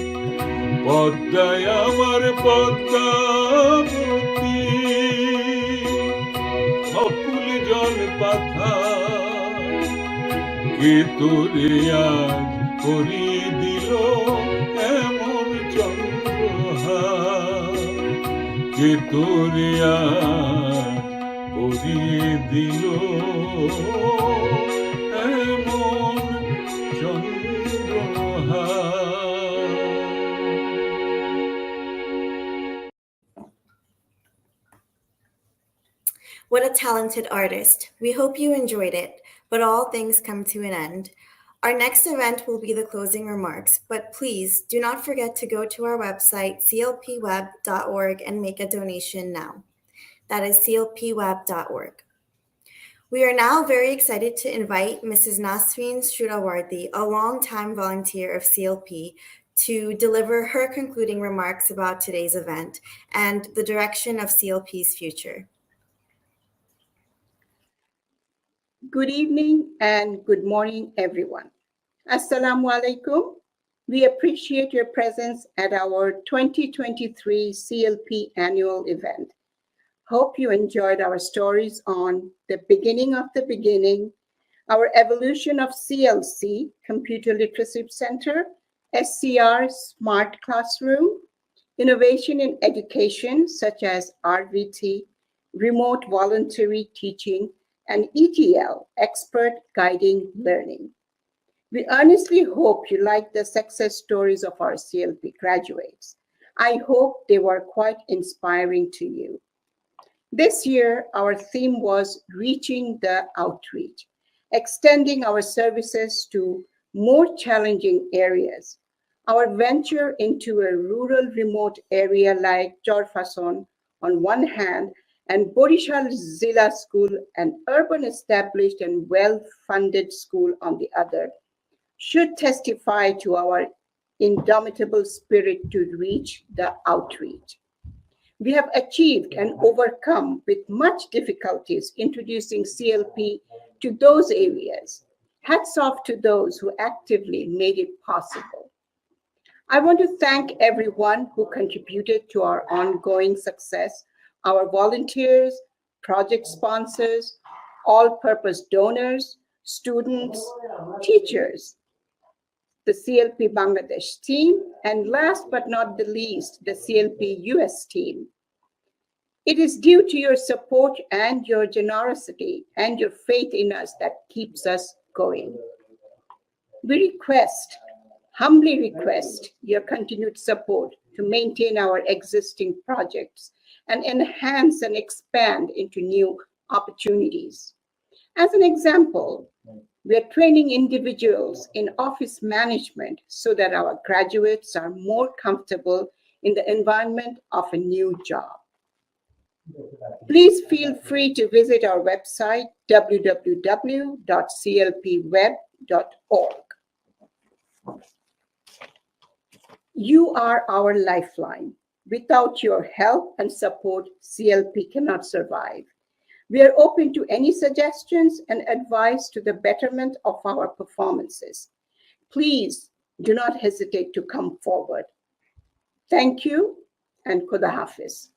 পদ্মায় আমার পদ্মাবতী, অকুল জল পাথা। কে তোরে আজ করিয়ে দিল এমন চন্দ্রহার, কে তোরে আজ করিয়ে দিল এমন চন্দ্রহার। What a talented artist. We hope you enjoyed it, but all things come to an end. Our next event will be the closing remarks, but please do not forget to go to our website, clpweb.org, and make a donation now. That is clpweb.org. We are now very excited to invite Mrs. Nasreen Shurawardi, a longtime volunteer of CLP, to deliver her concluding remarks about today's event and the direction of CLP's future. Good evening and good morning, everyone. Assalamu alaikum. We appreciate your presence at our 2023 CLP Annual Event. Hope you enjoyed our stories on the beginning of the beginning, our evolution of CLC, Computer Literacy Center, SCR, Smart Classroom, innovation in education such as RVT, remote voluntary teaching, and ETL, expert guiding learning. We earnestly hope you like the success stories of our CLP graduates. I hope they were quite inspiring to you. This year, our theme was reaching the outreach, extending our services to more challenging areas. Our venture into a rural remote area like Jorfason on one hand, and Borishal Zilla School, an urban established and well-funded school on the other, should testify to our indomitable spirit to reach the outreach. We have achieved and overcome with much difficulties introducing CLP to those areas. Hats off to those who actively made it possible. I want to thank everyone who contributed to our ongoing success, our volunteers, project sponsors, all-purpose donors, students, teachers, the CLP Bangladesh team, and last but not the least, the CLP US team. It is due to your support and your generosity and your faith in us that keeps us going. We humbly request your continued support to maintain our existing projects and enhance and expand into new opportunities. As an example, we are training individuals in office management so that our graduates are more comfortable in the environment of a new job. Please feel free to visit our website, www.clpweb.org. You are our lifeline. Without your help and support, CLP cannot survive. We are open to any suggestions and advice to the betterment of our performances. Please do not hesitate to come forward. Thank you and Khuda Hafiz.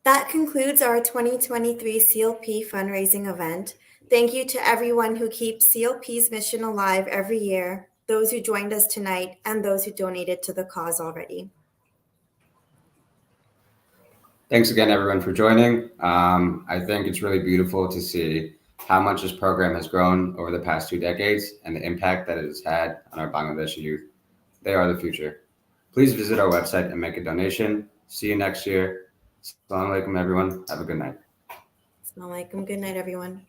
That concludes our 2023 CLP fundraising event. Thank you to everyone who keeps CLP's mission alive every year, those who joined us tonight, and those who donated to the cause already. Thanks again, everyone, for joining. I think it's really beautiful to see how much this program has grown over the past 2 decades and the impact that it has had on our Bangladeshi youth. They are the future. Please visit our website and make a donation. See you next year. Assalamu alaikum, everyone. Have a good night. Assalamu alaikum. Good night, everyone.